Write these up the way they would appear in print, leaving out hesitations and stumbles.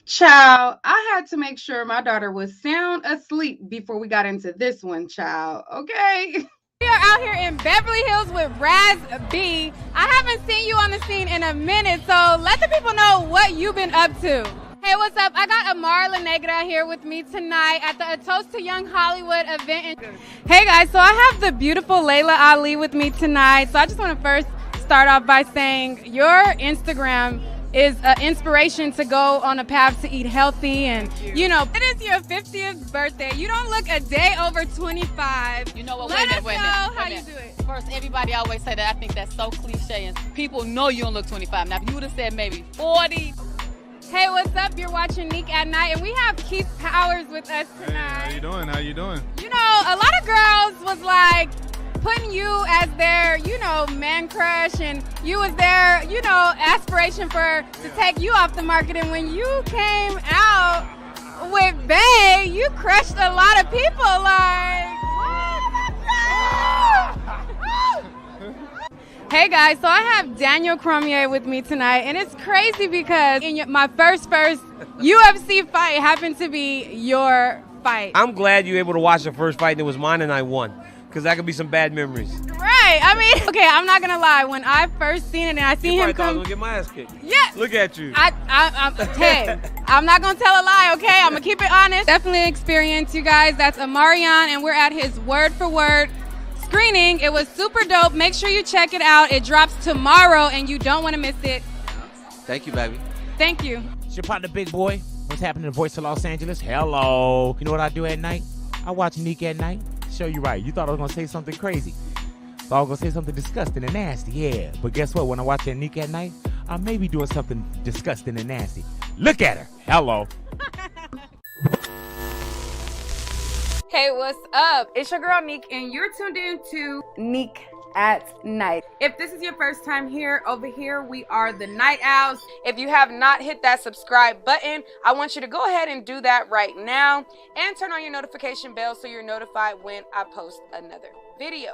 Child, I had to make sure my daughter was sound asleep before we got into this one, child. Okay. We are out here in Beverly Hills with Raz B. I haven't seen you on the scene in a minute, so let the people know what you've been up to. Hey, what's up? I got Amara La Negra here with me tonight at the A Toast to Young Hollywood event. Hey guys, so I have the beautiful Layla Ali with me tonight. So I just want to first start off by saying your Instagram is an inspiration to go on a path to eat healthy. And, you know, it is your 50th birthday. You don't look a day over 25. You know what? Let us wait a know minute. how you do it. First, everybody always say that. I think that's so cliche, and people know you don't look 25. Now, if you would have said maybe 40. Hey, what's up? You're watching Nique at Night, and we have Keith Powers with us tonight. Hey, how you doing? How you doing? You know, a lot of girls was like putting you as their, you know, man crush, and you was their, you know, aspiration for to take you off the market. And when you came out with Bay, you crushed a lot of people. Like, hey guys, so I have Daniel Cormier with me tonight, and it's crazy because my first UFC fight happened to be your fight. I'm glad you were able to watch the first fight and it was mine and I won, because that could be some bad memories. Right. I mean, okay, I'm not gonna lie. When I first seen it and I seen You him probably thought I was come, gonna get my ass kicked. yeah. Look at you. I'm not gonna tell a lie. Okay, I'm gonna keep it honest. Definitely experience, you guys. That's Amarion, and we're at his word for word screening. It was super dope. Make sure you check it out. It drops tomorrow, and you don't want to miss it. Thank you, baby. Thank you. It's your partner, Big Boy. What's happening in the voice of Los Angeles? Hello. You know what I do at night? I watch Nique at night. Show you right. You thought I was going to say something crazy. Thought I was going to say something disgusting and nasty. Yeah. But guess what? When I watch that Nique at night, I may be doing something disgusting and nasty. Look at her. Hello. Hey, what's up? It's your girl Nique, and you're tuned in to Nique at Night. If this is your first time here, over here we are the Night Owls. If you have not hit that subscribe button, I want you to go ahead and do that right now, and turn on your notification bell so you're notified when I post another video.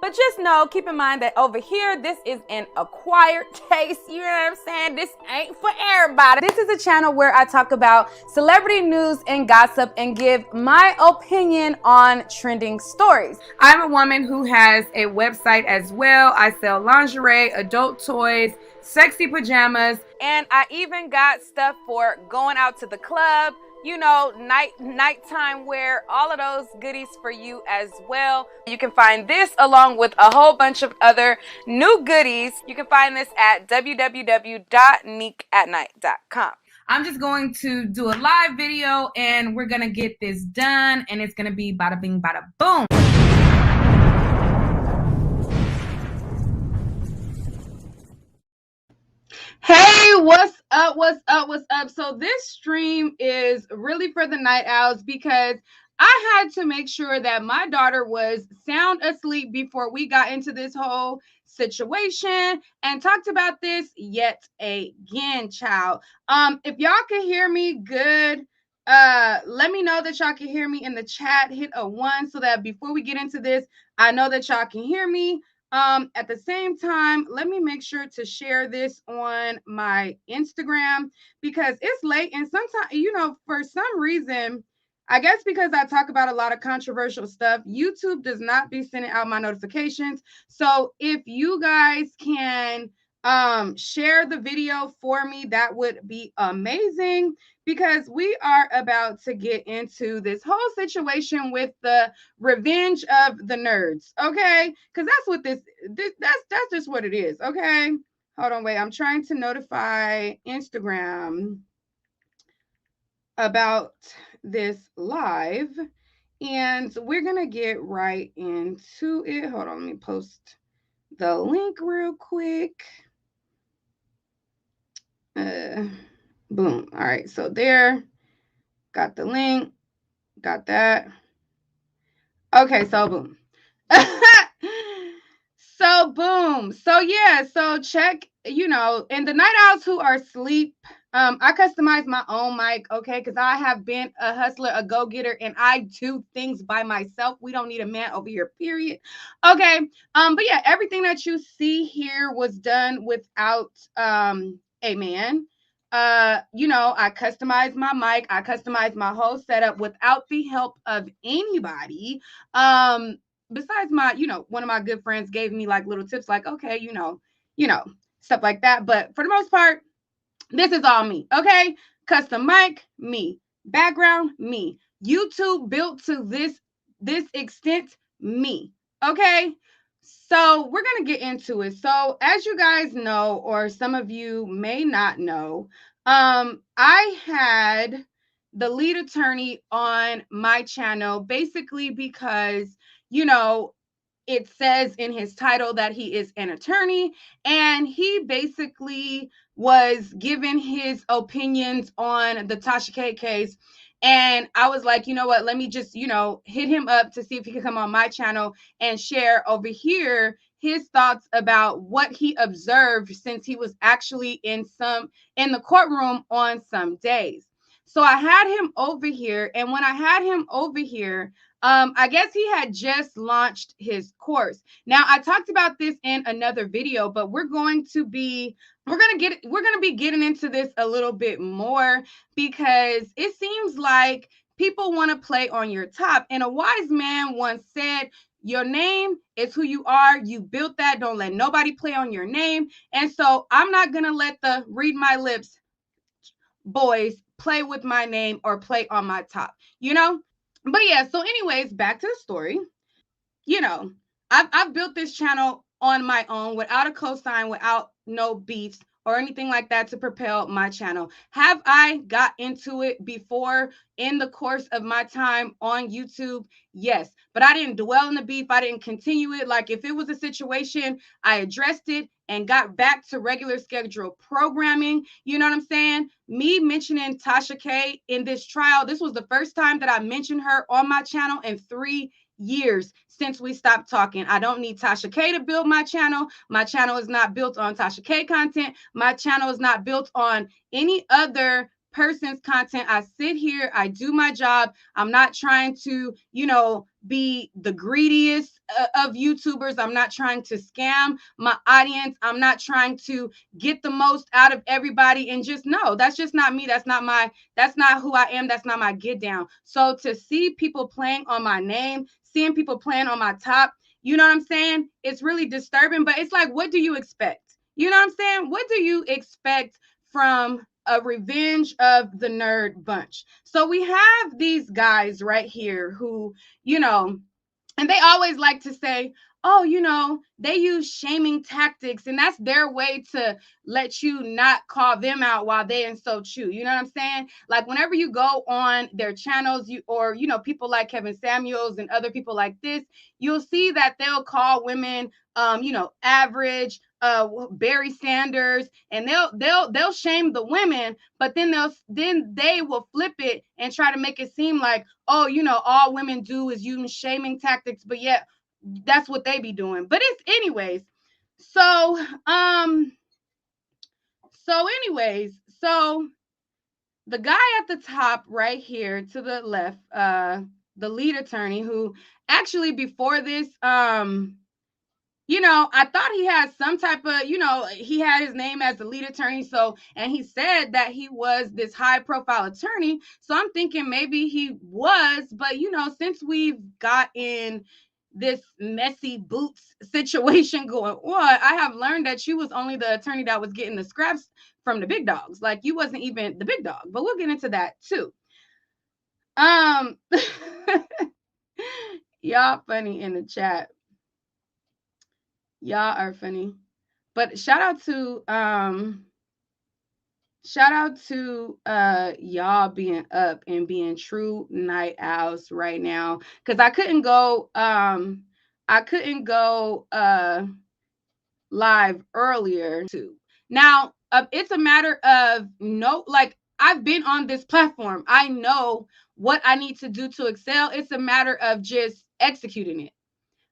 But just know, keep in mind that over here, this is an acquired taste. You know what I'm saying? This ain't for everybody. This is a channel where I talk about celebrity news and gossip and give my opinion on trending stories. I'm a woman who has a website as well. I sell lingerie, adult toys, sexy pajamas, and I even got stuff for going out to the club, you know, nighttime wear, all of those goodies for you as well. You can find this along with a whole bunch of other new goodies. You can find this at www.niqueatnight.com. I'm just going to do a live video and we're gonna get this done, and it's gonna be bada bing bada boom. Hey, what's up? What's up? What's up? So this stream is really for the night owls because I had to make sure that my daughter was sound asleep before we got into this whole situation and talked about this yet again, child. If y'all can hear me good, let me know that y'all can hear me in the chat. Hit a 1 so that before we get into this, I know that y'all can hear me. At the same time, let me make sure to share this on my Instagram because it's late, and sometimes, you know, for some reason, I guess because I talk about a lot of controversial stuff, YouTube does not be sending out my notifications. So if you guys can share the video for me, that would be amazing, because we are about to get into this whole situation with the revenge of the nerds, okay? Because that's what that's just what it is, okay? Hold on, wait. I'm trying to notify Instagram about this live, and we're gonna get right into it. Hold on, let me post the link real quick. Boom. All right, so there, got the link, got that. Okay, so boom. So boom. So yeah, so check, you know, and the night owls who are asleep, I customize my own mic, okay, because I have been a hustler, a go-getter, and I do things by myself. We don't need a man over here, period. Okay. But yeah, everything that you see here was done without a man. I customized my mic, I customized my whole setup without the help of anybody. Um, Besides one of my good friends gave me like little tips, like, okay, you know, stuff like that. But for the most part, this is all me. Okay. Custom mic, me. Background, me. YouTube built to this extent, me. Okay. So we're gonna get into it. So as you guys know, or some of you may not know, I had the lead attorney on my channel basically because you know it says in his title that he is an attorney, and he basically was given his opinions on the Tasha K case. And I was like, you know what, let me just, hit him up to see if he could come on my channel and share over here his thoughts about what he observed since he was actually in the courtroom on some days. So I had him over here, and when I had him over here, I guess he had just launched his course. Now, I talked about this in another video, but we're going to be getting into this a little bit more because it seems like people want to play on your top. And a wise man once said, your name is who you are. You built that. Don't let nobody play on your name. And so I'm not going to let the read my lips boys play with my name or play on my top, you know? But yeah, so anyways, back to the story. You know, I've built this channel on my own without a cosign, without no beefs or anything like that to propel my channel. Have I got into it before in the course of my time on YouTube? Yes, but I didn't dwell in the beef. I didn't continue it. Like if it was a situation, I addressed it and got back to regular schedule programming. You know what I'm saying? Me mentioning Tasha K in this trial, this was the first time that I mentioned her on my channel in 3 years since we stopped talking. I don't need Tasha K to build my channel. My channel is not built on Tasha K content. My channel is not built on any other person's content. I sit here, I do my job. I'm not trying to, be the greediest of YouTubers. I'm not trying to scam my audience. I'm not trying to get the most out of everybody and just no, that's just not me. That's not who I am. That's not my get down. So to see people playing on my name, seeing people playing on my top, you know what I'm saying? It's really disturbing, but it's like, what do you expect? You know what I'm saying? What do you expect from a revenge of the nerd bunch? So we have these guys right here who, and they always like to say, oh, they use shaming tactics, and that's their way to let you not call them out while they insult you. You know what I'm saying? Like whenever you go on their channels, people like Kevin Samuels and other people like this, you'll see that they'll call women, average, Barry Sanders, and they'll shame the women, but then they will flip it and try to make it seem like, oh, all women do is use shaming tactics, but yet that's what they be doing. But it's anyways. So so the guy at the top right here to the left, the lead attorney, who actually before this, I thought he had some type of, he had his name as the lead attorney. So, and he said that he was this high profile attorney. So I'm thinking maybe he was, but, since we've got in this messy boots situation going on, I have learned that you was only the attorney that was getting the scraps from the big dogs. Like you wasn't even the big dog, but we'll get into that too. Y'all funny in the chat. Y'all are funny. But shout out to y'all being up and being true night owls right now, because I couldn't go live earlier too. Now it's a matter of I've been on this platform. I know what I need to do to excel. It's a matter of just executing it.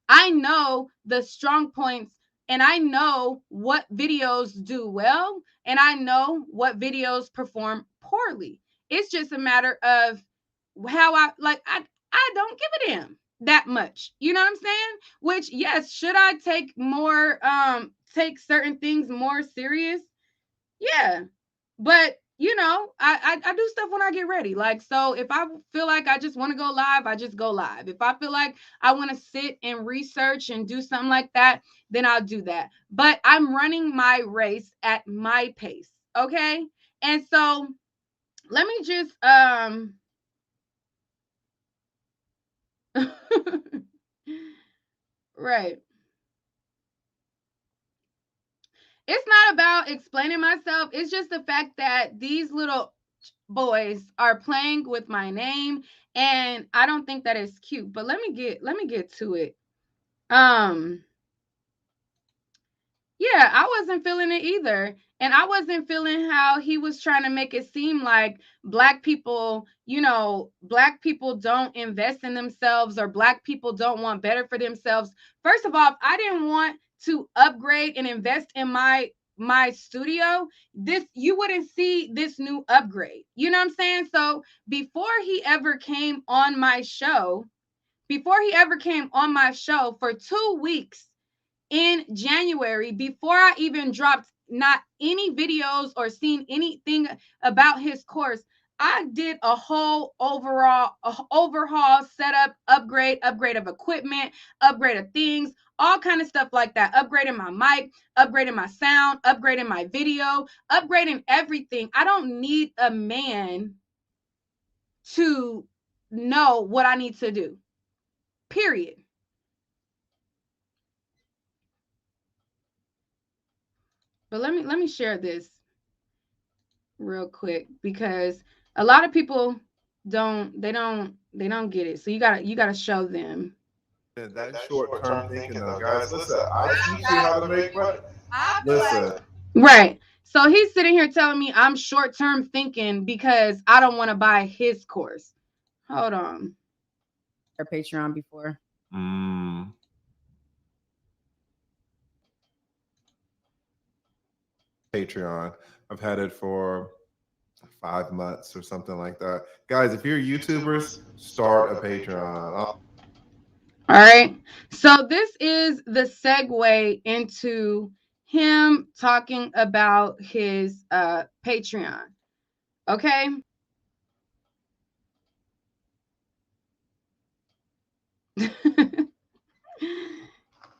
I know the strong points, and I know what videos do well, and I know what videos perform poorly. It's just a matter of how I don't give a damn that much. You know what I'm saying? Which, yes, should I take certain things more serious? Yeah. But I do stuff when I get ready. Like, so if I feel like I just want to go live, I just go live. If I feel like I want to sit and research and do something like that, then I'll do that. But I'm running my race at my pace. Okay. And so let me just right. It's not about explaining myself. It's just the fact that these little boys are playing with my name, and I don't think that is cute. But let me get to it. Um Yeah, I wasn't feeling it either. And I wasn't feeling how he was trying to make it seem like black people, black people don't invest in themselves or black people don't want better for themselves. First of all, if I didn't want to upgrade and invest in my studio, this you wouldn't see this new upgrade. You know what I'm saying? So before he ever came on my show, for 2 weeks in January, before I even dropped not any videos or seen anything about his course, I did a whole overhaul, setup, upgrade of equipment, upgrade of things, all kind of stuff like that. Upgrading my mic, upgrading my sound, upgrading my video, upgrading everything. I don't need a man to know what I need to do. Period. But let me share this real quick, because a lot of people don't get it. So you gotta show them. That short term thinking, though, guys. Listen, I teach you how to make money. Listen, Right. So he's sitting here telling me I'm short-term thinking because I don't want to buy his course. Hold on. Our Patreon before. Patreon. I've had it for 5 months or something like that. Guys, if you're YouTubers, start a Patreon. All right. So this is the segue into him talking about his Patreon. Okay.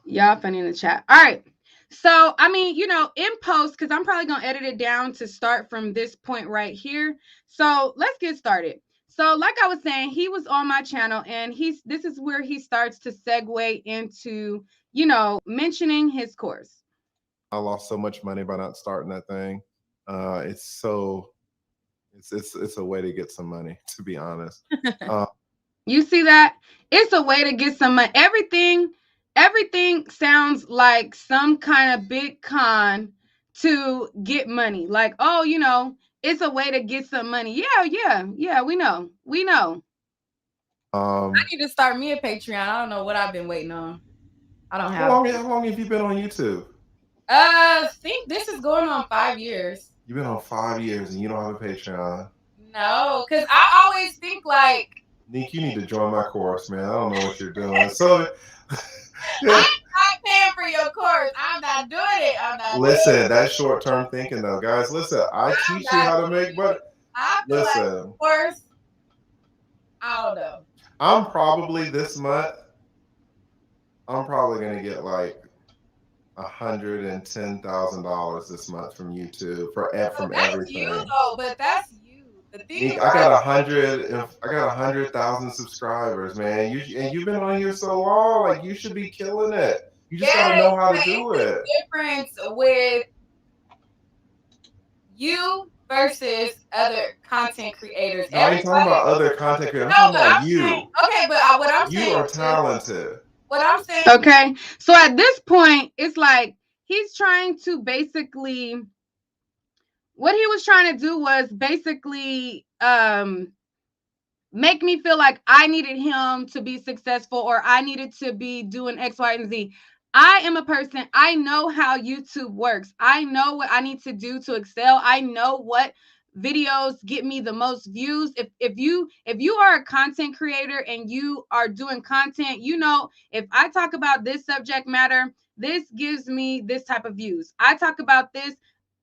Y'all funny in the chat. All right. So, I mean, in post, because I'm probably going to edit it down to start from this point right here. So let's get started. So like I was saying, he was on my channel, and this is where he starts to segue into, mentioning his course. I lost so much money by not starting that thing. It's a way to get some money, to be honest. You see that? It's a way to get some money. Everything sounds like some kind of big con to get money. Like, oh, it's a way to get some money. Yeah, we know. I need to start me a Patreon. I don't know what I've been waiting on. I don't have. How long have you been on YouTube? I think this is going on 5 years. You've been on 5 years and you don't have a Patreon? No, because I always think like, Nique, you need to join my course, man. I don't know what you're doing. So I'm not paying for your course. I'm not doing it. Listen, that's short-term thinking, though, guys. Listen, I teach you how to make money. Listen, course, I don't know. I'm probably this month. I'm probably gonna get like $110,000 this month from YouTube from everything. You though, but that's you. The thing I got 100,000 subscribers, man. You've been on here so long, like you should be killing it. You just gotta know how to do it. Difference with you versus other content creators. No, I ain't talking about other content creators. I'm talking about you. Okay, but what I'm saying, you are talented. What I'm saying. Okay, so at this point, it's like he's trying to basically. What he was trying to do was basically make me feel like I needed him to be successful, or I needed to be doing X, Y, and Z. I am a person. I know how YouTube works. I know what I need to do to excel. I know what videos get me the most views. If you are a content creator and you are doing content, if I talk about this subject matter, this gives me this type of views. I talk about this,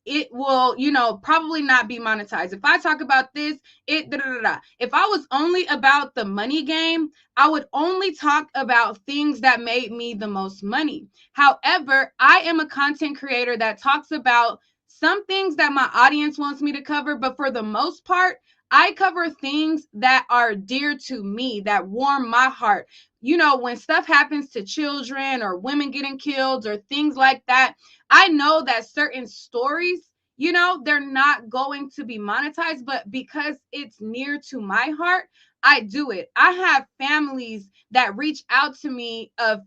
it will, probably not be monetized. If I talk about this, it da, da, da, da. If I was only about the money game, I would only talk about things that made me the most money. However, I am a content creator that talks about some things that my audience wants me to cover, but for the most part, I cover things that are dear to me, that warm my heart. When stuff happens to children or women getting killed or things like that, I know that certain stories, they're not going to be monetized, but because it's near to my heart, I do it. I have families that reach out to me of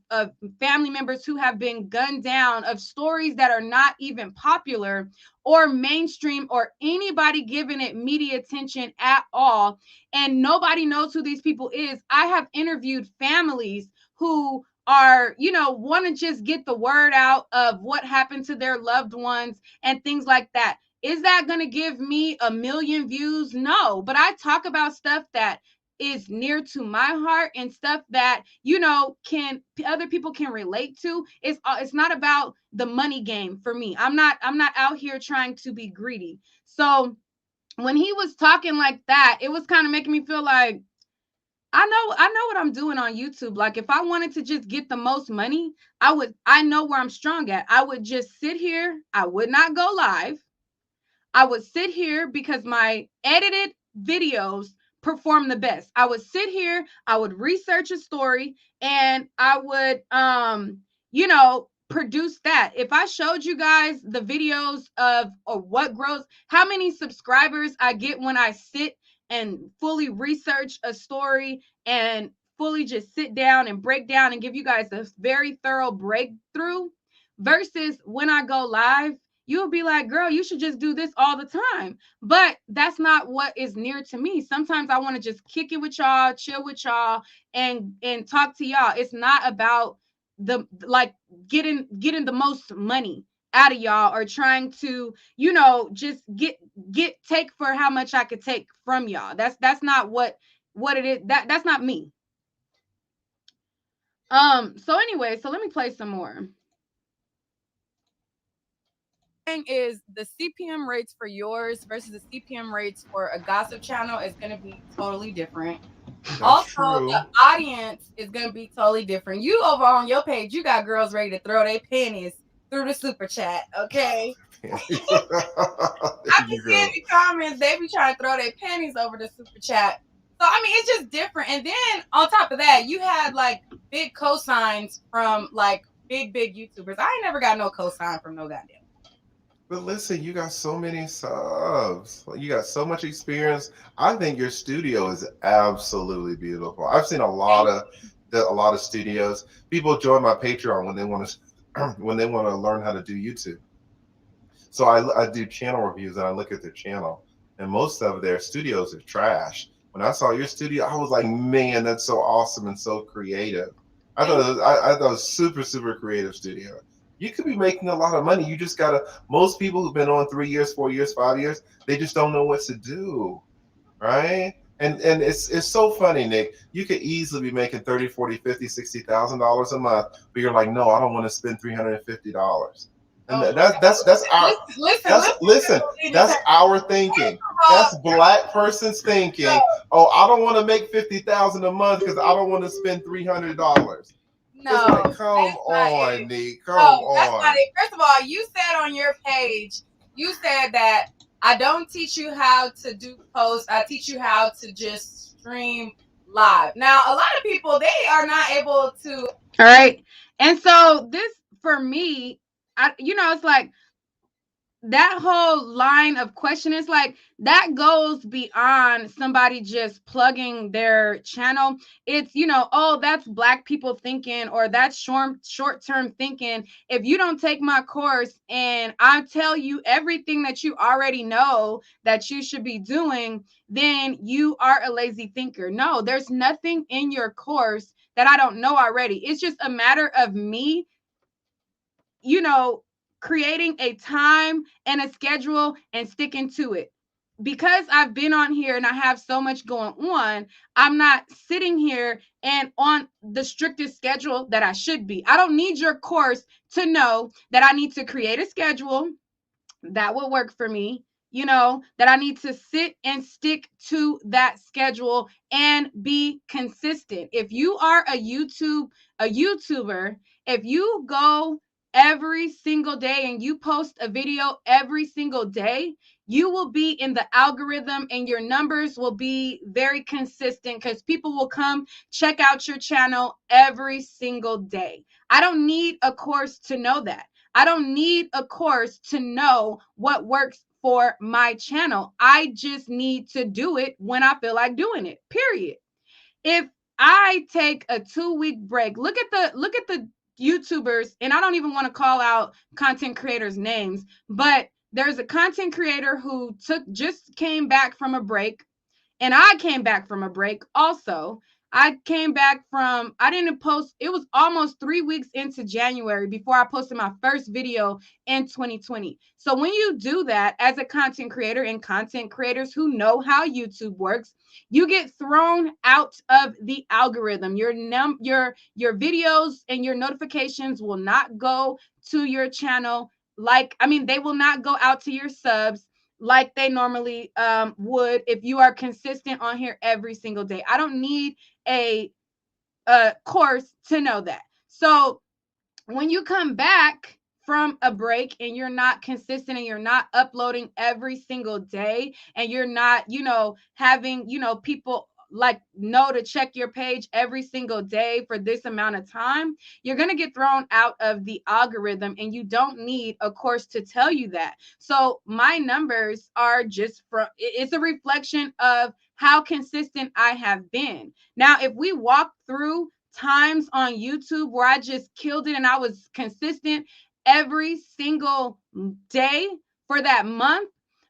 family members who have been gunned down, of stories that are not even popular or mainstream or anybody giving it media attention at all. And nobody knows who these people is. I have interviewed families who are, want to just get the word out of what happened to their loved ones and things like that. Is that going to give me 1 million views? No, but I talk about stuff that is near to my heart and stuff that can other people can relate to. It's not about the money game for me. I'm not out here trying to be greedy. So when he was talking like that, it was kind of making me feel like I know what I'm doing on YouTube. Like if I wanted to just get the most money, I know where I'm strong at. I would just sit here. I would not go live. I would sit here because my edited videos perform the best. I would sit here, I would research a story, and I would produce that. If I showed you guys the videos of or what grows, how many subscribers I get when I sit and fully research a story and fully just sit down and break down and give you guys a very thorough breakthrough versus when I go live, you'll be like, girl, you should just do this all the time. But that's not what is near to me. Sometimes I want to just kick it with y'all, chill with y'all, and talk to y'all. It's not about the like getting the most money out of y'all or trying to, just take for how much I could take from y'all. That's not what it is. That's not me. So anyway, so let me play some more. Is the CPM rates for yours versus the CPM rates for a gossip channel is going to be totally different. That's also, true. the audience is going to be totally different. You over on your page, you got girls ready to throw their pennies through the super chat, okay? I can see in the comments, they be trying to throw their pennies over the super chat. So, I mean, it's just different. And then on top of that, you had like big cosigns from like big YouTubers. I ain't never got no cosign from no goddamn. But listen, you got so many subs. You got so much experience. I think your studio is absolutely beautiful. I've seen a lot of studios. People join my Patreon when they want to learn how to do YouTube. So I do channel reviews and I look at their channel, and most of their studios are trash. When I saw your studio, I was like, man, that's so awesome and so creative. I thought it was super creative studio. You could be making a lot of money. You just gotta. Most people who've been on 3 years, 4 years, 5 years, they just don't know what to do, right? And it's so funny, Nick. You could easily be making 30, 40, 50, $60,000 a month, but you're like, no, I don't want to spend $350. And that's our that's our thinking. That's black person's thinking. Oh, I don't want to make $50,000 a month because I don't want to spend $300. No, like, come on, Nique. Come on. That's not it. First of all, you said on your page, you said that I don't teach you how to do posts. I teach you how to just stream live. Now, a lot of people, they are not able to. All right. And so this, for me, it's like that whole line of question is like that goes beyond somebody just plugging their channel. It's oh, that's black people thinking, or that's short-term thinking. If you don't take my course and I tell you everything that you already know that you should be doing, then you are a lazy thinker. No, there's nothing in your course that I don't know already. It's just a matter of me creating a time and a schedule and sticking to it. Because I've been on here and I have so much going on, I'm not sitting here and on the strictest schedule that I should be. I don't need your course to know that I need to create a schedule, that would work for me. That I need to sit and stick to that schedule and be consistent. If you are a YouTuber, if you go every single day and you post a video every single day, you will be in the algorithm and your numbers will be very consistent because people will come check out your channel every single day. I don't need a course to know that. I don't need a course to know what works for my channel. I just need to do it when I feel like doing it. Period. If I take a 2-week break, look at the YouTubers, and I don't even want to call out content creators' names, but there's a content creator who just came back from a break, and I came back from a break also. I didn't post, it was almost 3 weeks into January before I posted my first video in 2020. So when you do that as a content creator and content creators who know how YouTube works, you get thrown out of the algorithm. Your videos and your notifications will not go to your channel. They will not go out to your subs like they normally would if you are consistent on here every single day. I don't need a course to know that. So when you come back from a break and you're not consistent and you're not uploading every single day and you're not, having, people know to check your page every single day for this amount of time, you're going to get thrown out of the algorithm, and you don't need a course to tell you that. So my numbers are it's a reflection of how consistent I have been. Now, if we walk through times on YouTube where I just killed it and I was consistent every single day for that month,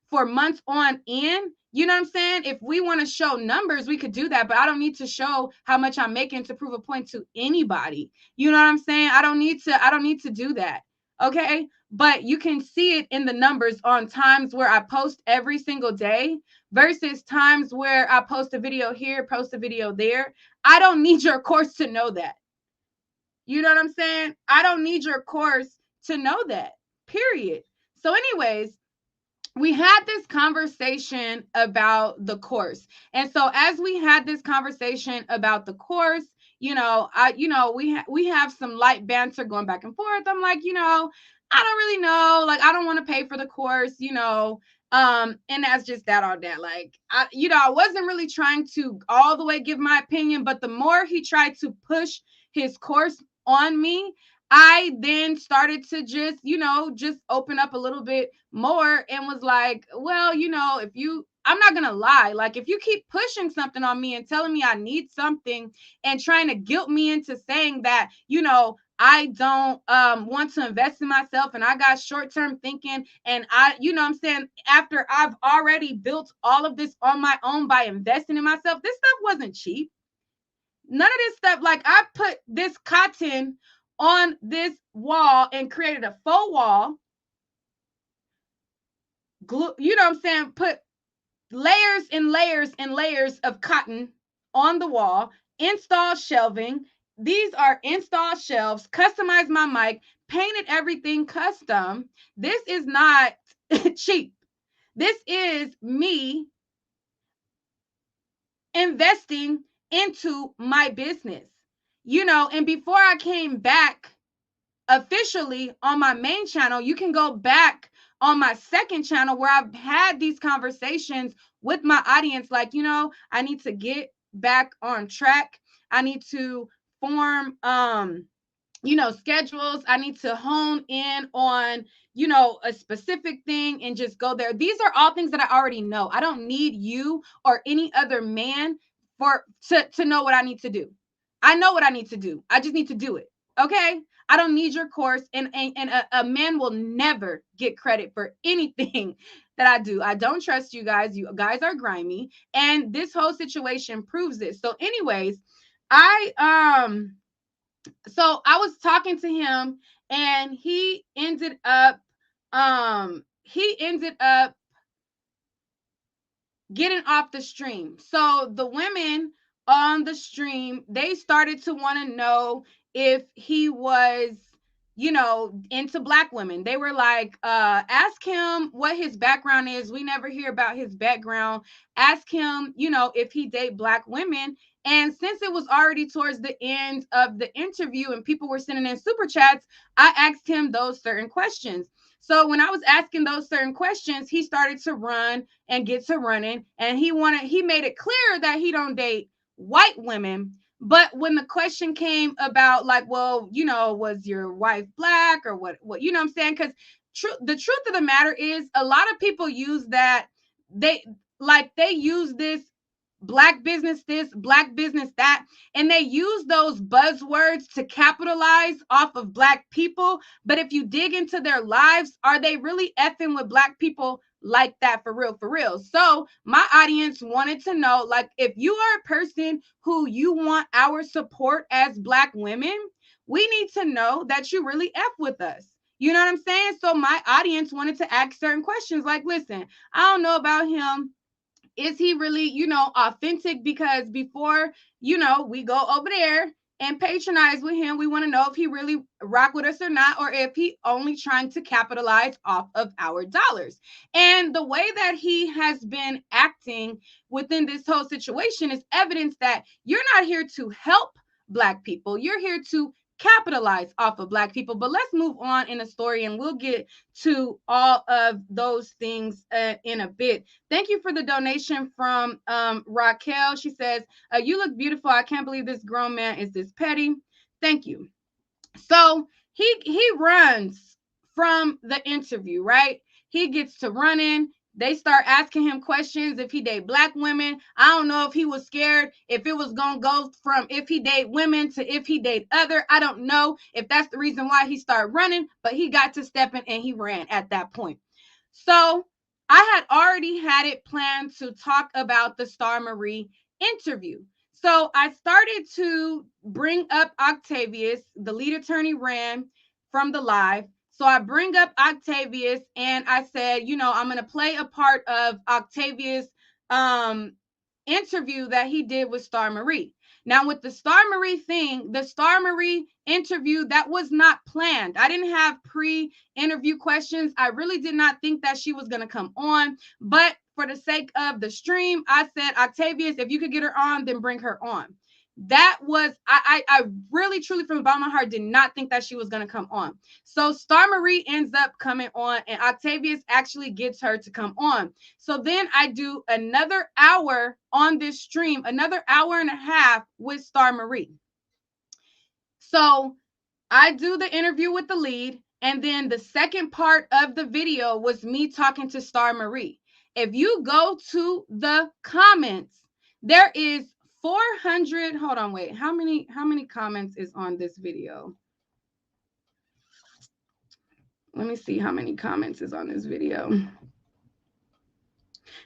for months on end. You know what I'm saying? If we want to show numbers, we could do that, but I don't need to show how much I'm making to prove a point to anybody. You know what I'm saying? I don't need to do that. Okay? But you can see it in the numbers on times where I post every single day versus times where I post a video here, post a video there. I don't need your course to know that. You know what I'm saying? I don't need your course to know that. Period. So anyways, we had this conversation about the course. And so as we had this conversation about the course, we have some light banter going back and forth. I'm like, I don't really know. Like, I don't want to pay for the course, and that's just that all that. Like, I wasn't really trying to all the way give my opinion, but the more he tried to push his course on me, I then started to just open up a little bit more and was like, well, I'm not going to lie. Like, if you keep pushing something on me and telling me I need something and trying to guilt me into saying that, I don't want to invest in myself and I got short-term thinking and I'm saying, after I've already built all of this on my own by investing in myself, this stuff wasn't cheap. None of this stuff, like, I put this cotton on this wall and created a faux wall. Glue, put layers and layers and layers of cotton on the wall, install shelving. These are installed shelves, customized my mic, painted everything custom. This is not cheap. This is me investing into my business, and before I came back officially on my main channel, you can go back on my second channel where I've had these conversations with my audience, like, I need to get back on track. I need to form schedules. I need to hone in on, a specific thing and just go there. These are all things that I already know. I don't need you or any other man to know what I need to do. I know what I need to do. I just need to do it. Okay? I don't need your course. And a man will never get credit for anything that I do. I don't trust you guys. You guys are grimy. And this whole situation proves it. So anyways, I was talking to him and he ended up getting off the stream. So the women on the stream, they started to want to know if he was into Black women. They were like, ask him what his background is. We never hear about his background. Ask him, if he date Black women. And since it was already towards the end of the interview and people were sending in super chats, I asked him those certain questions. So when I was asking those certain questions, he started to run and get to running. And he made it clear that he don't date white women. But when the question came about, like, well, was your wife Black or what, I'm saying? Because the truth of the matter is a lot of people use that. They use this Black business this, Black business that, and they use those buzzwords to capitalize off of Black people. But if you dig into their lives, are they really effing with Black people like that for real, for real? So my audience wanted to know, like, if you are a person who you want our support as Black women, we need to know that you really F with us. You know what I'm saying? So my audience wanted to ask certain questions like, listen, I don't know about him. Is he really, authentic? Because before, we go over there and patronize with him, we want to know if he really rock with us or not, or if he only trying to capitalize off of our dollars. And the way that he has been acting within this whole situation is evidence that you're not here to help Black people. You're here to capitalize off of Black people. But let's move on in the story and we'll get to all of those things in a bit. Thank you for the donation from Raquel. She says, you look beautiful. I can't believe this grown man is this petty. Thank you. So he runs from the interview, right? He gets to running. They start asking him questions if he date Black women. I don't know if he was scared, if it was going to go from if he date women to if he date other. I don't know if that's the reason why he started running, but he got to stepping and he ran at that point. So I had already had it planned to talk about the Star Marie interview. So I started to bring up Octavius. The lead attorney ran from the live. So I bring up Octavius and I said, I'm going to play a part of Octavius' interview that he did with Star Marie. Now, with the Star Marie thing, the Star Marie interview, that was not planned. I didn't have pre-interview questions. I really did not think that she was going to come on. But for the sake of the stream, I said, Octavius, if you could get her on, then bring her on. That was, I really, truly, from the bottom of my heart, did not think that she was going to come on. So Star Marie ends up coming on and Octavius actually gets her to come on. So then I do another hour on this stream, another hour and a half with Star Marie. So I do the interview with the lead. And then the second part of the video was me talking to Star Marie. If you go to the comments, there is 400. Hold on, wait. How many comments is on this video? Let me see how many comments is on this video.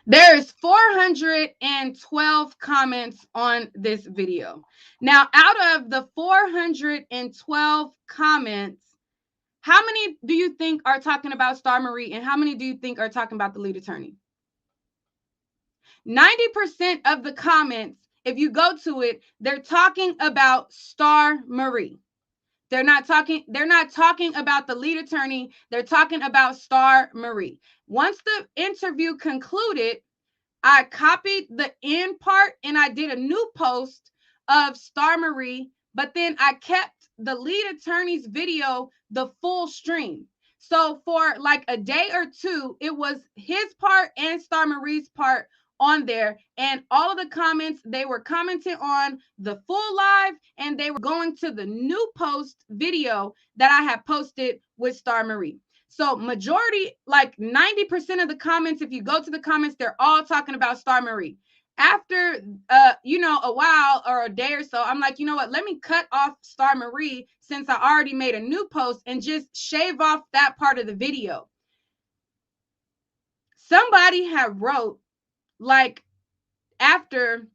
There's 412 comments on this video. Now, out of the 412 comments, how many do you think are talking about Star Marie and how many do you think are talking about the lead attorney? 90% of the comments, if you go to it, they're talking about Star Marie. They're not talking about the lead attorney. They're talking about Star Marie. Once the interview concluded, I copied the end part and I did a new post of Star Marie, but then I kept the lead attorney's video the full stream. So for like a day or two, it was his part and Star Marie's part on there, and all of the comments, they were commenting on the full live and they were going to the new post video that I have posted with Star Marie. So majority, like 90% of the comments, if you go to the comments, they're all talking about Star Marie. After a while or a day or so, I'm like, you know what, let me cut off Star Marie since I already made a new post and just shave off that part of the video. Somebody had wrote, like, after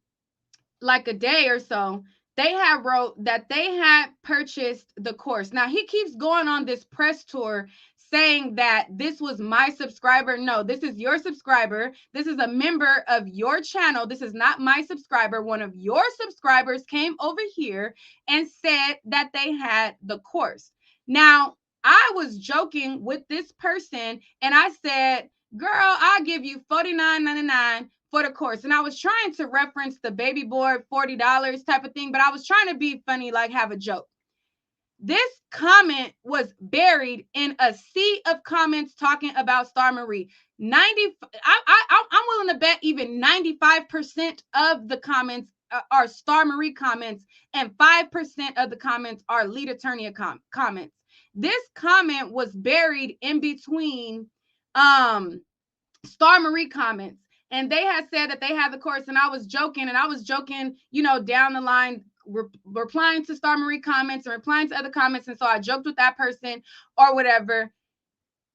like a day or so, they had wrote that they had purchased the course. Now he keeps going on this press tour saying that this was my subscriber. No, this is your subscriber. This is a member of your channel. This is not my subscriber. One of your subscribers came over here and said that they had the course. Now, I was joking with this person and I said, girl, I'll give you $49.99 for the course. And I was trying to reference the baby board $40 type of thing, but I was trying to be funny, like have a joke. This comment was buried in a sea of comments talking about Star Marie. I'm willing to bet even 95% of the comments are Star Marie comments, and 5% of the comments are lead attorney comments. This comment was buried in between Star Marie comments. And they had said that they had the course, and I was joking, down the line, replying to Star Marie comments and replying to other comments. And so I joked with that person or whatever.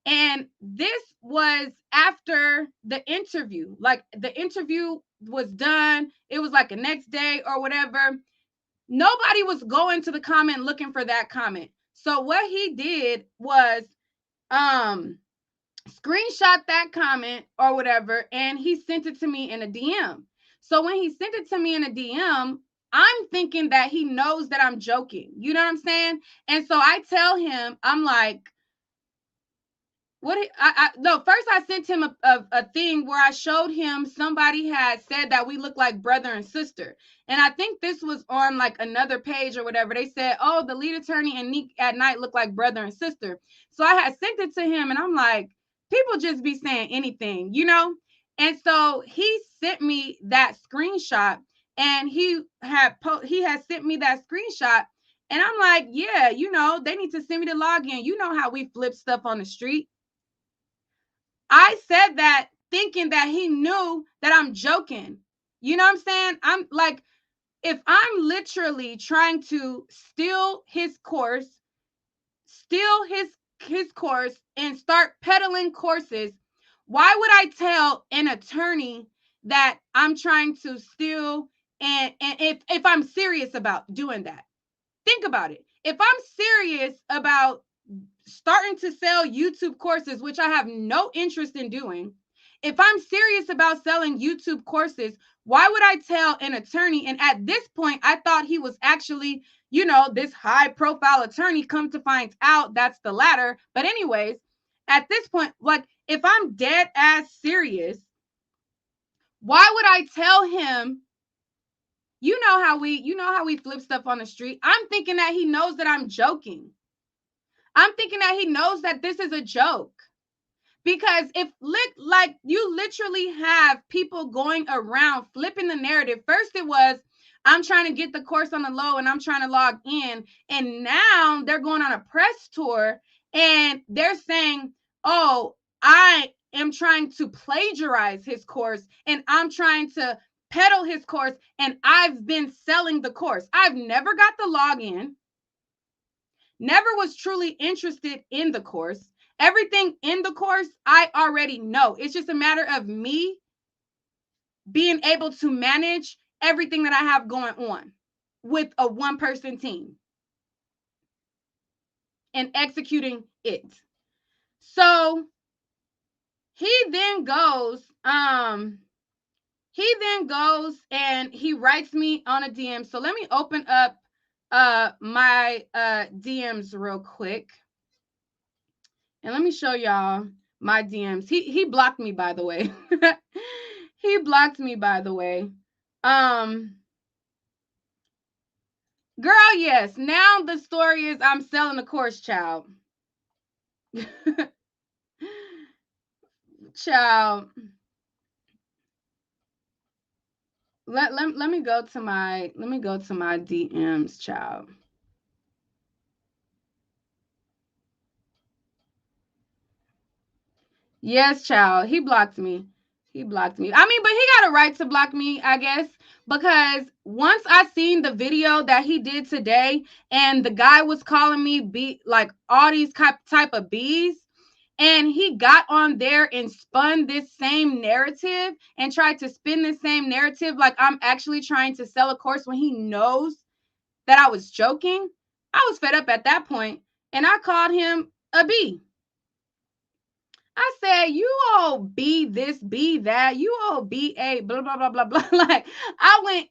And this was after the interview. Like the interview was done. It was like the next day or whatever. Nobody was going to the comment looking for that comment. So what he did was screenshot that comment or whatever, and he sent it to me in a DM. So when he sent it to me in a DM, I'm thinking that he knows that I'm joking. You know what I'm saying? And so I tell him, I'm like, first I sent him a thing where I showed him somebody had said that we look like brother and sister. And I think this was on like another page or whatever. They said, oh, the lead attorney and Nique at Nite look like brother and sister. So I had sent it to him and I'm like, people just be saying anything, you know? And so he sent me that screenshot, and he had sent me that screenshot. And I'm like, yeah, they need to send me the login. You know how we flip stuff on the street. I said that thinking that he knew that I'm joking. You know what I'm saying? I'm like, if I'm literally trying to steal his course and start peddling courses, why would I tell an attorney that I'm trying to steal? And if I'm serious about doing that, think about it. If I'm serious about starting to sell YouTube courses, which I have no interest in doing, if I'm serious about selling YouTube courses, why would I tell an attorney? And at this point, I thought he was actually, this high profile attorney. Come to find out, that's the latter. But anyways, at this point, like if I'm dead ass serious, why would I tell him? You know how we flip stuff on the street. I'm thinking that he knows that I'm joking. I'm thinking that he knows that this is a joke. Because like you literally have people going around flipping the narrative. First it was, I'm trying to get the course on the low and I'm trying to log in. And now they're going on a press tour and they're saying, oh, I am trying to plagiarize his course and I'm trying to peddle his course and I've been selling the course. I've never got the login. Never was truly interested in the course. Everything in the course, I already know. It's just a matter of me being able to manage everything that I have going on with a one-person team and executing it. So he then goes and he writes me on a DM. So let me open up my DMs real quick. And let me show y'all my DMs. He blocked me, by the way. He blocked me, by the way. Girl, yes. Now the story is I'm selling the course, child. Child. Let me go to my DMs, child. Yes, child. He blocked me. I mean, but he got a right to block me, I guess, because once I seen the video that he did today and the guy was calling me like all these type of bees, and he got on there and spun this same narrative and tried to spin the same narrative like I'm actually trying to sell a course when he knows that I was joking. I was fed up at that point and I called him a bee. I said, you all be this, be that, you all be a blah, blah, blah, blah, blah. Like I went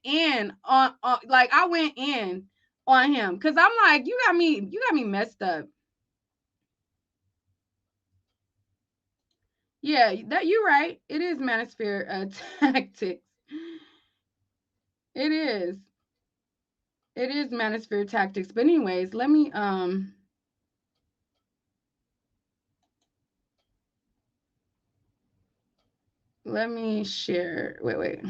in on him. Cause I'm like, you got me messed up. Yeah, that you're right. It is manosphere tactics. It is. It is manosphere tactics. But anyways, let me share. Wait.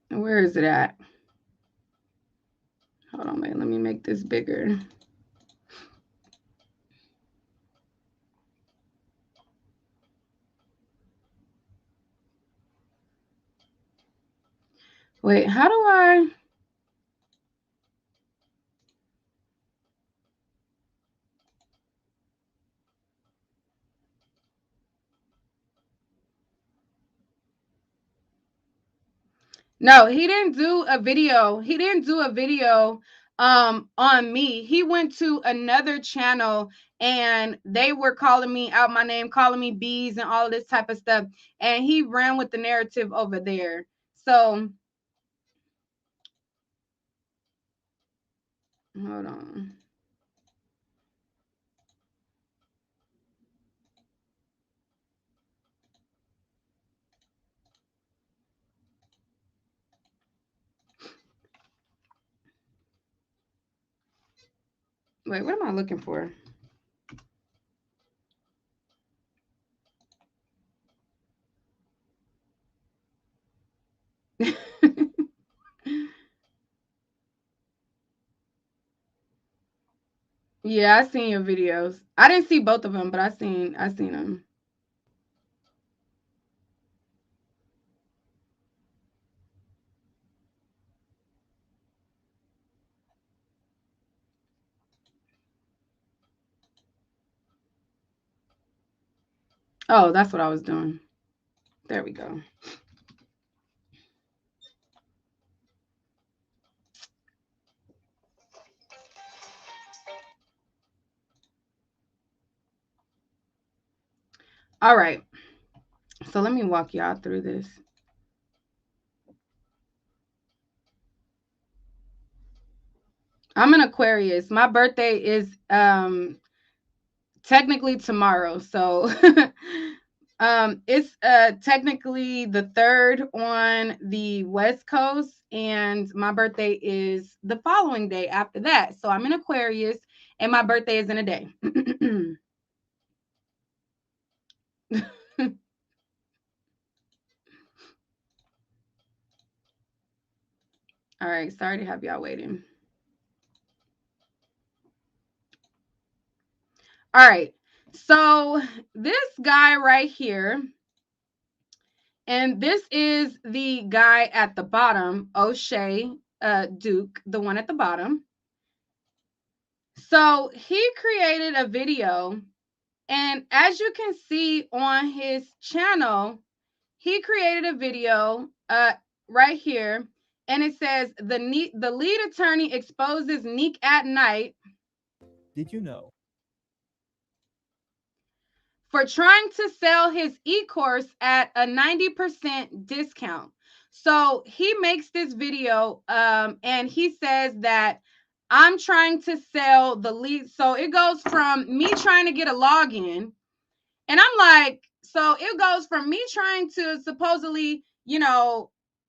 Where is it at? Hold on, wait. Let me make this bigger. Wait, how do I? No, he didn't do a video. He didn't do a video on me. He went to another channel and they were calling me out my name, calling me bees and all this type of stuff. And he ran with the narrative over there. So hold on. Wait, what am I looking for? Yeah, I seen your videos. I didn't see both of them, but I seen them. Oh, that's what I was doing. There we go. All right. So let me walk y'all through this. I'm an Aquarius. My birthday is technically tomorrow. So it's technically the 3rd on the West Coast and my birthday is the following day after that. So I'm an Aquarius and my birthday is in a day. All right, sorry to have y'all waiting. All right. So this guy right here, and this is the guy at the bottom, O'Shea Duke, the one at the bottom. So he created a video, and as you can see on his channel, he created a video right here, and it says the lead attorney exposes Nique at Nite. Did you know? For trying to sell his e-course at a 90% discount. So he makes this video and he says that I'm trying to sell the lead. So it goes from me trying to get a login. And I'm like, so it goes from me trying to supposedly,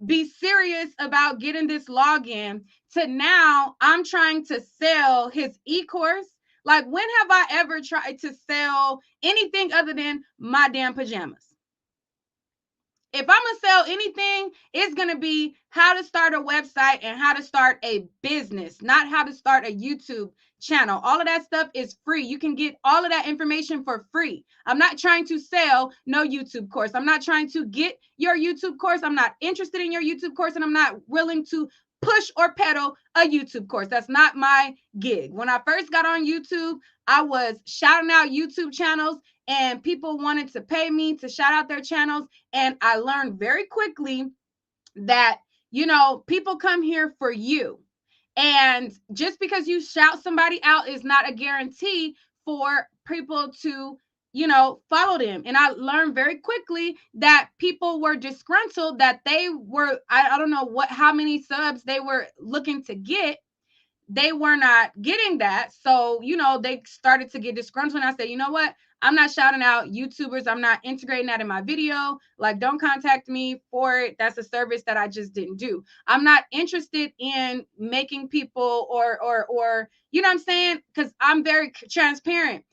be serious about getting this login to now I'm trying to sell his e-course. Like, when have I ever tried to sell anything other than my damn pajamas? If I'm gonna sell anything, it's gonna be how to start a website and how to start a business, not how to start a YouTube channel. All of that stuff is free. You can get all of that information for free. I'm not trying to sell no YouTube course. I'm not trying to get your YouTube course. I'm not interested in your YouTube course, and I'm not willing to push or peddle a YouTube course. That's not my gig. When I first got on YouTube, I was shouting out YouTube channels and people wanted to pay me to shout out their channels. And I learned very quickly that, people come here for you. And just because you shout somebody out is not a guarantee for people to, followed him. And I learned very quickly that people were disgruntled, that they were, I don't know how many subs they were looking to get. They were not getting that. So, they started to get disgruntled. And I said, you know what? I'm not shouting out YouTubers. I'm not integrating that in my video. Like, don't contact me for it. That's a service that I just didn't do. I'm not interested in making people or you know what I'm saying? Because I'm very transparent.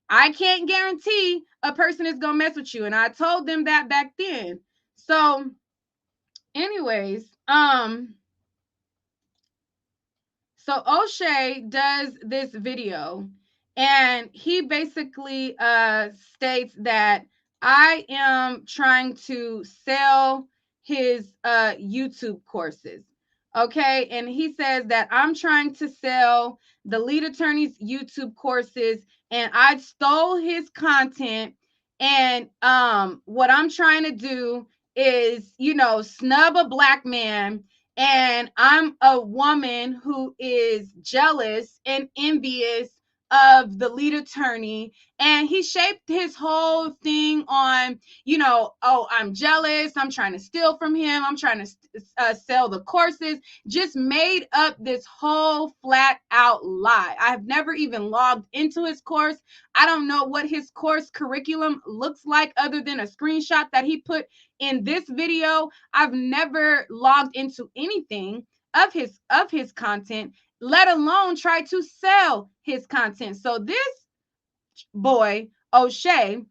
I can't guarantee a person is going to mess with you. And I told them that back then. So, anyways, so O'Shea does this video, and he basically states that I am trying to sell his YouTube courses. Okay, and he says that I'm trying to sell the lead attorney's YouTube courses, and I stole his content. And what I'm trying to do is, snub a black man, and I'm a woman who is jealous and envious of the lead attorney. And he shaped his whole thing on, oh, I'm jealous. I'm trying to steal from him. I'm trying to sell the courses. Just made up this whole flat out lie. I have never even logged into his course. I don't know what his course curriculum looks like other than a screenshot that he put in this video. I've never logged into anything of his content, let alone try to sell his content. So this boy, O'Shea,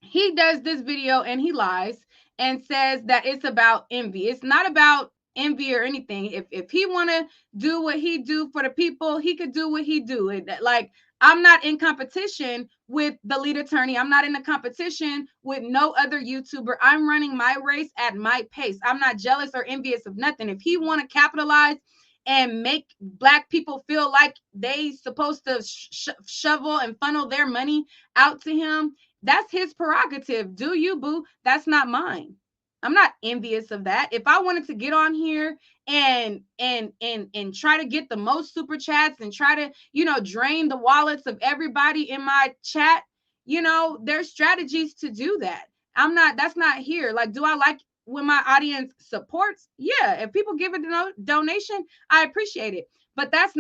he does this video and he lies and says that it's about envy. It's not about envy or anything. If he want to do what he do for the people, he could do what he do. Like, I'm not in competition with the lead attorney. I'm not in a competition with no other YouTuber. I'm running my race at my pace. I'm not jealous or envious of nothing. If he want to capitalize and make black people feel like they supposed to shovel and funnel their money out to him, that's his prerogative. Do you, boo? That's not mine. I'm not envious of that. If I wanted to get on here and try to get the most super chats and try to, drain the wallets of everybody in my chat, there's strategies to do that. That's not here. Like, do I like when my audience supports? Yeah. If people give a donation, I appreciate it. But it's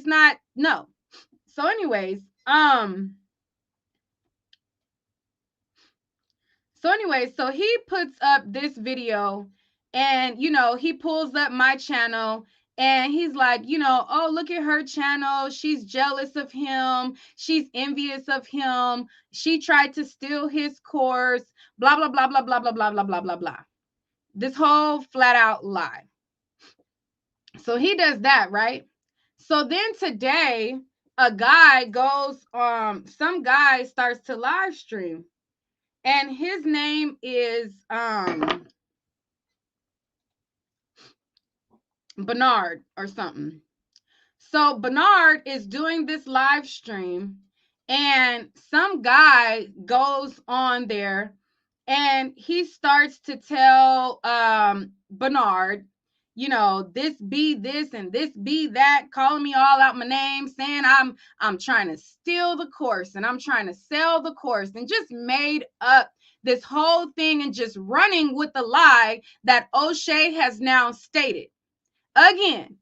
not, no. So anyways, so he puts up this video, and, he pulls up my channel, and he's like, oh, look at her channel. She's jealous of him. She's envious of him. She tried to steal his course, blah, blah, blah, blah, blah, blah, blah, blah, blah, blah, blah. This whole flat out lie. So he does that, right? So then today, a guy goes, some guy starts to live stream. And his name is Bernard or something. So Bernard is doing this live stream, and some guy goes on there and he starts to tell Bernard, this be this and this be that, calling me all out my name, saying I'm trying to steal the course and I'm trying to sell the course, and just made up this whole thing and just running with the lie that O'Shea has now stated. Again,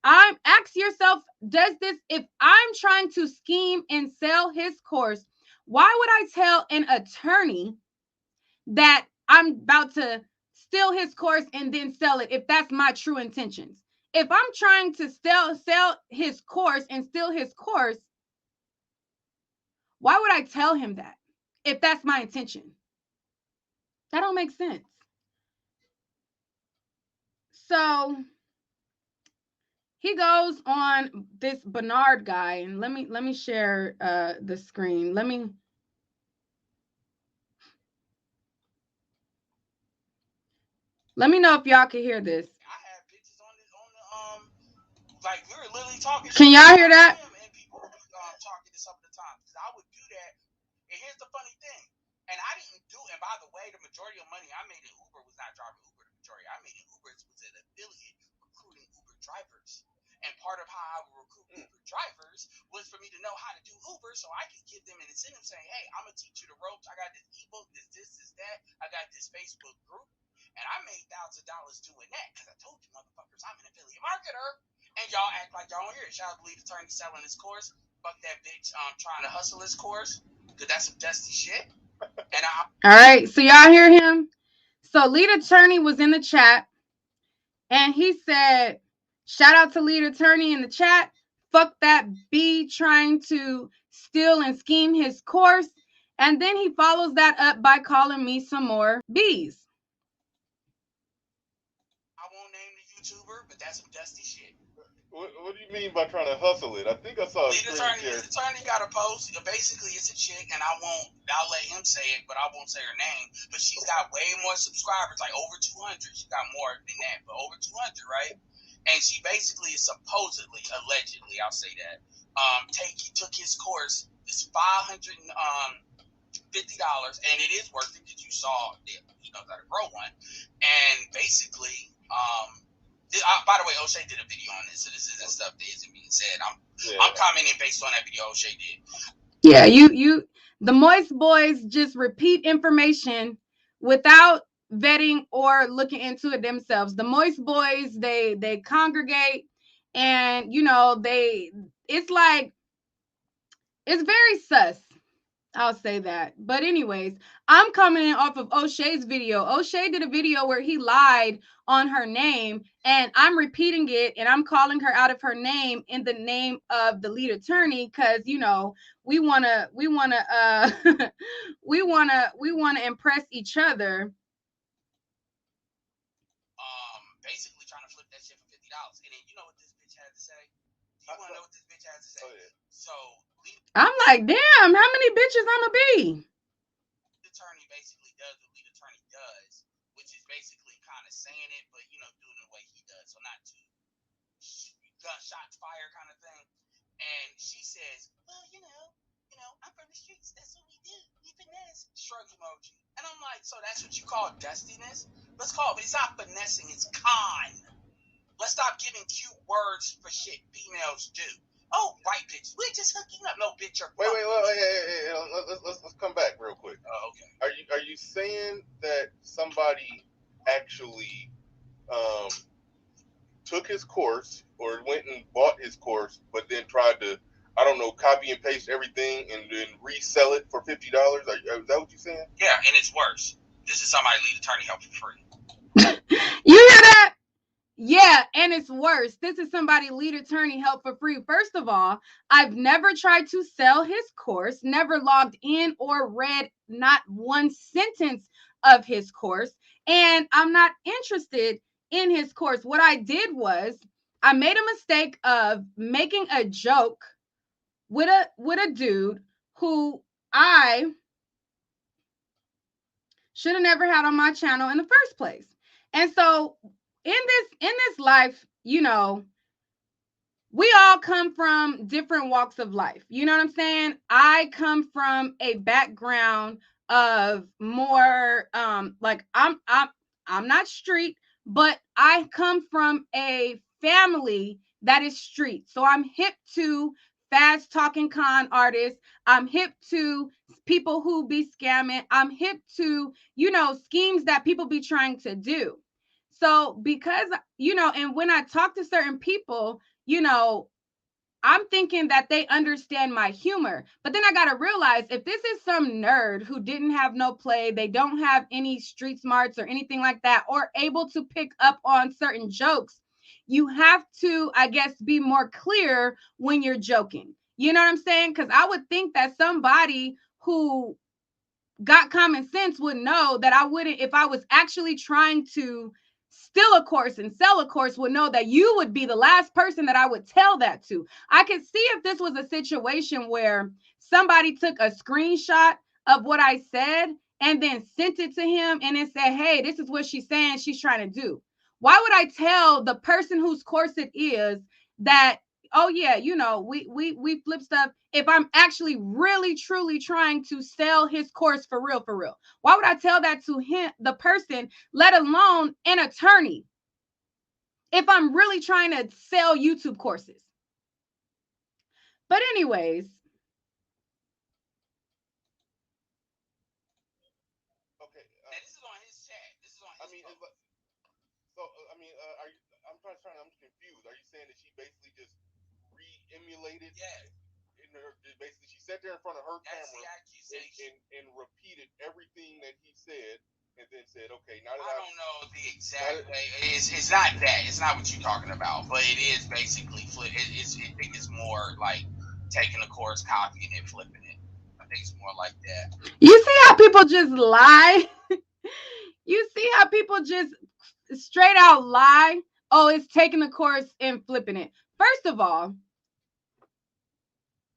ask yourself, if I'm trying to scheme and sell his course, why would I tell an attorney that I'm about to steal his course and then sell it if that's my true intentions? If I'm trying to sell his course and steal his course, why would I tell him that if that's my intention? That don't make sense. So he goes on this Bernard guy, and let me share the screen. Let me know if y'all can hear this. I have pictures on the like we were literally talking. Can y'all hear that? And people were talking to some of the time, because I would do that. And here's the funny thing, and I didn't do. And by the way, the majority of money I made in Uber was not driving Uber. The majority I made in Uber was an affiliate recruiting Uber drivers. And part of how I would recruit Uber drivers was was for me to know how to do Uber so I could give them an incentive saying, hey, I'm going to teach you the ropes. I got this ebook, this, that. I got this Facebook group. And I made $1,000 doing that because I told you motherfuckers I'm an affiliate marketer. And y'all act like y'all don't hear it. Shout out to lead attorney selling his course. Fuck that bitch trying to hustle his course because that's some dusty shit. And all right, so y'all hear him? So lead attorney was in the chat and he said, shout out to lead attorney in the chat. Fuck that B trying to steal and scheme his course. And then he follows that up by calling me some more B's. I won't name the YouTuber, but that's some dusty shit. What do you mean by trying to hustle it? I think I saw a lead attorney got a post. Basically, it's a chick, and I'll let him say it, but I won't say her name. But she's got way more subscribers, like over 200. She got more than that, but over 200, right? And she basically is supposedly, allegedly, I'll say that, took his course. It's $550, and it is worth it because you saw that he knows how to grow one. And basically, by the way, O'Shea did a video on this, so this isn't stuff that isn't being said. I'm commenting based on that video O'Shea did. Yeah, the Moist Boys just repeat information without vetting or looking into it themselves. The Moist Boys, they congregate, and it's like, it's very sus. I'll say that. But anyways, I'm coming in off of O'Shea's video. O'Shea did a video where he lied on her name, and I'm repeating it, and I'm calling her out of her name in the name of the lead attorney, because we wanna we wanna impress each other. Basically trying to flip that shit for $50. And then you know what this bitch had to say? Do you want to know what this bitch had to say? Oh, yeah. So I'm like, damn, how many bitches I'ma be? The attorney basically does what lead attorney does, which is basically kind of saying it, but doing it the way he does, so not too gunshots fire kind of thing. And she says, well, I'm from the streets. That's what we do. We finesse. Shrug emoji. And I'm like, so that's what you call dustiness? Let's call it, but it's not finessing. It's con. Let's stop giving cute words for shit females do. Oh, white bitch, we're just hooking up. No, bitch, you're wait. Let's come back real quick. Oh, okay. Are you saying that somebody actually took his course or went and bought his course, but then tried to, I don't know, copy and paste everything and then resell it for $50? Is that what you're saying? Yeah, and it's worse. This is somebody lead attorney help for free. You hear that? Yeah, and it's worse. This is somebody lead attorney help for free. First of all, I've never tried to sell his course, never logged in or read not one sentence of his course, and I'm not interested in his course. What I did was I made a mistake of making a joke with a dude who I should have never had on my channel in the first place. And so in this life, we all come from different walks of life. You know what I'm saying? I come from a background of more like I'm not street, but I come from a family that is street. So I'm hip to fast talking con artists. I'm hip to people who be scamming. I'm hip to, schemes that people be trying to do. So because, and when I talk to certain people, I'm thinking that they understand my humor. But then I got to realize, if this is some nerd who didn't have no play, they don't have any street smarts or anything like that, or able to pick up on certain jokes, you have to, I guess, be more clear when you're joking. You know what I'm saying? Because I would think that somebody who got common sense would know that I wouldn't, if I was actually trying to steal a course and sell a course, would know that you would be the last person that I would tell that to. I could see if this was a situation where somebody took a screenshot of what I said and then sent it to him and then said, hey, this is what she's saying she's trying to do. Why would I tell the person whose course it is that, oh yeah, we flip stuff, if I'm actually really truly trying to sell his course for real? Why would I tell that to him, the person, let alone an attorney, if I'm really trying to sell YouTube courses? But anyways, Okay. Now this is on his chat. This is on I his mean, post. are you? I'm confused. Are you saying that she basically just re-emulated? Yeah, In her, basically, she sat there in front of her that's camera the accusation. and repeated everything that he said, and then said, "Okay, now that I I've don't know the exact way. It's not that. It's not what you're talking about. But it is basically flip. I think it's more like taking a course, copying it, flipping it. I think it's more like that. you see how people just lie? You see how people just straight out lie? Oh, it's taking the course and flipping it. First of all,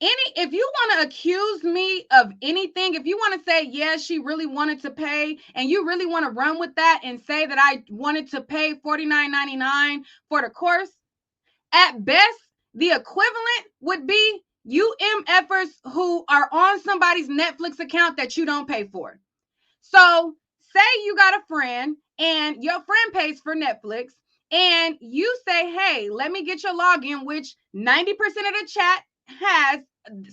if you want to accuse me of anything, if you want to say, yeah, she really wanted to pay, and you really want to run with that and say that I wanted to pay $49.99 for the course, at best, the equivalent would be you MFers who are on somebody's Netflix account that you don't pay for. So say you got a friend and your friend pays for Netflix and you say, hey, let me get your login, which 90% of the chat has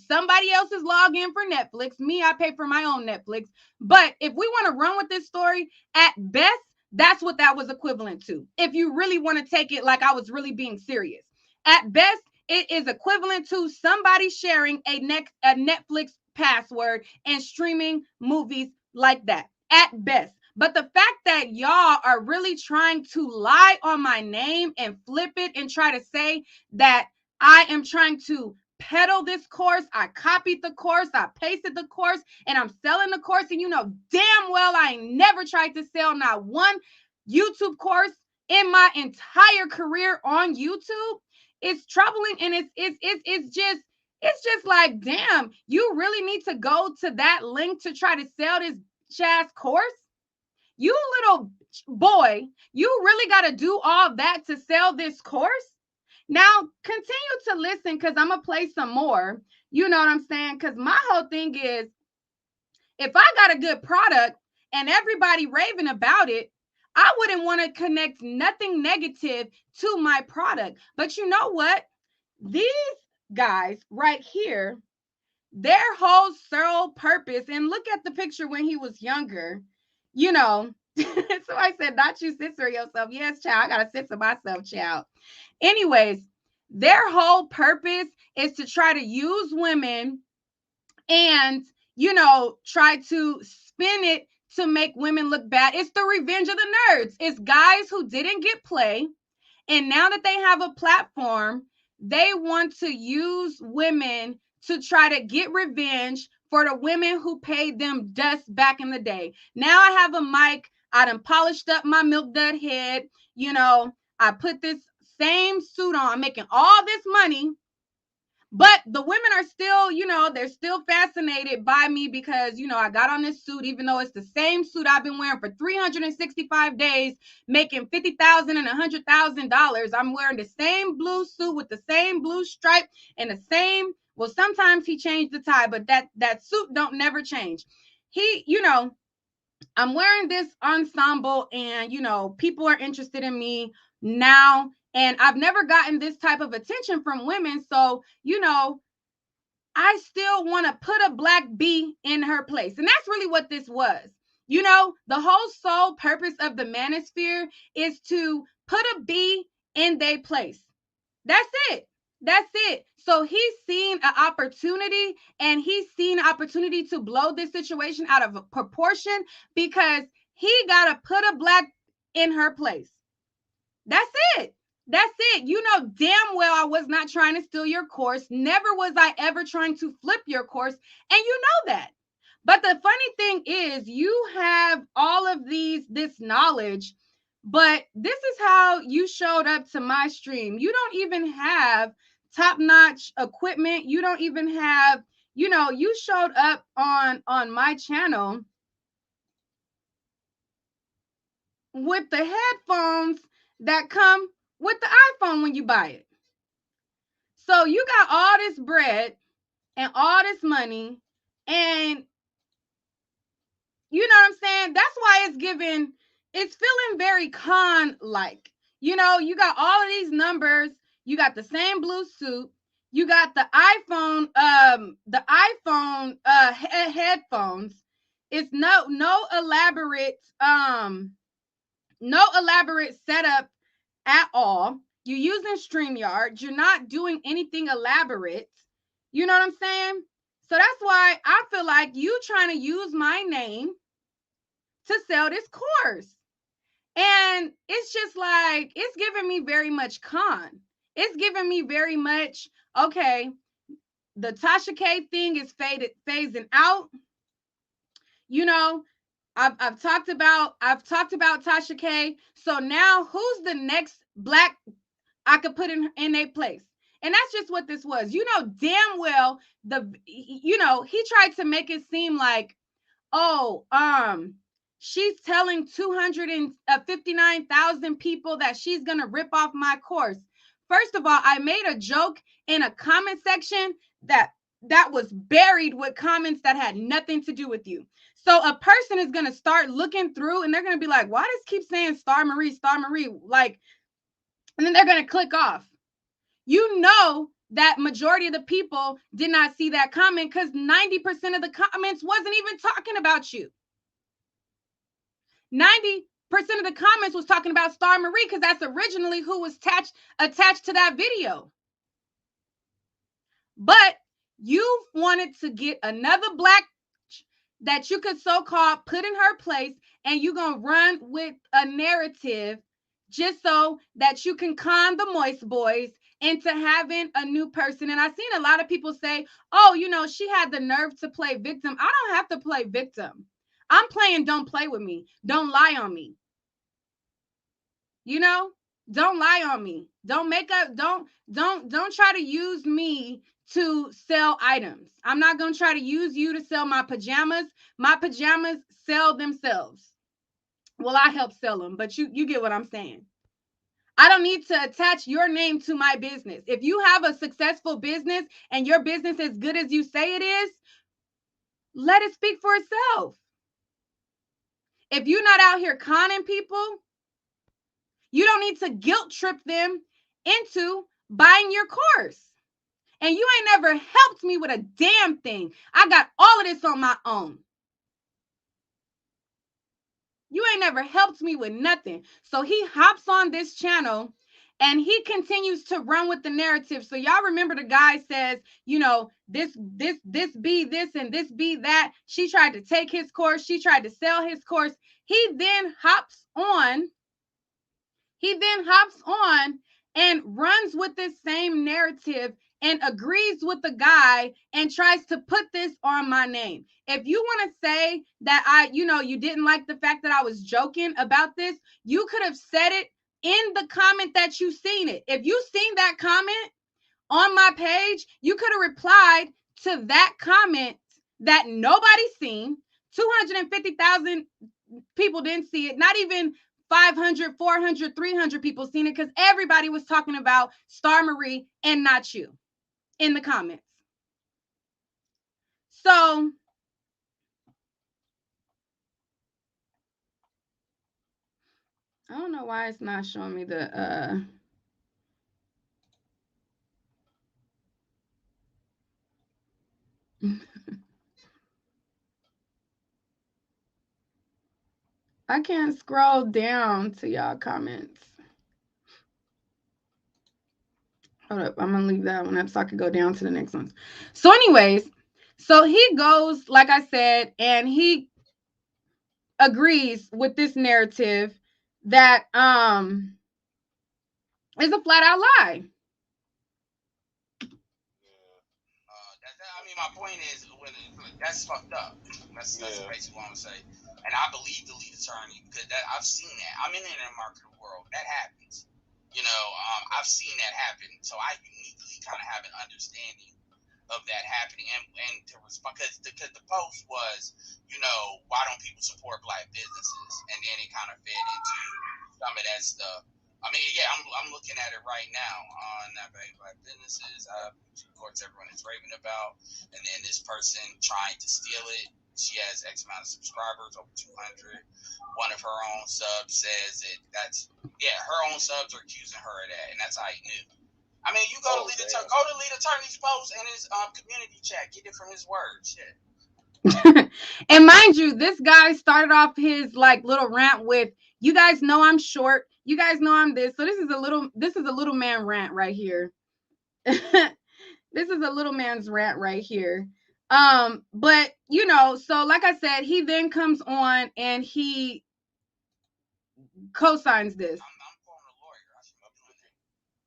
somebody else's login for Netflix. Me, I pay for my own Netflix. But if we want to run with this story, at best, that's what that was equivalent to. If you really want to take it like I was really being serious. At best, it is equivalent to somebody sharing a Netflix password and streaming movies like that at best. But the fact that y'all are really trying to lie on my name and flip it and try to say that I am trying to peddle this course, I copied the course, I pasted the course, and I'm selling the course, and you know damn well I ain't never tried to sell not one YouTube course in my entire career on YouTube. It's troubling, and it's just like, damn, you really need to go to that link to try to sell this jazz course? You little boy, you really got to do all that to sell this course? Now, continue to listen because I'm going to play some more. You know what I'm saying? Because my whole thing is if I got a good product and everybody raving about it, I wouldn't want to connect nothing negative to my product. But you know what? These guys right here, their whole sole purpose, and look at the picture when he was younger, you know. So I said, not you censor yourself. Yes, child, I gotta censor myself, child. Anyways, their whole purpose is to try to use women and, try to spin it to make women look bad. It's the revenge of the nerds. It's guys who didn't get play, and now that they have a platform, they want to use women to try to get revenge for the women who paid them dust back in the day. Now I have a mic. I done polished up my milk dud head. I put this same suit on, making all this money. But the women are still, they're still fascinated by me because, I got on this suit, even though it's the same suit I've been wearing for 365 days, making $50,000 and $100,000. I'm wearing the same blue suit with the same blue stripe and the same. Well, sometimes he changed the tie, but that suit don't never change. I'm wearing this ensemble and, people are interested in me now. And I've never gotten this type of attention from women. So, I still want to put a black bee in her place. And that's really what this was. The whole sole purpose of the manosphere is to put a bee in their place. That's it. That's it. So he's seen an opportunity, and he's seen an opportunity to blow this situation out of proportion because he got to put a black in her place. That's it. That's it. You know damn well I was not trying to steal your course. Never was I ever trying to flip your course. And you know that. But the funny thing is, you have all of this knowledge, but this is how you showed up to my stream. You don't even have top-notch equipment. You don't even have, you showed up on my channel with the headphones that come with the iPhone when you buy it. So you got all this bread and all this money, and you know what I'm saying? That's why it's feeling very con like. You got all of these numbers, you got the same blue suit, You got the iPhone headphones. It's no elaborate setup at all. You're using StreamYard. You're not doing anything elaborate. You know what I'm saying? So that's why I feel like you trying to use my name to sell this course. And it's just like, it's giving me very much con. It's giving me very much, okay, the Tasha K thing is phasing out. You know, I've talked about Tasha K. So now who's the next black I could put in a place? And that's just what this was. You know damn well he tried to make it seem like, oh, she's telling 259,000 people that she's gonna rip off my course. First of all, I made a joke in a comment section that was buried with comments that had nothing to do with you. So a person is gonna start looking through and they're gonna be like, why does keep saying Star Marie, like, and then they're gonna click off. You know that majority of the people did not see that comment because 90% of the comments wasn't even talking about you. 90% of the comments was talking about Star Marie because that's originally who was attached to that video. But you wanted to get another black that you could so-called put in her place, and you're going to run with a narrative just so that you can con the Moist Boys into having a new person. And I've seen a lot of people say, oh, she had the nerve to play victim. I don't have to play victim. I'm playing don't play with me. Don't lie on me. Don't lie on me. Don't try to use me to sell items. I'm not going to try to use you to sell my pajamas. My pajamas sell themselves. Well, I help sell them, but you get what I'm saying. I don't need to attach your name to my business. If you have a successful business and your business is good as you say it is, let it speak for itself. If you're not out here conning people, you don't need to guilt trip them into buying your course. And you ain't never helped me with a damn thing. I got all of this on my own. You ain't never helped me with nothing. So he hops on this channel and he continues to run with the narrative. So y'all remember the guy says, this be this and this be that. She tried to take his course. She tried to sell his course. He then hops on and runs with this same narrative and agrees with the guy and tries to put this on my name. If you want to say that you didn't like the fact that I was joking about this, you could have said it in the comment that you seen it. If you seen that comment on my page, you could have replied to that comment that nobody seen. 250,000 people didn't see it. Not even 500, 400, 300 people seen it because everybody was talking about Star Marie and not you in the comments. So I don't know why it's not showing me the I can't scroll down to y'all comments. Hold up, I'm gonna leave that one up so I can go down to the next ones. So anyways, so he goes, like I said, and he agrees with this narrative that is a flat out lie. My point is, that's fucked up. That's basically what I'm gonna say. And I believe the lead attorney because I've seen that. I'm in the internet marketing world. That happens. I've seen that happen. So I uniquely kind of have an understanding of that happening. And to respond, because the post was, why don't people support black businesses? And then it kind of fed into some of that stuff. I mean, yeah, I'm looking at it right now on that black businesses. Of course, everyone is raving about, and then this person trying to steal it. She has X amount of subscribers, over 200. One of her own subs says her own subs are accusing her of that, and that's how I knew. I mean, you go to lead attorney's post and his community chat. Get it from his words. Shit. And mind you, this guy started off his like little rant with, "You guys know I'm short. You guys know I'm this." So this is a little man rant right here. This is a little man's rant right here. But you know, so like I said, he then comes on and he co-signs this. I'm calling a lawyer. I should be doing that.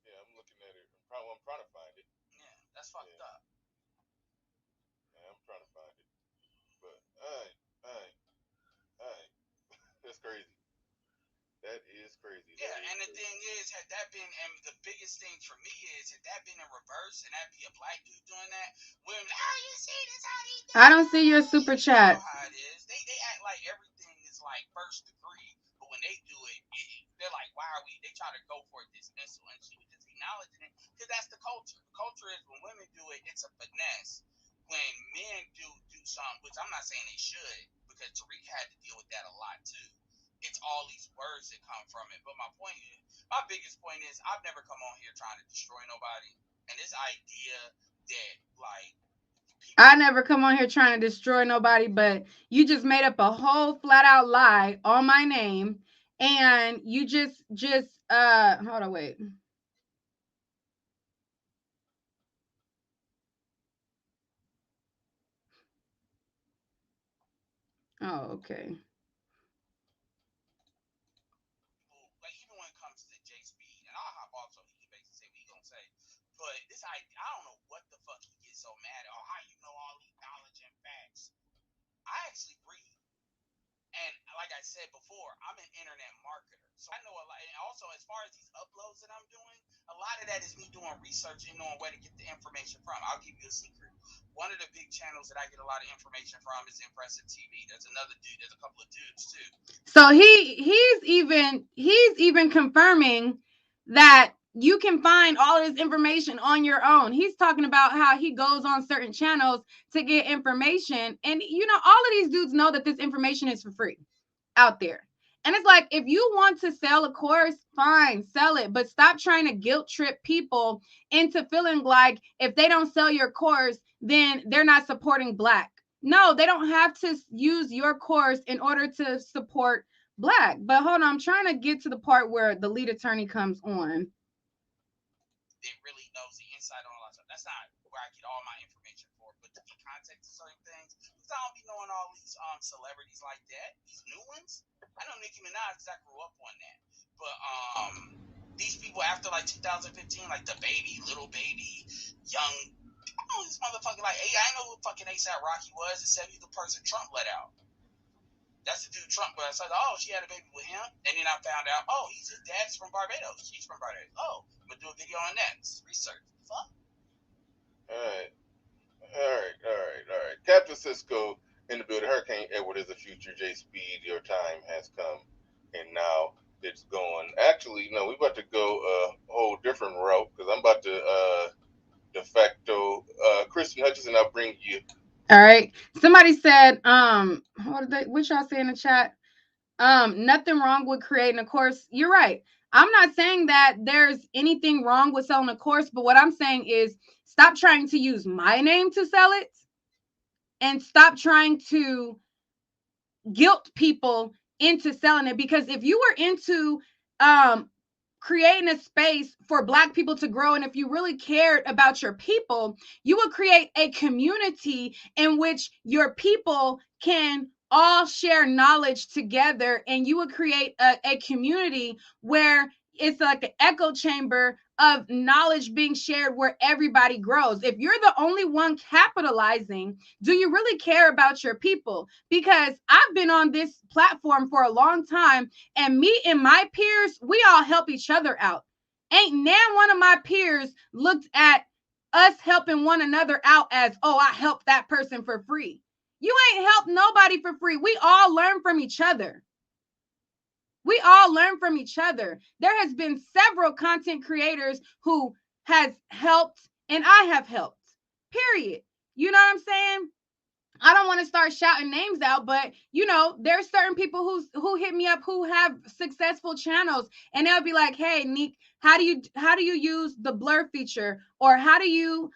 Yeah, I'm looking at it. I'm trying to find it. Yeah, that's fucked up. Yeah, I'm trying to find it. But that's crazy. That is crazy. Yeah, and the thing is, had that been, and the biggest thing for me is, had that been in reverse and that be a black dude doing that, women, oh, you see this, how he does. I don't see your super chat. You know how it is. They act like everything is like first degree, but when they do it, they're like, why are we? They try to go for a dismissal, and she was just acknowledging it because that's the culture. The culture is when women do it, it's a finesse. When men do something, which I'm not saying they should, because Tariq had to deal with that a lot too. It's all these words that come from it. But my biggest point is, I've never come on here trying to destroy nobody. And this idea that, like, I never come on here trying to destroy nobody, but you just made up a whole flat out lie on my name. And you just hold on, wait. Oh, okay. Like, even when it comes to J Speed, and I'll hop off so he can basically say what he gonna say. But this idea, I don't know what the fuck he gets so mad at. Oh, how you know all these knowledge and facts? I actually read. And like I said before, I'm an internet marketer. So I know a lot. And also, as far as these uploads that I'm doing, a lot of that is me doing research and knowing where to get the information from. I'll give you a secret. One of the big channels that I get a lot of information from is Impressive TV. There's another dude. There's a couple of dudes too. So he's even confirming that you can find all his information on your own. He's talking about how he goes on certain channels to get information. And you know, all of these dudes know that this information is for free out there. And it's like, if you want to sell a course, fine, sell it. But stop trying to guilt trip people into feeling like if they don't sell your course, then they're not supporting Black. No, they don't have to use your course in order to support Black. But hold on, I'm trying to get to the part where the lead attorney comes on. It really knows the inside on all that stuff. That's not where I get all my information for. But to get context to certain things, because I don't be knowing all these celebrities like that. These new ones. I know Nicki Minaj because I grew up on that. But these people after like 2015, like the baby, little baby, young. I know this motherfucker like, hey, I know who fucking ASAP Rocky was, except he's the person Trump let out. That's the dude Trump was. I said, oh, she had a baby with him. And then I found out, oh, his dad's from Barbados. She's from Barbados. Oh, I'm going to do a video on that. Research. Fuck. All right. Captain Cisco in the building. Hurricane Edward is the future. J Speed, your time has come. And now it's going. Actually, no, we're about to go a whole different route because I'm about to de facto. Kristen Hutchinson, I'll bring you. All right. Somebody said, what y'all say in the chat? Nothing wrong with creating a course. You're right. I'm not saying that there's anything wrong with selling a course, but what I'm saying is stop trying to use my name to sell it and stop trying to guilt people into selling it. Because if you were into creating a space for Black people to grow, and if you really cared about your people, you would create a community in which your people can all share knowledge together, and you would create a community where it's like an echo chamber of knowledge being shared where everybody grows. If you're the only one capitalizing, do you really care about your people? Because I've been on this platform for a long time, and me and my peers, we all help each other out. Ain't nan one of my peers looked at us helping one another out as, oh, I helped that person for free. You ain't helped nobody for free. We all learn from each other. We all learn from each other. There has been several content creators who has helped, and I have helped, period. You know what I'm saying? I don't want to start shouting names out, but there's certain people who hit me up who have successful channels, and they'll be like, "Hey, Nique, how do you use the blur feature, or how do you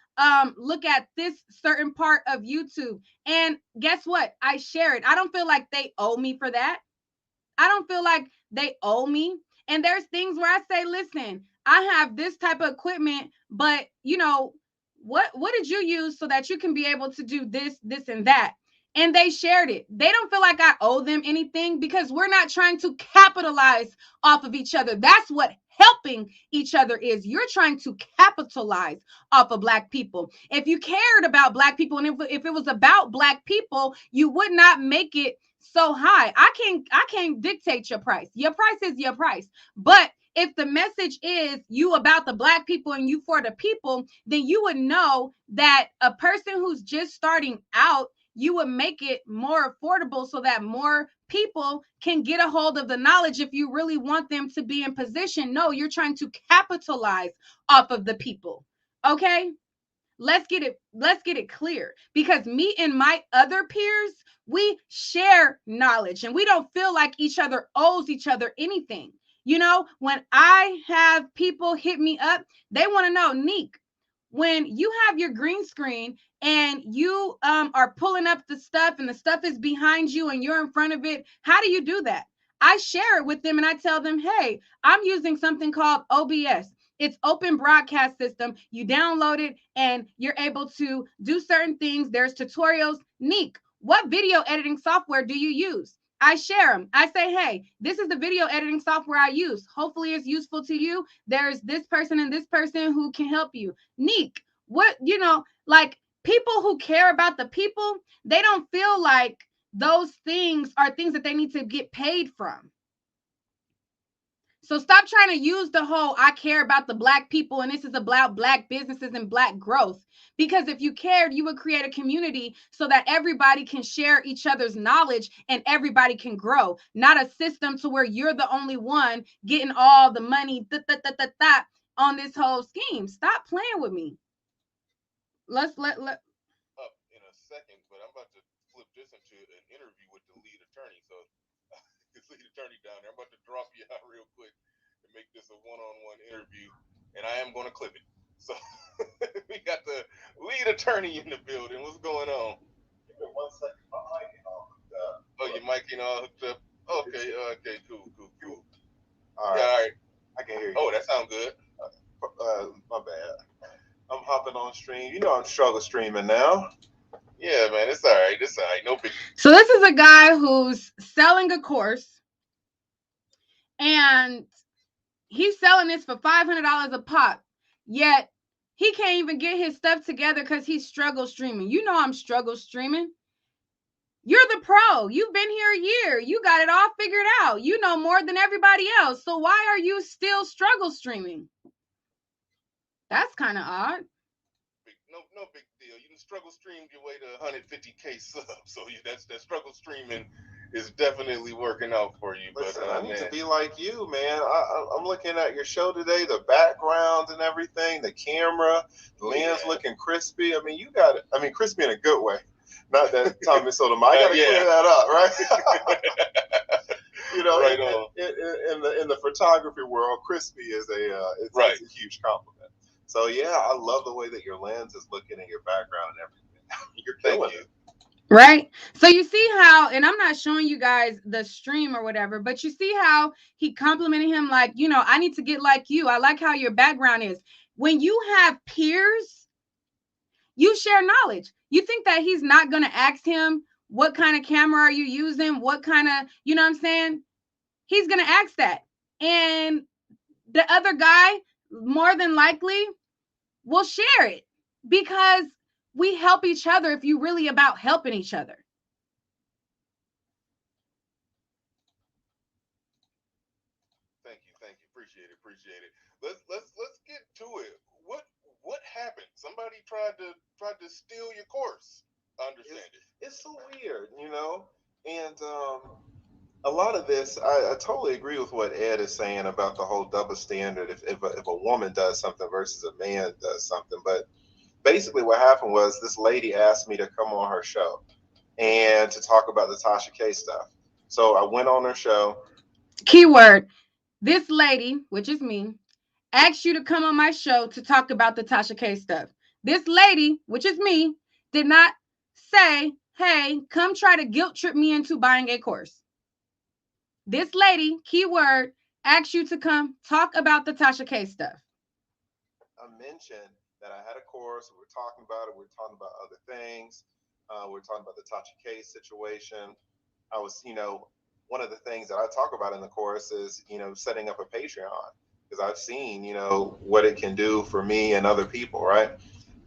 look at this certain part of YouTube?" And guess what? I share it. I don't feel like they owe me for that. I don't feel like they owe me. And there's things where I say, listen, I have this type of equipment, but what did you use so that you can be able to do this, and that? And they shared it. They don't feel like I owe them anything because we're not trying to capitalize off of each other. That's what helping each other is. You're trying to capitalize off of Black people. If you cared about Black people, and if it was about Black people, you would not make it so high. I can't dictate your price. Your price is your price. But if the message is you about the Black people and you for the people, then you would know that a person who's just starting out, you would make it more affordable so that more people can get a hold of the knowledge if you really want them to be in position. No, you're trying to capitalize off of the people. Okay? Let's get it clear, because me and my other peers, we share knowledge and we don't feel like each other owes each other anything. When I have people hit me up, they want to know, Nique, when you have your green screen and you are pulling up the stuff and the stuff is behind you and you're in front of it, how do you do that? I share it with them and I tell them, hey, I'm using something called OBS. It's open broadcast system. You download it and you're able to do certain things. There's tutorials. Nique, what video editing software do you use? I share them. I say, hey, this is the video editing software I use. Hopefully it's useful to you. There's this person and this person who can help you. Nique, like people who care about the people, they don't feel like those things are things that they need to get paid from. So stop trying to use the whole I care about the Black people and this is about Black businesses and Black growth. Because if you cared, you would create a community so that everybody can share each other's knowledge and everybody can grow. Not a system to where you're the only one getting all the money on this whole scheme. Stop playing with me. Let's let Up in a second, but I'm about to flip this into an interview with the lead attorney. So the lead attorney down there, I'm about to drop you out real quick and make this a one-on-one interview, and I am going to clip it. So we got the lead attorney in the building. What's going on? Give me 1 second. My mic ain't all hooked up. Oh, your mic ain't all hooked up. Okay, cool. All right. Yeah, all right. I can hear you. Oh, that sounds good. My bad. I'm hopping on stream. I'm struggle streaming now. Yeah, man, it's all right. No big. So this is a guy who's selling a course, and he's selling this for $500 a pop. Yet he can't even get his stuff together because he's struggle streaming. I'm struggle streaming. You're the pro. You've been here a year. You got it all figured out. You know more than everybody else. So why are you still struggle streaming? That's kind of odd. No big deal. You can struggle stream your way to 150K subs. So that struggle streaming is definitely working out for you. Listen, but I need to be like you, man. I'm looking at your show today, the backgrounds and everything, the camera, the lens looking crispy. I mean, you got it. I mean, crispy in a good way. Not that Tommy Sotomayor. I got to clear that up, right? Right on. In the photography world, crispy is it's a huge compliment. So yeah, I love the way that your lens is looking in your background and everything. You're killing it. Right? So you see how, and I'm not showing you guys the stream or whatever, but you see how he complimented him like, I need to get like you. I like how your background is. When you have peers, you share knowledge. You think that he's not going to ask him, what kind of camera are you using? What kind of, you know what I'm saying? He's going to ask that. And the other guy, more than likely, will share it because we help each other if you're really about helping each other. Thank you. Appreciate it. Let's get to it. What happened? Somebody tried to steal your course. I understand it. It's so weird, and a lot of this, I totally agree with what Ed is saying about the whole double standard. If a woman does something versus a man does something, but basically what happened was this lady asked me to come on her show. and to talk about the Tasha K stuff. So I went on her show. Keyword: this lady, which is me, asked you to come on my show to talk about the Tasha K stuff. This lady, which is me, did not say, hey, come try to guilt trip me into buying a course. This lady, keyword, asked you to come talk about the Tasha K stuff. I mentioned that I had a course. We were talking about it. We were talking about other things. We were talking about the Tasha K situation. I was, one of the things that I talk about in the course is, setting up a Patreon, because I've seen, what it can do for me and other people, right?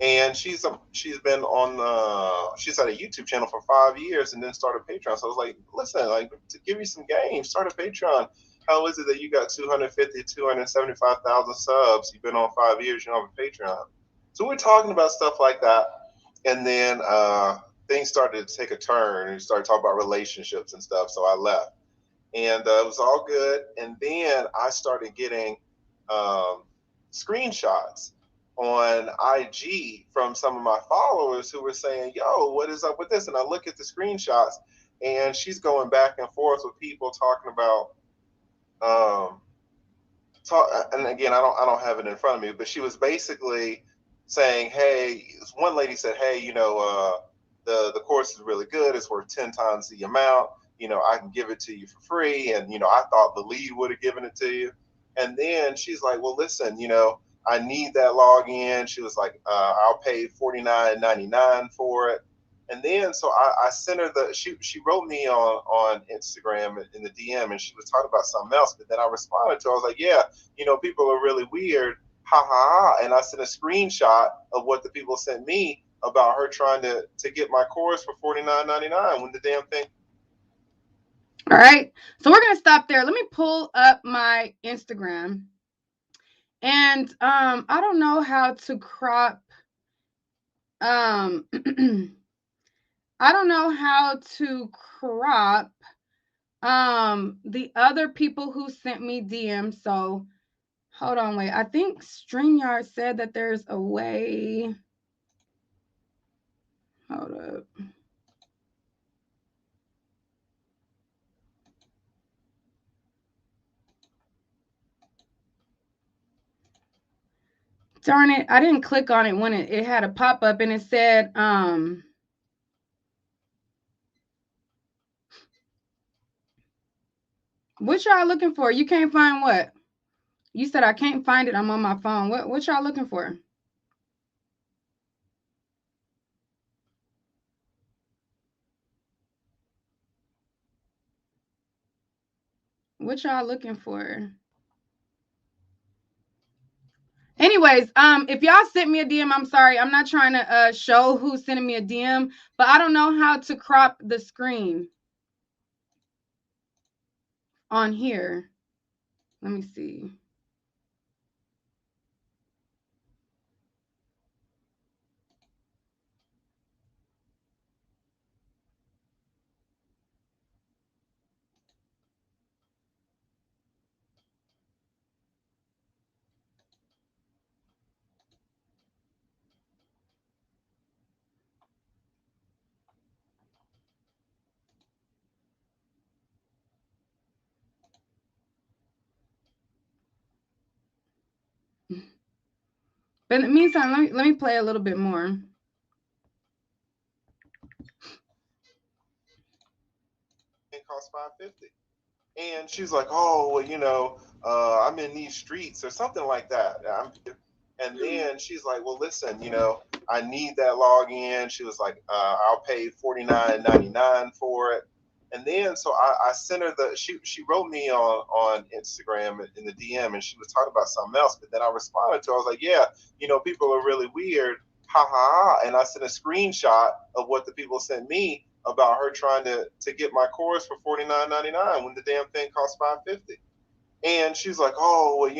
And she's been on she's had a YouTube channel for 5 years and then started Patreon. So I was like, listen, like, to give you some game, start a Patreon. How is it that you got 275,000 subs? You've been on 5 years, you don't have a Patreon. So we're talking about stuff like that, and then things started to take a turn, and we started talking about relationships and stuff. So I left, and it was all good. And then I started getting screenshots on IG from some of my followers who were saying, yo, what is up with this? And I look at the screenshots, and she's going back and forth with people talking about and again, I don't have it in front of me, but she was basically saying, hey, one lady said, hey, the course is really good. It's worth 10 times the amount. I can give it to you for free. And, I thought the lead would have given it to you. And then she's like, well, listen, I need that login. She was like, I'll pay $49.99 for it. And then so I sent her she wrote me on Instagram in the DM, and she was talking about something else. But then I responded to her. I was like, yeah, people are really weird. Ha ha ha. And I sent a screenshot of what the people sent me about her trying to get my course for $49.99 when the damn thing. All right. So we're going to stop there. Let me pull up my Instagram. And I don't know how to crop I don't know how to crop the other people who sent me DMs. So hold on, wait. I think StreamYard said that there's a way. Hold up. Darn it, I didn't click on it when it had a pop-up and it said what y'all looking for? You can't find what? You said I can't find it. I'm on my phone. What y'all looking for? What y'all looking for? Anyways, if y'all sent me a DM, I'm sorry. I'm not trying to show who's sending me a DM, but I don't know how to crop the screen on here. Let me see. But in the meantime, let me play a little bit more. It costs $550. And she's like, oh, well, I'm in these streets or something like that. And then she's like, well, listen, I need that login. She was like, I'll pay $49.99 for it. And then so I sent her she wrote me on Instagram in the DM, and she was talking about something else. But then I responded to her. I was like, yeah, people are really weird. Ha ha ha. And I sent a screenshot of what the people sent me about her trying to get my course for $49.99 when the damn thing costs $550. And she's like, oh, well,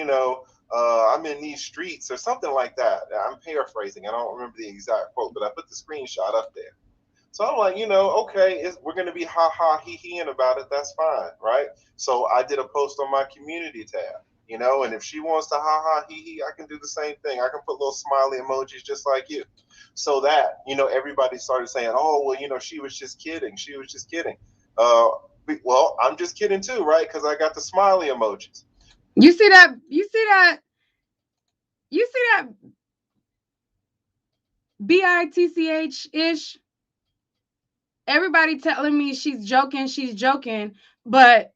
I'm in these streets or something like that. I'm paraphrasing. I don't remember the exact quote, but I put the screenshot up there. So I'm like, okay, we're going to be ha ha he heing about it. That's fine, right? So I did a post on my community tab. you know. And if she wants to ha ha he he, I can do the same thing. I can put little smiley emojis just like you. So that, you know, everybody started saying, oh, well, you know, she was just kidding. She was just kidding. Uh, well, I'm just kidding too, right? Because I got the smiley emojis. You see that? You see that? You see that? bitch ish. Everybody telling me she's joking, but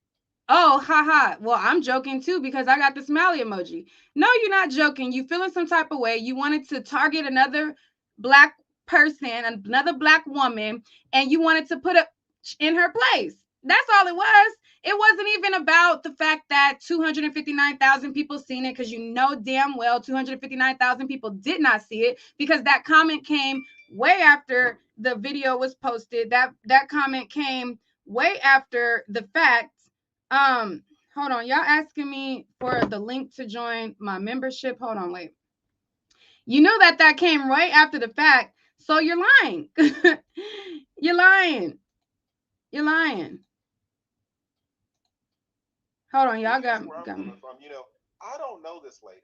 oh, haha. Well, I'm joking too because I got the smiley emoji. No, you're not joking. You feeling some type of way. You wanted to target another black person, another black woman, and you wanted to put it in her place. That's all it was. It wasn't even about the fact that 259,000 people seen it, because you know damn well 259,000 people did not see it, because that comment came way after the video was posted. That comment came way after the fact. Hold on. Y'all asking me for the link to join my membership. Hold on, wait. You know that came right after the fact. So you're lying. You're lying. You're lying. Hold on, y'all got where I'm me. coming from. You know, I don't know this lady,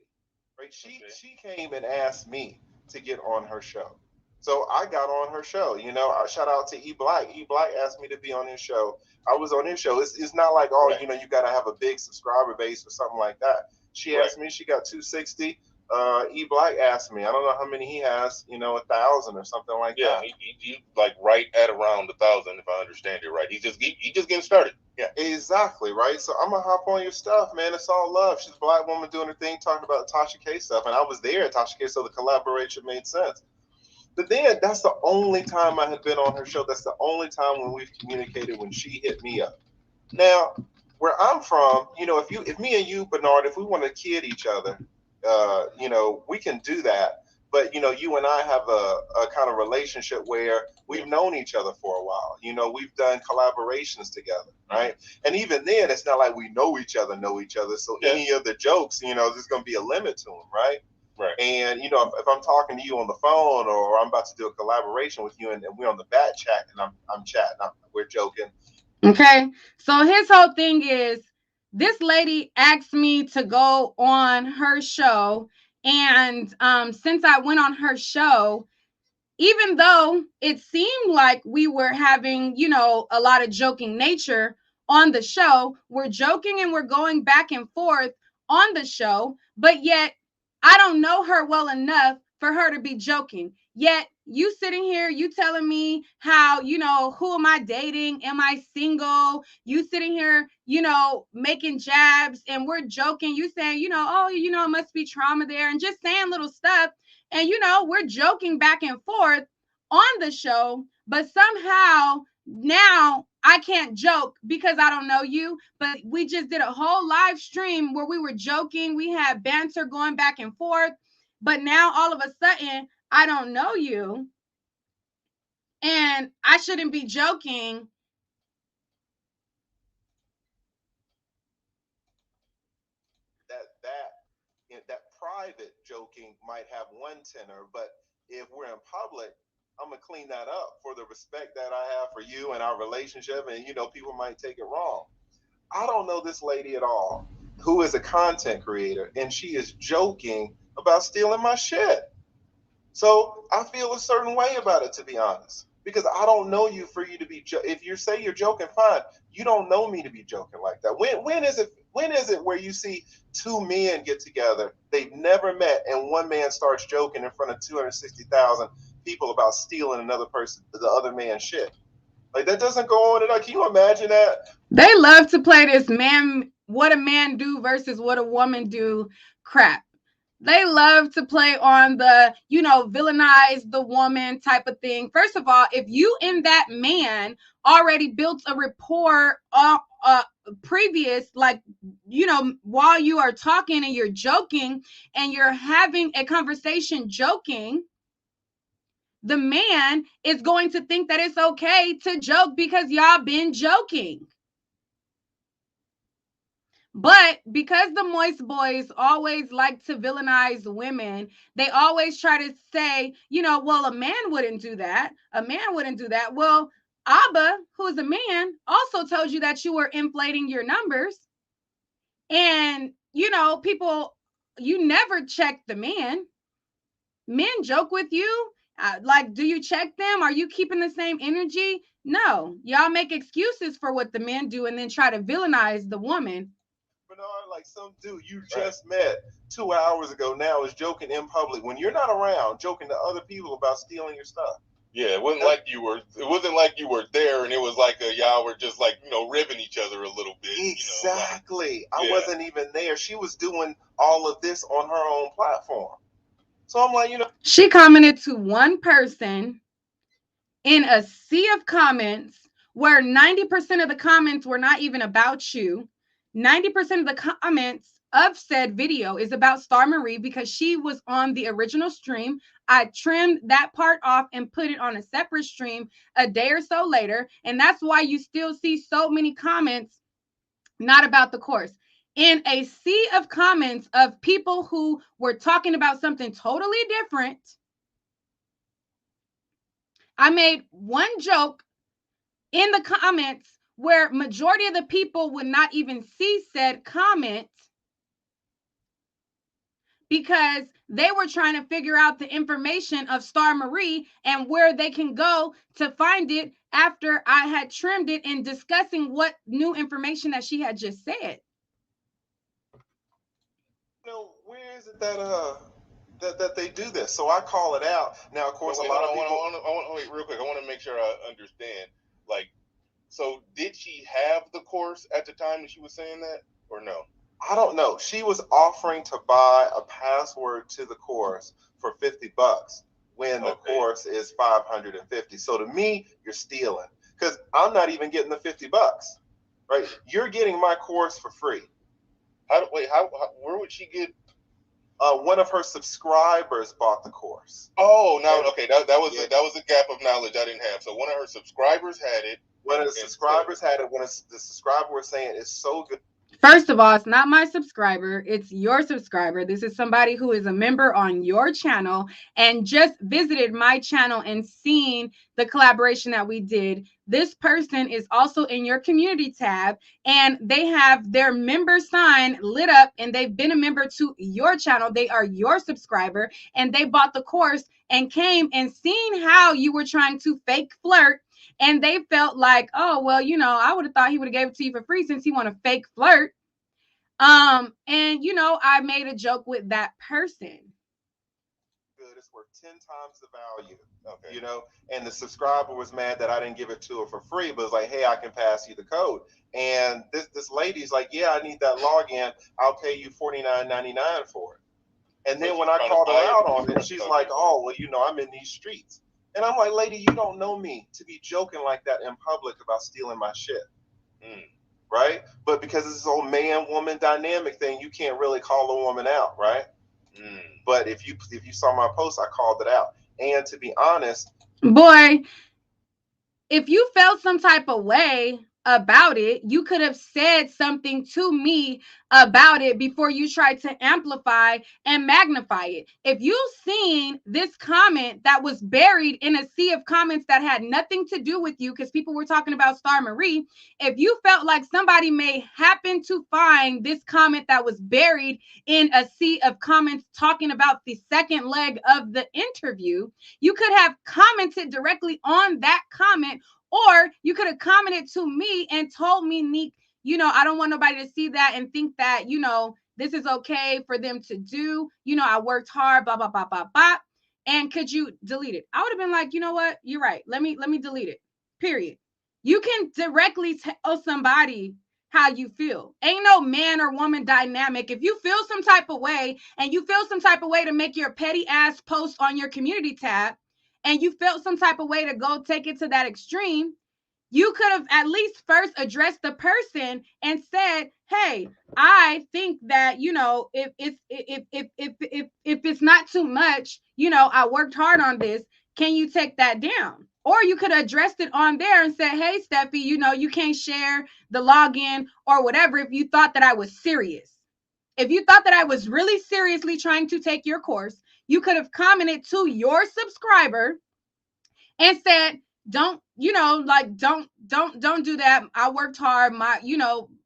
right? She came and asked me to get on her show. So I got on her show. You know, I shout out to E Black. E Black asked me to be on his show. I was on his show. It's not like, oh, you know, you got to have a big subscriber base or something like that. She asked me. She got 260. E Black asked me. I don't know how many he has. You know, 1,000 or something like that. Yeah, he like right at around 1,000, if I understand it right. He just getting started. Yeah, exactly, right? So I'm gonna hop on your stuff, man. It's all love. She's a black woman doing her thing, talking about Tasha K stuff, and I was there at Tasha K, so the collaboration made sense. But then that's the only time I had been on her show. That's the only time when we've communicated, when she hit me up. Now, where I'm from, you know, if me and you, Bernard, if we want to kid each other, you know, we can do that. But you know, you and I have a kind of relationship where we've known each other for a while. You know, we've done collaborations together, right? And even then, it's not like we know each other. So any of the jokes, you know, there's going to be a limit to them, right? Right. And you know, if I'm talking to you on the phone, or I'm about to do a collaboration with you, and we're on the back chat, and I'm chatting, we're joking. Okay. So his whole thing is, this lady asked me to go on her show. And since I went on her show, even though it seemed like we were having, you know, a lot of joking nature on the show, we're joking and we're going back and forth on the show, but yet I don't know her well enough for her to be joking. Yet you sitting here, you telling me how, you know, who am I dating? Am I single? You sitting here, you know, making jabs, and we're joking. You saying, you know, oh, you know, it must be trauma there, and just saying little stuff. And, you know, we're joking back and forth on the show, but somehow now I can't joke because I don't know you. But we just did a whole live stream where we were joking. We had banter going back and forth. But now all of a sudden, I don't know you. And I shouldn't be joking. That private joking might have one tenor, but if we're in public, I'm gonna clean that up for the respect that I have for you and our relationship. And you know, people might take it wrong. I don't know this lady at all, who is a content creator, and she is joking about stealing my shit. So I feel a certain way about it, to be honest, because I don't know you for you to be. If you say you're joking, fine. You don't know me to be joking like that. When is it? When is it where you see two men get together, they've never met, and one man starts joking in front of 260,000 people about stealing another person, the other man's shit? Like, that doesn't go on. Can you imagine that? They love to play this man, what a man do versus what a woman do crap. They love to play on the, you know, villainize the woman type of thing. First of all, if you and that man already built a rapport previous, like, you know, while you are talking and you're joking and you're having a conversation joking, the man is going to think that it's okay to joke because y'all been joking. But because the moist boys always like to villainize women, they always try to say, you know, well, a man wouldn't do that. A man wouldn't do that. Well, Abba, who is a man, also told you that you were inflating your numbers. And people, you never check the man. Men joke with you. Like, do you check them? Are you keeping the same energy? No, y'all make excuses for what the men do and then try to villainize the woman. Bernard, like some dude you just met 2 hours ago now is joking in public when you're not around, joking to other people about stealing your stuff. Yeah, it wasn't like you were. It wasn't like you were there, and it was like y'all were just like ribbing each other a little bit. Exactly. I wasn't even there. She was doing all of this on her own platform. So I'm like, she commented to one person in a sea of comments where 90% of the comments were not even about you. 90% of the comments of said video is about Star Marie because she was on the original stream. I trimmed that part off and put it on a separate stream a day or so later. And that's why you still see so many comments not about the course. In a sea of comments of people who were talking about something totally different, I made one joke in the comments where majority of the people would not even see said comment because they were trying to figure out the information of Star Marie and where they can go to find it after I had trimmed it and discussing what new information that she had just said. Where is it that they do this? So I call it out. Now, of course, a lot of people. I want wait real quick. I want to make sure I understand. Like, so did she have the course at the time that she was saying that, or no? I don't know. She was offering to buy a password to the course for $50 when the course is $550. So to me, you're stealing because I'm not even getting the $50, right? You're getting my course for free. Where would she get? One of her subscribers bought the course. Oh, now okay, that was a gap of knowledge I didn't have. So one of her subscribers had it. One of the subscribers had it. When the subscriber was saying it's so good. First of all, it's not my subscriber. It's your subscriber. This is somebody who is a member on your channel and just visited my channel and seen the collaboration that we did. This person is also in your community tab and they have their member sign lit up and they've been a member to your channel. They are your subscriber and they bought the course and came and seen how you were trying to fake flirt. And they felt like, oh, well, I would have thought he would have gave it to you for free since he want to fake flirt. And, I made a joke with that person. Good. It's worth 10 times the value. Okay. And the subscriber was mad that I didn't give it to her for free, but it's like, hey, I can pass you the code. And this lady's like, yeah, I need that login. I'll pay you $49.99 for it. And then when I called her out on it, she's like, oh, well, I'm in these streets. And I'm like, lady, you don't know me to be joking like that in public about stealing my shit. Right? But because it's this whole man-woman dynamic thing, you can't really call a woman out, right? But if you saw my post, I called it out. And to be honest, boy, if you felt some type of way about it, you could have said something to me about it before you tried to amplify and magnify it. If you've seen this comment that was buried in a sea of comments that had nothing to do with you because people were talking about Star Marie, if you felt like somebody may happen to find this comment that was buried in a sea of comments talking about the second leg of the interview, you could have commented directly on that comment. Or you could have commented to me and told me, Nique, I don't want nobody to see that and think that, this is okay for them to do. I worked hard, blah, blah, blah, blah, blah. And could you delete it? I would have been like, you know what? You're right. Let me delete it. Period. You can directly tell somebody how you feel. Ain't no man or woman dynamic. If you feel some type of way and you feel some type of way to make your petty ass post on your community tab, and you felt some type of way to go take it to that extreme, you could have at least first addressed the person and said, hey, I think that, if it's not too much, I worked hard on this. Can you take that down? Or you could have addressed it on there and said, hey, Steffi, you can't share the login or whatever if you thought that I was serious. If you thought that I was really seriously trying to take your course, you could have commented to your subscriber and said, don't do that. I worked hard,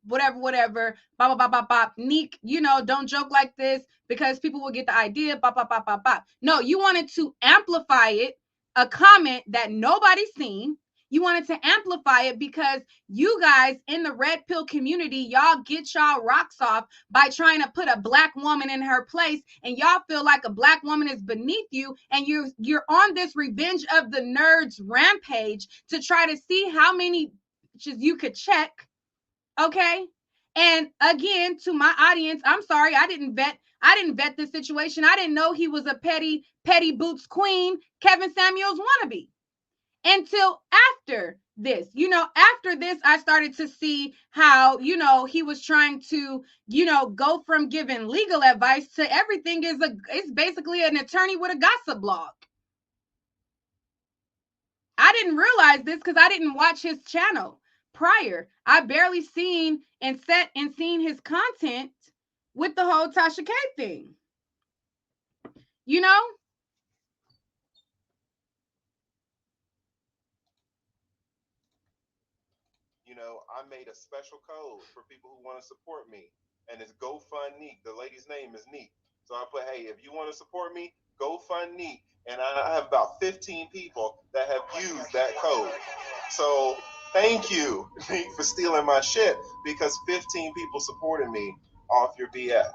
whatever, blah, blah, blah, blah, blah. Nique, don't joke like this because people will get the idea, blah, blah, blah, blah, blah. No, you wanted to amplify it, a comment that nobody's seen. You wanted to amplify it because you guys in the red pill community, y'all get y'all rocks off by trying to put a black woman in her place, and y'all feel like a black woman is beneath you, and you're on this revenge of the nerds rampage to try to see how many you could check. Okay. And again, to my audience, I'm sorry, I didn't vet this situation. I didn't know he was a petty boots queen, Kevin Samuels wannabe, until after this. After this, I started to see how, he was trying to, go from giving legal advice to everything is basically an attorney with a gossip blog. I didn't realize this because I didn't watch his channel prior. I barely seen his content with the whole Tasha K thing. I made a special code for people who want to support me, and it's GoFundNique. The lady's name is Nique. So I put, hey, if you want to support me, GoFundNique. And I have about 15 people that have used that code. So thank you, Nique, for stealing my shit, because 15 people supported me off your BS.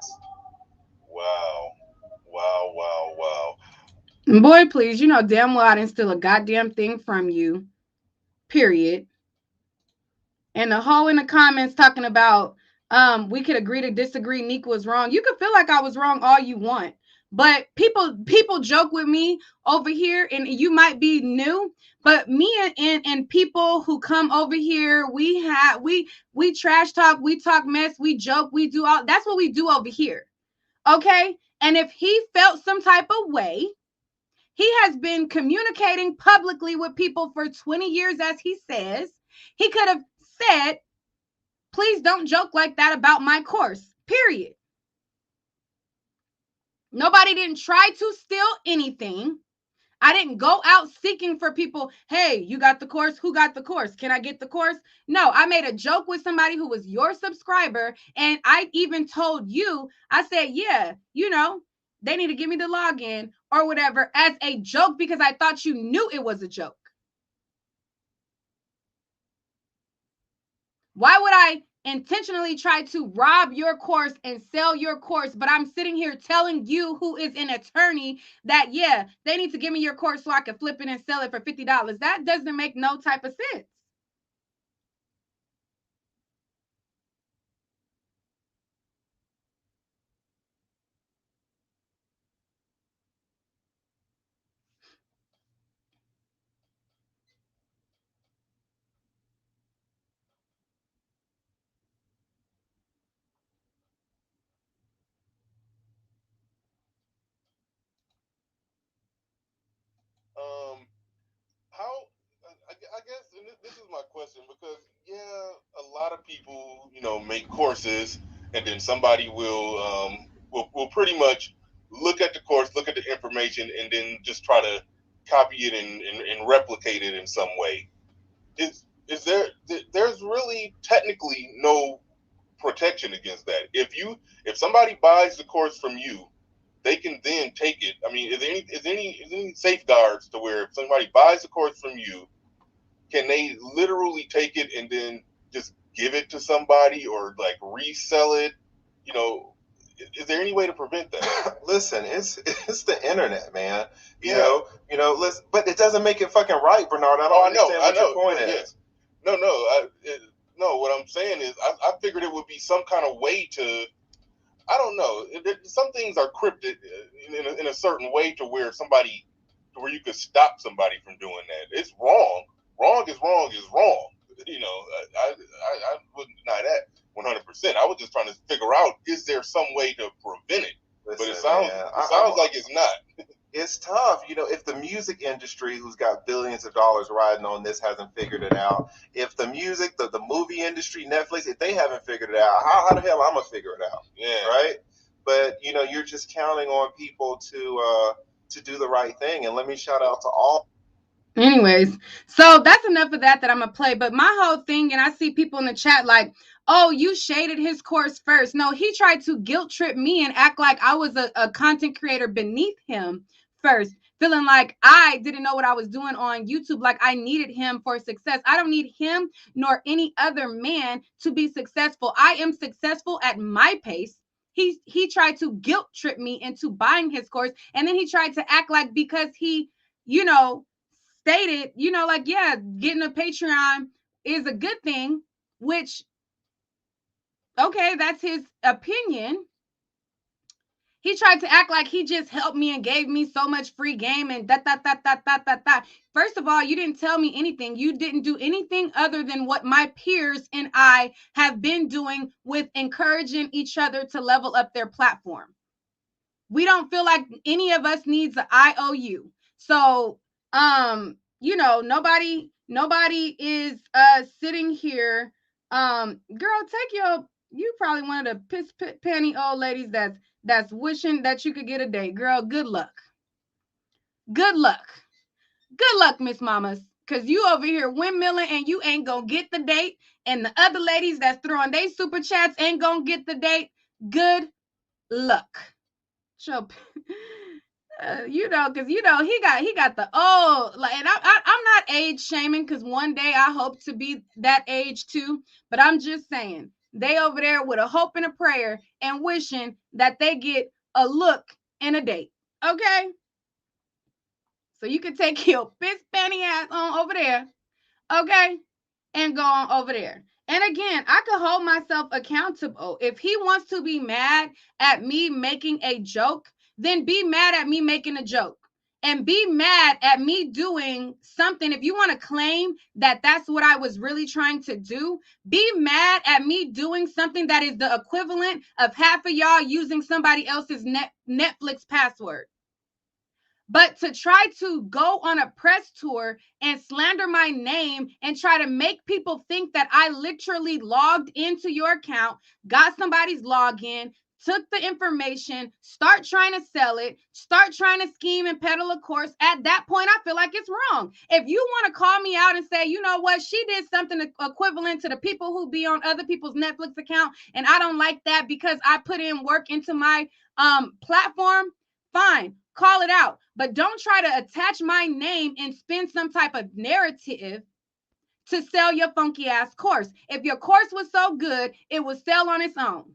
Wow. Wow, wow, wow. Boy, please, damn well I didn't steal a goddamn thing from you. Period. And the whole in the comments talking about we could agree to disagree, Nique was wrong. You could feel like I was wrong all you want. But people joke with me over here, and you might be new, but me and people who come over here, we trash talk, we talk mess, we joke, we do all. That's what we do over here. Okay? And if he felt some type of way, he has been communicating publicly with people for 20 years, as he says. He could have said, please don't joke like that about my course, period. Nobody didn't try to steal anything. I didn't go out seeking for people. Hey, you got the course? Who got the course? Can I get the course? No, I made a joke with somebody who was your subscriber. And I even told you, I said, yeah, they need to give me the login or whatever as a joke because I thought you knew it was a joke. Why would I intentionally try to rob your course and sell your course, but I'm sitting here telling you, who is an attorney, that yeah, they need to give me your course so I can flip it and sell it for $50? That doesn't make no type of sense. How? I guess and this is my question, because a lot of people, make courses, and then somebody will pretty much look at the course, look at the information, and then just try to copy it and replicate it in some way. Is there's really technically no protection against that? If somebody buys the course from you, they can then take it. I mean, is there any safeguards to where if somebody buys the course from you, can they literally take it and then just give it to somebody or like resell it? Is there any way to prevent that? Listen, it's the internet, man. You know. Listen, but it doesn't make it fucking right, Bernard. I don't understand what your point is. No. What I'm saying is, I figured it would be some kind of way to. I don't know. Some things are cryptic in a certain way to where you could stop somebody from doing that. It's wrong. Wrong is wrong is wrong. I wouldn't deny that 100%. I was just trying to figure out, is there some way to prevent it? Listen, but it sounds like it's not. It's tough, if the music industry, who's got billions of dollars riding on this, hasn't figured it out. If the music, the movie industry, Netflix, if they haven't figured it out, how the hell I'm gonna figure it out? Yeah. Right. But you're just counting on people to do the right thing. And let me shout out to all. Anyways, so that's enough of that I'm gonna play. But my whole thing, and I see people in the chat like, oh, you shaded his course first. No, he tried to guilt trip me and act like I was a content creator beneath him first, feeling like I didn't know what I was doing on YouTube, like I needed him for success. I don't need him nor any other man to be successful. I am successful at my pace. He tried to guilt trip me into buying his course, and then he tried to act like because he, you know, stated, like, yeah, getting a Patreon is a good thing, which, okay, that's his opinion. He tried to act like he just helped me and gave me so much free game and that. First of all, you didn't tell me anything. You didn't do anything other than what my peers and I have been doing with encouraging each other to level up their platform. We don't feel like any of us needs an IOU. So, nobody is sitting here. Girl, you probably one of the piss panty old ladies that's wishing that you could get a date. Girl, good luck. Good luck. Good luck, Miss Mamas. Cause you over here windmilling and you ain't gonna get the date. And the other ladies that's throwing they super chats ain't gonna get the date. Good luck. So, because he got the old, like, and I'm not age shaming, because one day I hope to be that age too. But I'm just saying, they over there with a hope and a prayer and wishing that they get a look and a date. Okay, so you can take your piss panty ass on over there. Okay, and go on over there. And again, I could hold myself accountable. If he wants to be mad at me making a joke, then be mad at me making a joke. And be mad at me doing something. If you want to claim that that's what I was really trying to do, be mad at me doing something that is the equivalent of half of y'all using somebody else's Netflix password. But to try to go on a press tour and slander my name and try to make people think that I literally logged into your account, got somebody's login, took the information, start trying to sell it, start trying to scheme and peddle a course, at that point, I feel like it's wrong. If you want to call me out and say, you know what, she did something equivalent to the people who be on other people's Netflix account, and I don't like that because I put in work into my platform, fine. Call it out, but don't try to attach my name and spin some type of narrative to sell your funky ass course. If your course was so good, it would sell on its own.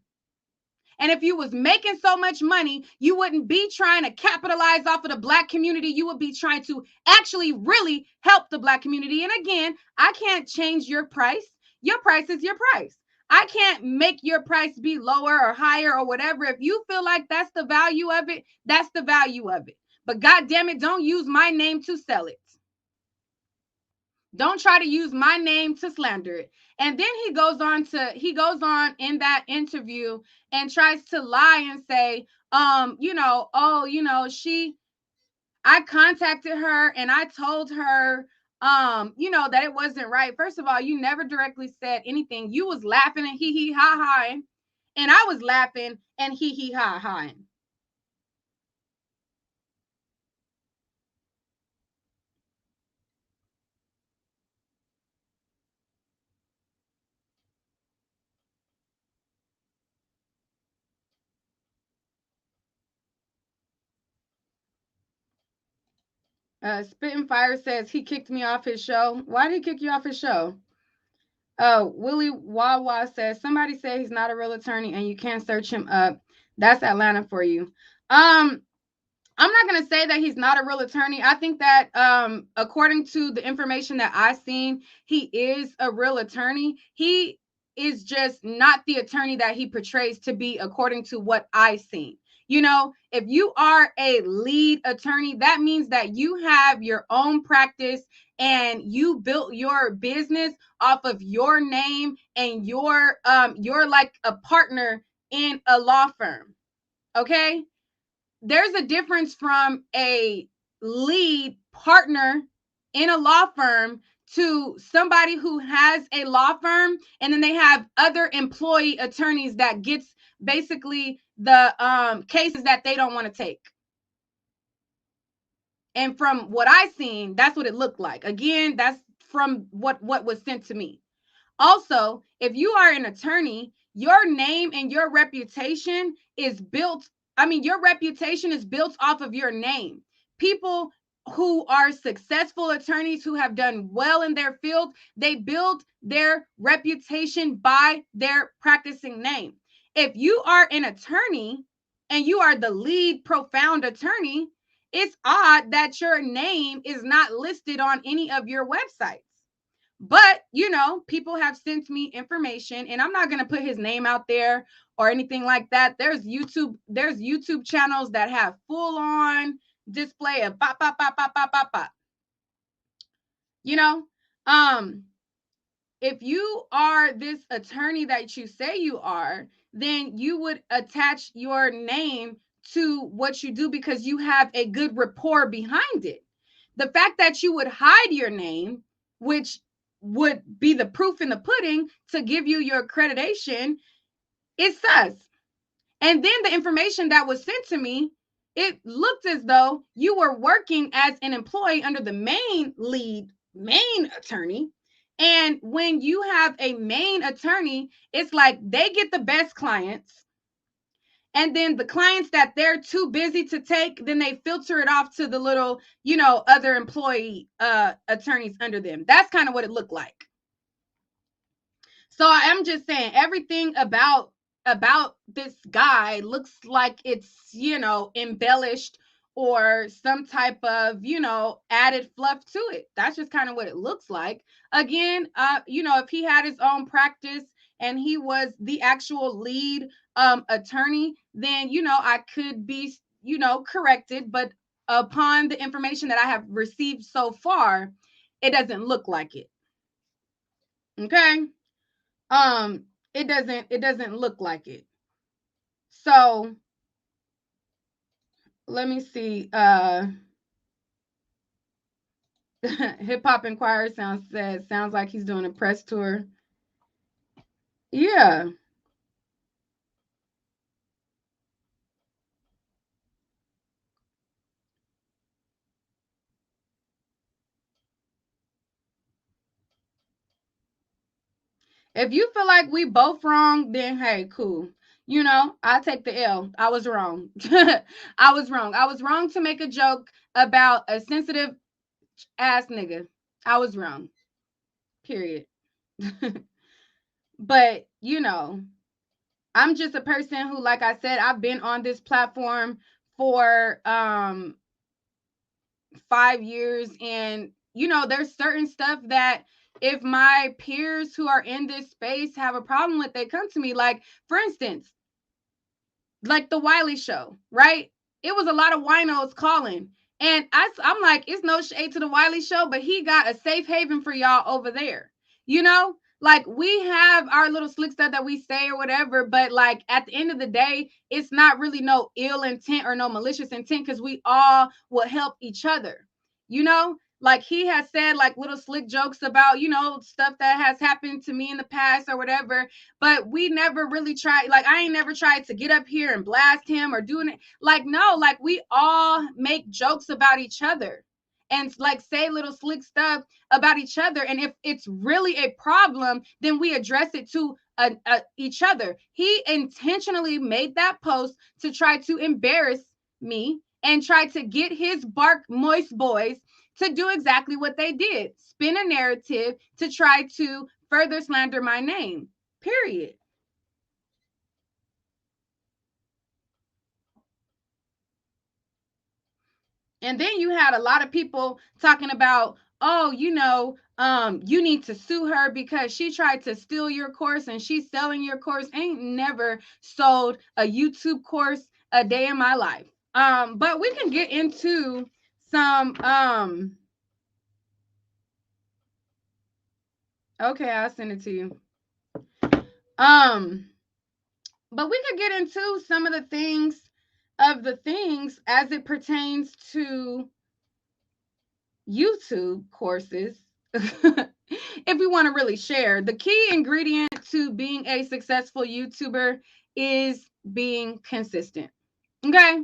And if you was making so much money, you wouldn't be trying to capitalize off of the Black community. You would be trying to actually really help the Black community. And again, I can't change your price. Your price is your price. I can't make your price be lower or higher or whatever. If you feel like that's the value of it, that's the value of it. But God damn it, don't use my name to sell it. Don't try to use my name to slander it. And then he goes on in that interview and tries to lie and say, I contacted her and I told her that it wasn't right. First of all, you never directly said anything. You was laughing and hee hee ha ha, and I was laughing and hee hee ha ha. Spitting Fire says he kicked me off his show. Why did he kick you off his show? Willie Wawa says somebody said he's not a real attorney and you can't search him up. That's Atlanta for you. I'm not going to say that he's not a real attorney. I think that according to the information that I've seen, he is a real attorney. He is just not the attorney that he portrays to be according to what I've seen. If you are a lead attorney, that means that you have your own practice and you built your business off of your name and you're like a partner in a law firm. Okay? There's a difference from a lead partner in a law firm to somebody who has a law firm and then they have other employee attorneys that gets basically the cases that they don't want to take. And from what I seen, that's what it looked like. Again, that's from what was sent to me. Also, if you are an attorney, your name and your reputation is built, your reputation is built off of your name. People who are successful attorneys who have done well in their field, they build their reputation by their practicing name. If you are an attorney and you are the lead profound attorney, it's odd that your name is not listed on any of your websites. But, people have sent me information, and I'm not going to put his name out there or anything like that. There's YouTube channels that have full on display of pop, pop, pop, pop, pop, pop, pop. If you are this attorney that you say you are, then you would attach your name to what you do because you have a good rapport behind it. The fact that you would hide your name, which would be the proof in the pudding to give you your accreditation, is sus. And then the information that was sent to me, it looked as though you were working as an employee under the main attorney. And when you have a main attorney, it's like they get the best clients. And then the clients that they're too busy to take, then they filter it off to the little, other employee attorneys under them. That's kind of what it looked like. So I'm just saying everything about this guy looks like it's, embellished or some type of, added fluff to it. That's just kind of what it looks like. Again, if he had his own practice and he was the actual lead attorney, then, I could be, corrected. But upon the information that I have received so far, it doesn't look like it. Okay. It doesn't look like it. So let me see. Hip Hop Inquirer sounds like he's doing a press tour. Yeah. If you feel like we both wrong, then hey, cool. I take the L. I was wrong. I was wrong. I was wrong to make a joke about a sensitive ass nigga. I was wrong. Period. But, I'm just a person who, like I said, I've been on this platform for 5 years, and there's certain stuff that if my peers who are in this space have a problem with, they come to me. Like, for instance, like the Wiley show, right? It was a lot of winos calling, and I'm like, it's no shade to the Wiley show, but he got a safe haven for y'all over there. Like, we have our little slick stuff that we say or whatever, but like at the end of the day, it's not really no ill intent or no malicious intent, because we all will help each other. Like, he has said like little slick jokes about, stuff that has happened to me in the past or whatever, but we never really tried. Like, I ain't never tried to get up here and blast him or doing it. Like, no, like, we all make jokes about each other and like say little slick stuff about each other. And if it's really a problem, then we address it to each other. He intentionally made that post to try to embarrass me and try to get his Bark Moist boys to do exactly what they did, spin a narrative to try to further slander my name, period. And then you had a lot of people talking about, oh, you need to sue her because she tried to steal your course and she's selling your course. Ain't never sold a YouTube course a day in my life. But we can get into some okay, I'll send it to you. But we could get into some of the things as it pertains to YouTube courses. If we want to really share, the key ingredient to being a successful YouTuber is being consistent. Okay?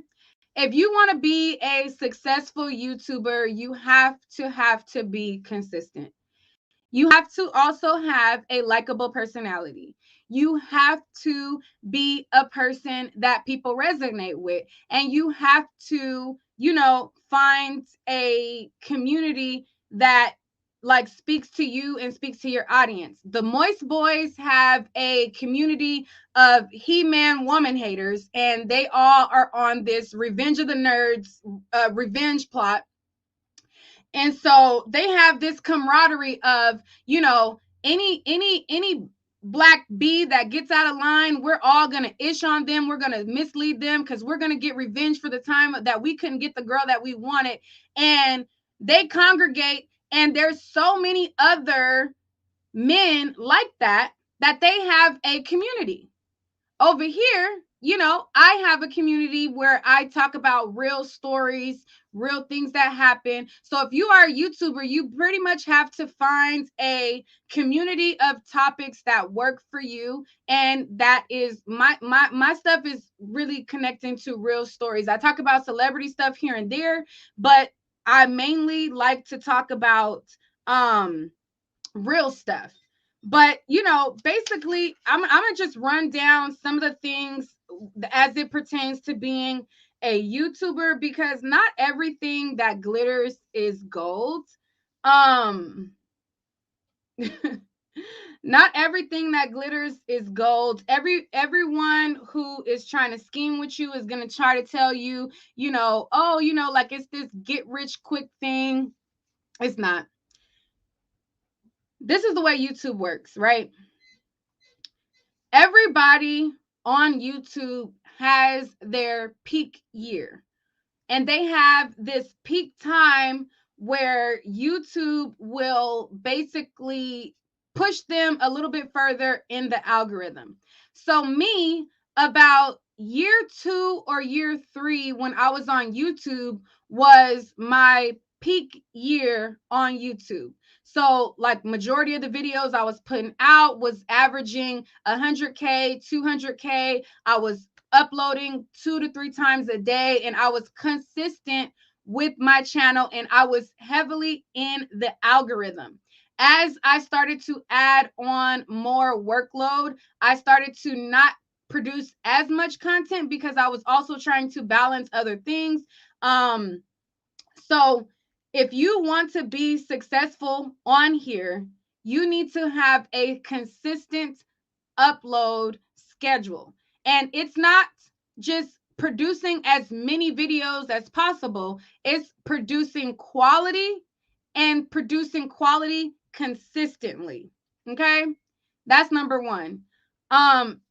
If you want to be a successful YouTuber, you have to be consistent. You have to also have a likable personality. You have to be a person that people resonate with. And you have to, find a community that like speaks to you and speaks to your audience. The Moist Boys have a community of He-Man woman haters, and they all are on this Revenge of the Nerds revenge plot. And so they have this camaraderie of, any black bee that gets out of line, we're all gonna ish on them, we're gonna mislead them, because we're gonna get revenge for the time that we couldn't get the girl that we wanted. And they congregate, and there's so many other men like that they have a community. Over here, I have a community where I talk about real stories, real things that happen. So if you are a YouTuber, you pretty much have to find a community of topics that work for you. And that is my stuff is really connecting to real stories. I talk about celebrity stuff here and there, but I mainly like to talk about real stuff. But basically, I'm gonna just run down some of the things as it pertains to being a YouTuber, because not everything that glitters is gold. um Not everything that glitters is gold. Everyone who is trying to scheme with you is going to try to tell you, like it's this get rich quick thing. It's not. This is the way YouTube works, right? Everybody on YouTube has their peak year, and they have this peak time where YouTube will basically push them a little bit further in the algorithm. So me, about year 2 or year 3 when I was on YouTube, was my peak year on YouTube. So like majority of the videos I was putting out was averaging 100K, 200K. I was uploading 2 to 3 times a day, and I was consistent with my channel, and I was heavily in the algorithm. As I started to add on more workload, I started to not produce as much content because I was also trying to balance other things. So if you want to be successful on here, you need to have a consistent upload schedule. And it's not just producing as many videos as possible, it's producing quality, and producing quality consistently. Okay? That's number 1.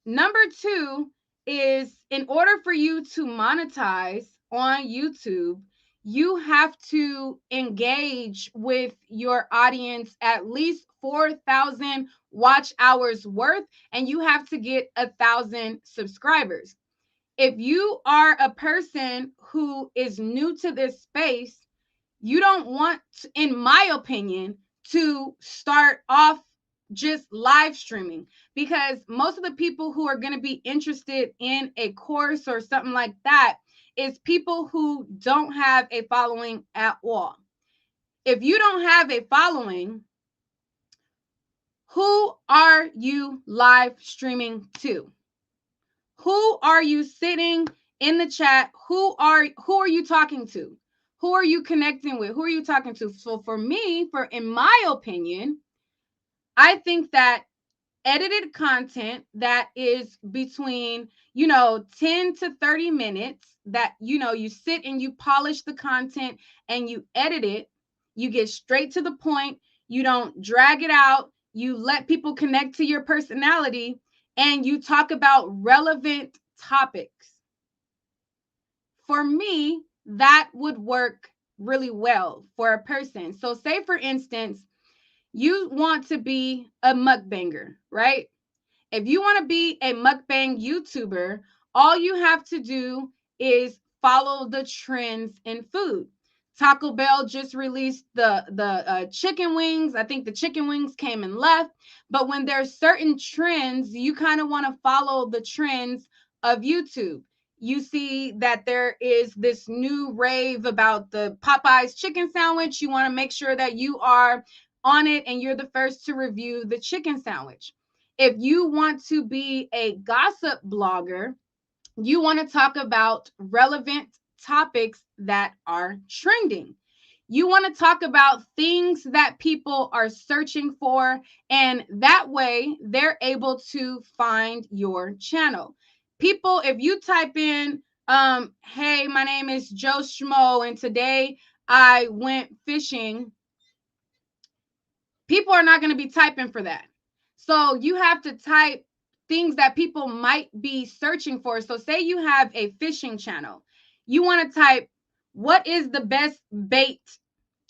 Number 2 is, in order for you to monetize on YouTube, you have to engage with your audience at least 4,000 watch hours worth, and you have to get 1,000 subscribers. If you are a person who is new to this space, you don't want, in my opinion, to start off just live streaming, because most of the people who are going to be interested in a course or something like that is people who don't have a following at all. If you don't have a following, who are you live streaming to? Who are you sitting in the chat? Who are you talking to? Who are you connecting with? Who are you talking to? So for me, in my opinion, I think that edited content that is between 10 to 30 minutes, that you sit and you polish the content and you edit it, you get straight to the point, you don't drag it out, you let people connect to your personality, and you talk about relevant topics. For me, that would work really well for a person. So say for instance, you want to be a mukbanger, right? If you want to be a mukbang YouTuber, all you have to do is follow the trends in food. Taco Bell just released the chicken wings. I think the chicken wings came and left. But when there's certain trends, you kind of want to follow the trends of YouTube. You see that there is this new rave about the Popeyes chicken sandwich. You want to make sure that you are on it and you're the first to review the chicken sandwich. If you want to be a gossip blogger, you want to talk about relevant topics that are trending. You want to talk about things that people are searching for, and that way they're able to find your channel. People, if you type in, hey, my name is Joe Schmo, and today I went fishing, people are not going to be typing for that. So you have to type things that people might be searching for. So say you have a fishing channel. You want to type, what is the best bait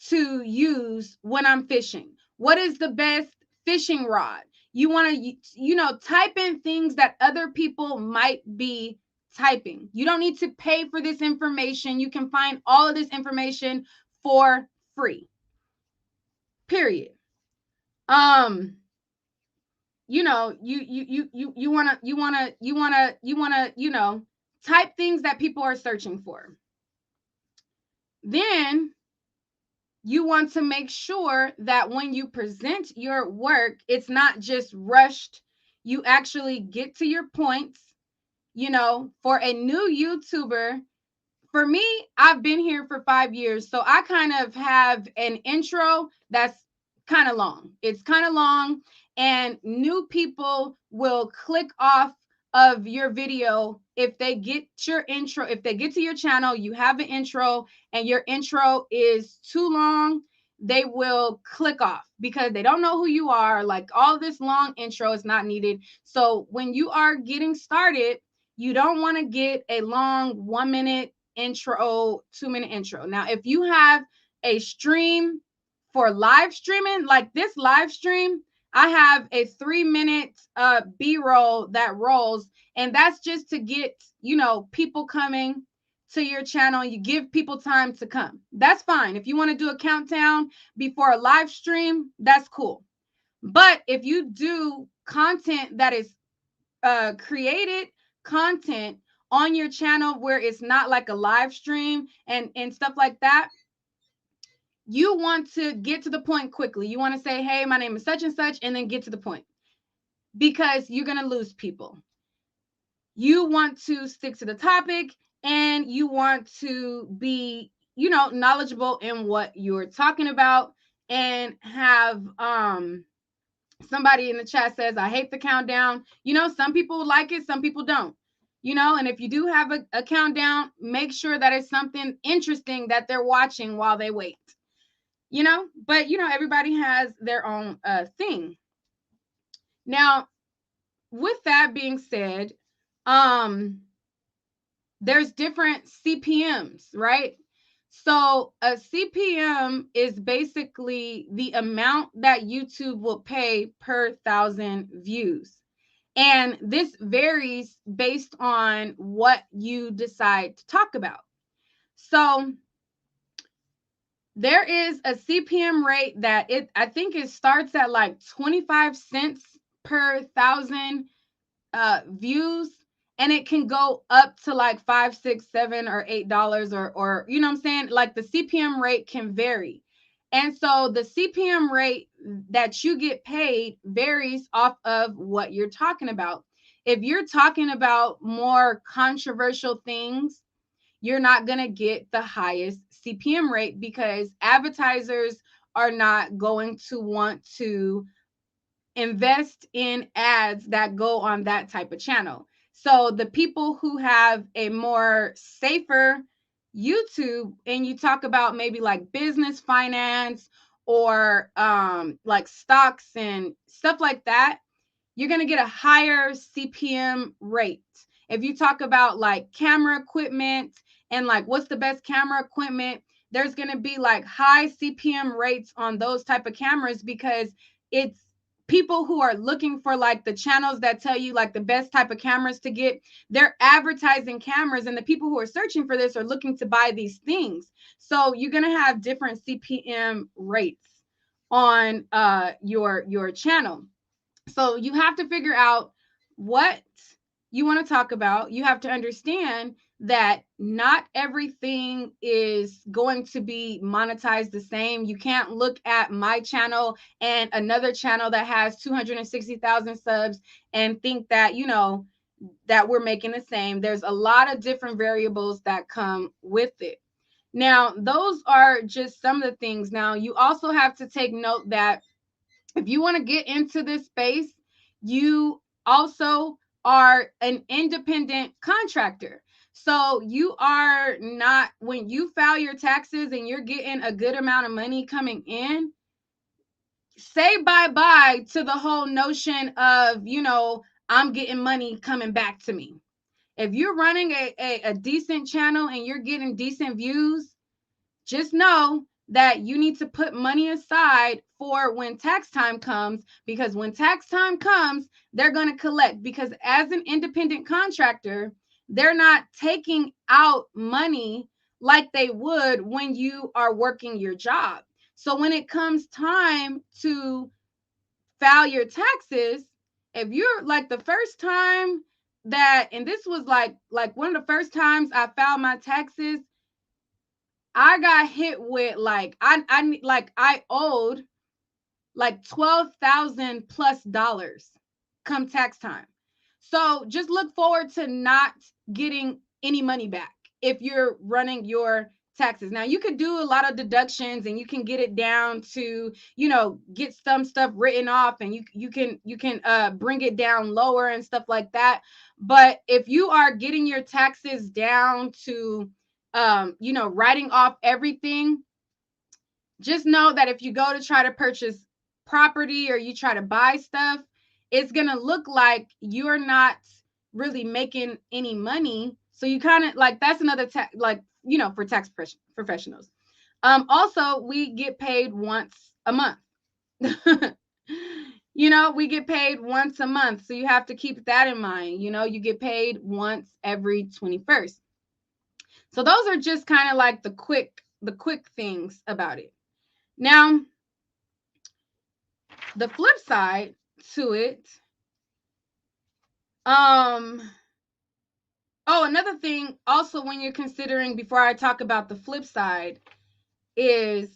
to use when I'm fishing? What is the best fishing rod? You want to, type in things that other people might be typing. You don't need to pay for this information. You can find all of this information for free. Period. You want to type things that people are searching for. Then you want to make sure that when you present your work, it's not just rushed. You actually get to your points. For a new YouTuber, for me, I've been here for 5 years, so I kind of have an intro that's kind of long. It's kind of long, and new people will click off of your video if they get your intro. If they get to your channel, you have an intro, and your intro is too long, they will click off because they don't know who you are. Like, all this long intro is not needed. So when you are getting started, you don't want to get a long 1 minute intro, 2 minute intro. Now, if you have a stream for live streaming, like this live stream, I have a 3 minute B-roll that rolls, and that's just to get, people coming to your channel. You give people time to come. That's fine. If you want to do a countdown before a live stream, that's cool. But if you do content that is created content on your channel where it's not like a live stream and stuff like that, you want to get to the point quickly. You want to say, hey, my name is such and such, and then get to the point, because you're going to lose people. You want to stick to the topic, and you want to be, knowledgeable in what you're talking about, and have somebody in the chat says, I hate the countdown. Some people like it, some people don't. And if you do have a countdown, make sure that it's something interesting that they're watching while they wait. But everybody has their own thing. Now, with that being said, there's different CPMs, right? So a CPM is basically the amount that YouTube will pay per 1,000 views. And this varies based on what you decide to talk about. So there is a CPM rate that I think it starts at like 25 cents per 1,000 views, and it can go up to like $5, $6, $7, or $8, or you know what I'm saying? Like, the CPM rate can vary. And so the CPM rate that you get paid varies off of what you're talking about. If you're talking about more controversial things, you're not going to get the highest CPM rate, because advertisers are not going to want to invest in ads that go on that type of channel. So the people who have a more safer YouTube, and you talk about maybe like business, finance, or like stocks and stuff like that, you're going to get a higher CPM rate. If you talk about like camera equipment and like what's the best camera equipment, there's going to be like high CPM rates on those type of cameras, because it's people who are looking for like the channels that tell you like the best type of cameras to get. They're advertising cameras, and the people who are searching for this are looking to buy these things. So you're going to have different CPM rates on your channel. So you have to figure out what you want to talk about, you have to understand that not everything is going to be monetized the same. You can't look at my channel and another channel that has 260,000 subs and think that, you know, that we're making the same. There's a lot of different variables that come with it. Now, those are just some of the things. Now, you also have to take note that if you want to get into this space, you also are an independent contractor. So you are not, when you file your taxes and you're getting a good amount of money coming in, say bye-bye to the whole notion of, you know, I'm getting money coming back to me. If you're running a decent channel and you're getting decent views, just know that you need to put money aside for when tax time comes, because when tax time comes, they're going to collect. Because as an independent contractor, they're not taking out money like they would when you are working your job. So when it comes time to file your taxes, if you're like the first time that, and this was like one of the first times I filed my taxes, I got hit with like I owed like $12,000+ come tax time. So just look forward to not getting any money back if you're running your taxes. Now you could do a lot of deductions and you can get it down to, you know, get some stuff written off, and you can bring it down lower and stuff like that. But if you are getting your taxes down to you know, writing off everything, just know that if you go to try to purchase property or you try to buy stuff, it's going to look like you're not really making any money. So you kind of like, that's another like, you know, for tax professionals. Also, we get paid once a month. You know, we get paid once a month. So you have to keep that in mind. You know, you get paid once every 21st. So those are just kind of like the quick things about it. Now, the flip side to it, oh, another thing also when you're considering, before I talk about the flip side, is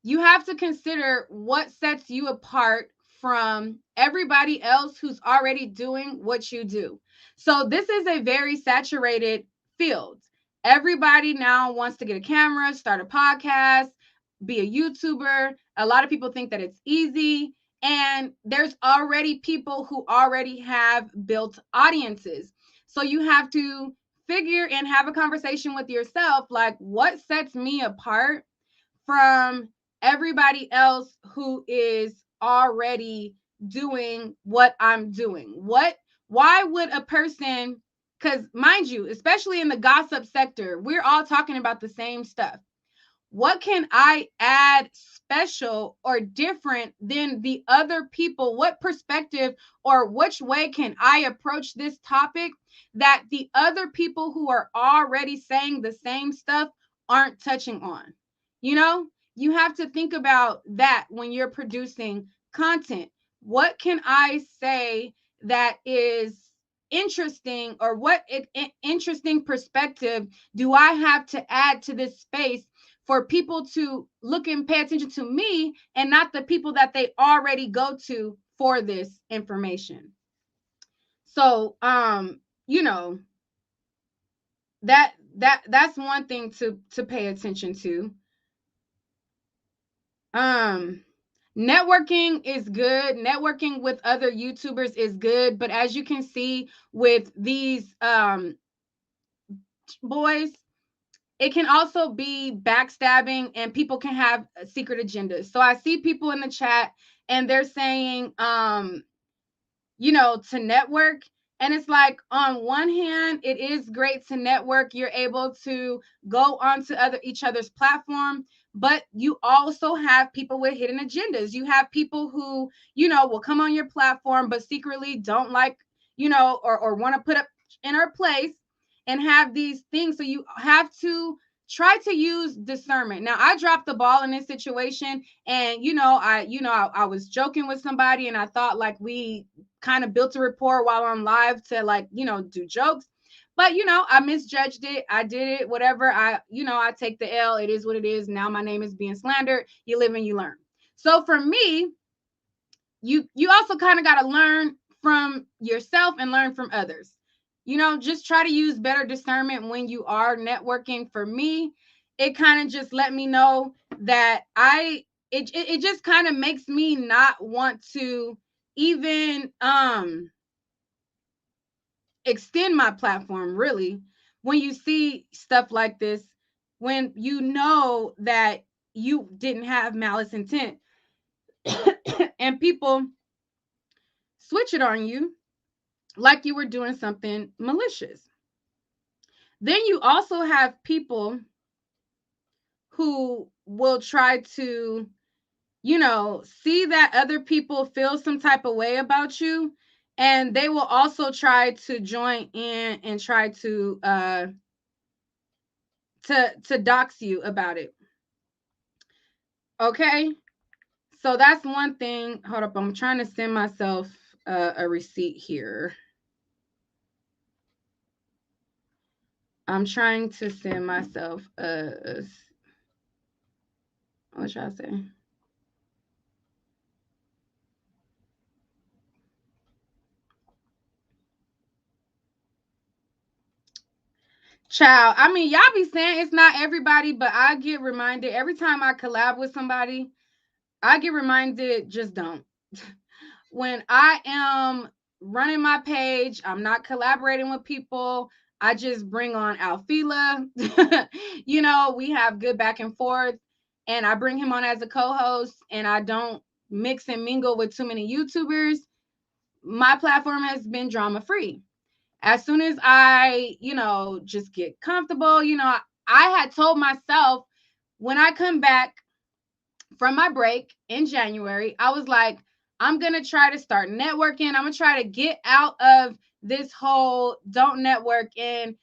you have to consider what sets you apart from everybody else who's already doing what you do. So this is a very saturated field. Everybody now wants to get a camera, start a podcast, be a YouTuber. A lot of people think that it's easy. And there's already people who already have built audiences. So you have to figure and have a conversation with yourself, like, what sets me apart from everybody else who is already doing what I'm doing? Why would a person, because mind you, especially in the gossip sector, we're all talking about the same stuff. What can I add special or different than the other people? What perspective or which way can I approach this topic that the other people who are already saying the same stuff aren't touching on? You know, you have to think about that when you're producing content. What can I say that is interesting, or what interesting perspective do I have to add to this space for people to look and pay attention to me and not the people that they already go to for this information? So, you know, that's one thing to pay attention to. Networking is good. Networking with other YouTubers is good, but as you can see with these boys, it can also be backstabbing, and people can have secret agendas. So I see people in the chat and they're saying you know, to network. And it's like, on one hand, it is great to network. You're able to go onto each other's platform, but you also have people with hidden agendas. You have people who, you know, will come on your platform, but secretly don't like, you know, or want to put up in our place and have these things. So you have to try to use discernment. Now, I dropped the ball in this situation, and I was joking with somebody, and I thought like we kind of built a rapport while on live to like do jokes. But I misjudged it. I did it, whatever. I take the L. It is what it is. Now my name is being slandered. You live and you learn. So for me, you also kind of got to learn from yourself and learn from others. Just try to use better discernment when you are networking. For me, it kind of just let me know that it just kind of makes me not want to even extend my platform, really, when you see stuff like this, when you know that you didn't have malice intent and people switch it on you like you were doing something malicious. Then you also have people who will try to, see that other people feel some type of way about you, and they will also try to join in and try to dox you about it. Okay? So that's one thing. Hold up, I'm trying to send myself a receipt here. I'm trying to send myself what should I say? Child, I mean, y'all be saying it's not everybody, but I get reminded every time I collab with somebody, I get reminded, just don't. When I am running my page, I'm not collaborating with people. I just bring on Alfila. We have good back and forth, and I bring him on as a co-host, and I don't mix and mingle with too many YouTubers. My platform has been drama free. As soon as I, just get comfortable, I had told myself when I come back from my break in January, I was like, I'm going to try to start networking. I'm going to try to get out of this whole don't network and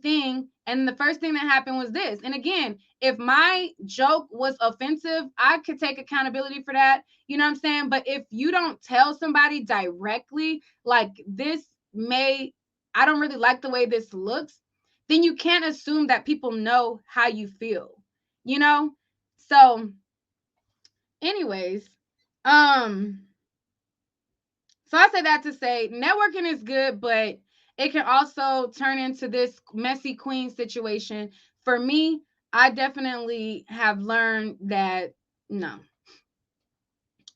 thing. And the first thing that happened was this. And again, if my joke was offensive, I could take accountability for that. You know what I'm saying? But if you don't tell somebody directly, like I don't really like the way this looks, then you can't assume that people know how you feel, you know? So, anyways, so I say that to say networking is good, but it can also turn into this messy queen situation. For me, I definitely have learned that no.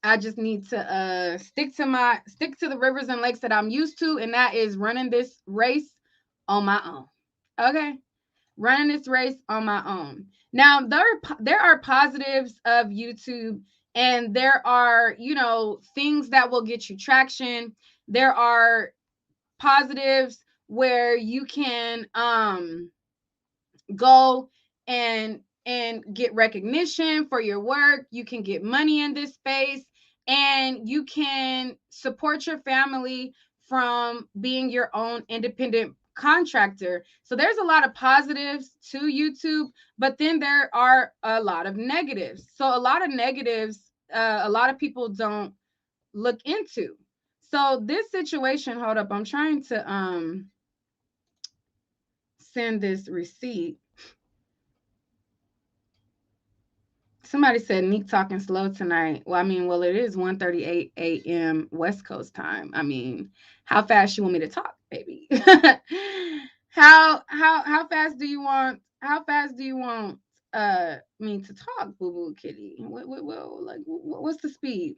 I just need to stick to the rivers and lakes that I'm used to, and that is running this race on my own. Okay? Running this race on my own. Now, there are positives of YouTube, and there are, things that will get you traction. There are positives where you can go and get recognition for your work. You can get money in this space, and you can support your family from being your own independent contractor. So there's a lot of positives to YouTube, but then there are a lot of negatives. So a lot of negatives, a lot of people don't look into. So this situation, hold up, I'm trying to send this receipt. Somebody said Nique talking slow tonight. Well, I mean, it is 1:38 a.m. West Coast time. I mean, how fast you want me to talk, baby? How fast do you want? How fast do you want me to talk, Boo Boo Kitty? What's the speed?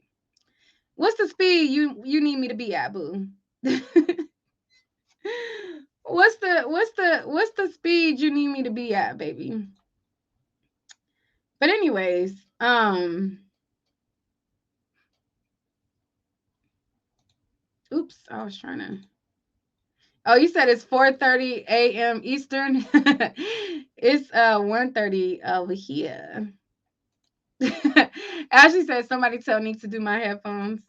What's the speed you need me to be at, Boo? What's the speed you need me to be at, baby? But anyways, oops, I was trying to. Oh, you said it's 4:30 a.m. Eastern. It's 1:30 over here. Ashley said somebody tell Nique to do my headphones.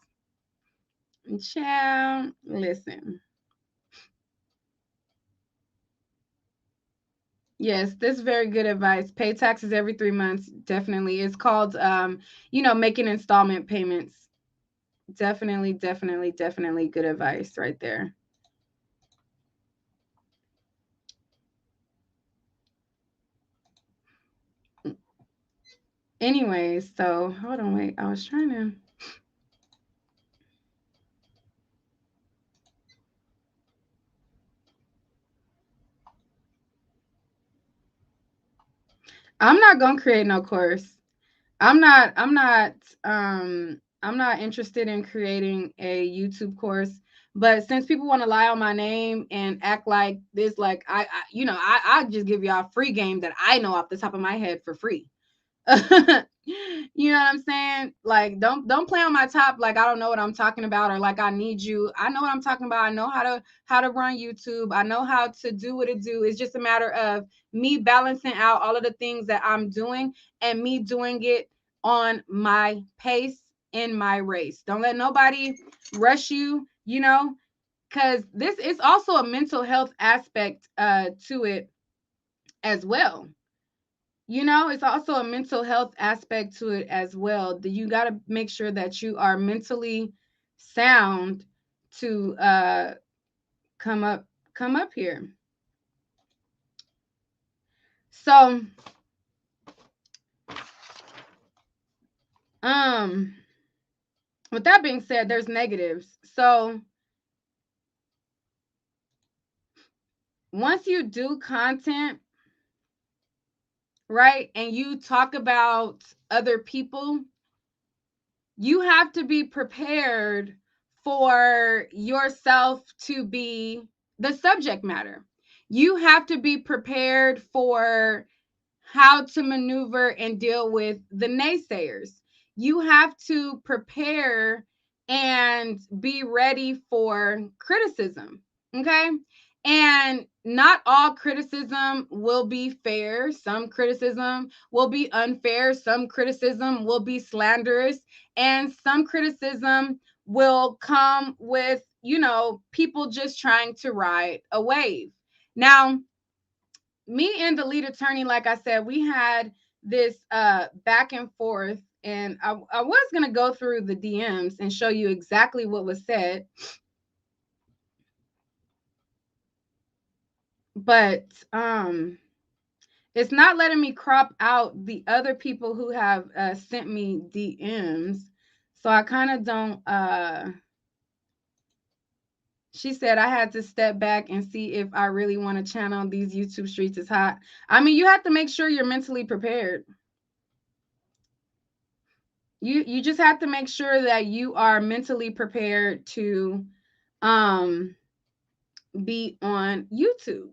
Child, listen. Yes, this is very good advice. Pay taxes every 3 months. Definitely. It's called making installment payments. Definitely, definitely, definitely good advice right there. Anyways, so hold on, wait. I was trying to. I'm not gonna create no course. I'm not interested in creating a YouTube course. But since people want to lie on my name and act like this, like I just give y'all free game that I know off the top of my head for free. You know what I'm saying? Like don't play on my top like I don't know what I'm talking about or like I need you. I know what I'm talking about. I know how to run YouTube. I know how to do what it do. It's just a matter of me balancing out all of the things that I'm doing and me doing it on my pace in my race. Don't let nobody rush you, cuz this is also a mental health aspect to it as well. It's also a mental health aspect to it as well. That you got to make sure that you are mentally sound to come up here. So, um with that being said, there's negatives. So, once you do content, right, and you talk about other people, you have to be prepared for yourself to be the subject matter. You have to be prepared for how to maneuver and deal with the naysayers. You have to prepare and be ready for criticism. Okay. And not all criticism will be fair. Some criticism will be unfair. Some criticism will be slanderous. And some criticism will come with, people just trying to ride a wave. Now, me and the lead attorney, like I said, we had this back and forth, and I was gonna go through the DMs and show you exactly what was said, but it's not letting me crop out the other people who have sent me DMs, so I kind of don't. She said I had to step back and see if I really want to channel these YouTube streets is hot. I mean, you have to make sure you're mentally prepared. You just have to make sure that you are mentally prepared to um be on YouTube.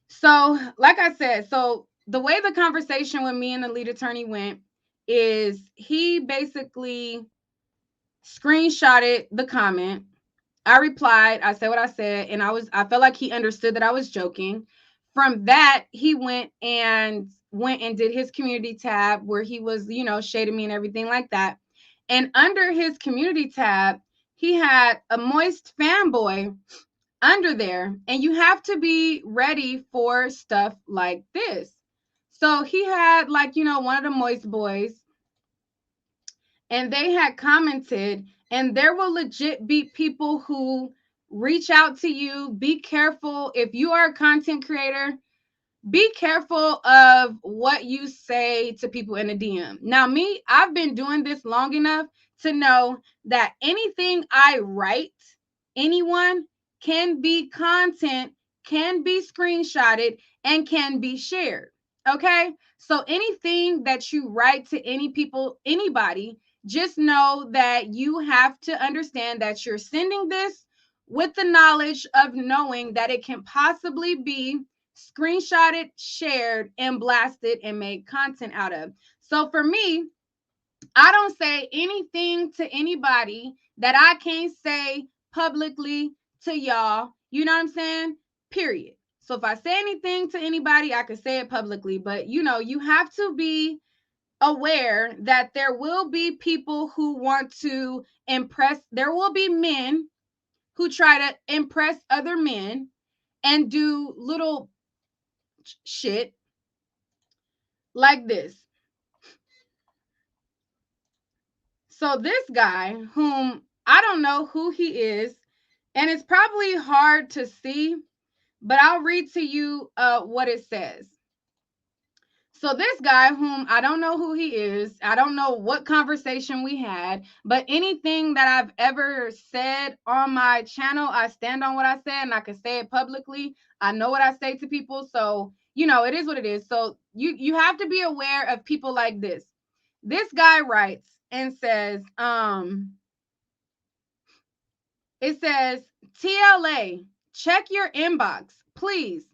So, like I said, so the way the conversation with me and the lead attorney went is he basically screenshotted the comment. I replied, I said what I said, and I felt like he understood that I was joking. From that, he went and did his community tab where he was, shading me and everything like that. And under his community tab, he had a moist fanboy under there, and you have to be ready for stuff like this. So he had like, one of the moist boys, and they had commented, and there will legit be people who reach out to you. Be careful if you are a content creator. Be careful of what you say to people in a DM. Now, me, I've been doing this long enough to know that anything I write, anyone, can be content, can be screenshotted, and can be shared. Okay? So anything that you write to anybody, just know that you have to understand that you're sending this with the knowledge of knowing that it can possibly be screenshotted, shared, and blasted and made content out of. So for me, I don't say anything to anybody that I can't say publicly to y'all. You know what I'm saying? Period. So if I say anything to anybody, I can say it publicly. But you have to be aware that there will be people who want to impress. There will be men who try to impress other men and do little shit like this. So this guy, whom I don't know who he is, and it's probably hard to see, but I'll read to you what it says. So this guy, whom I don't know who he is, I don't know what conversation we had, but anything that I've ever said on my channel, I stand on what I said, and I can say it publicly. I know what I say to people, so it is what it is. So you have to be aware of people like this. This guy writes and says, it says, TLA, check your inbox, please.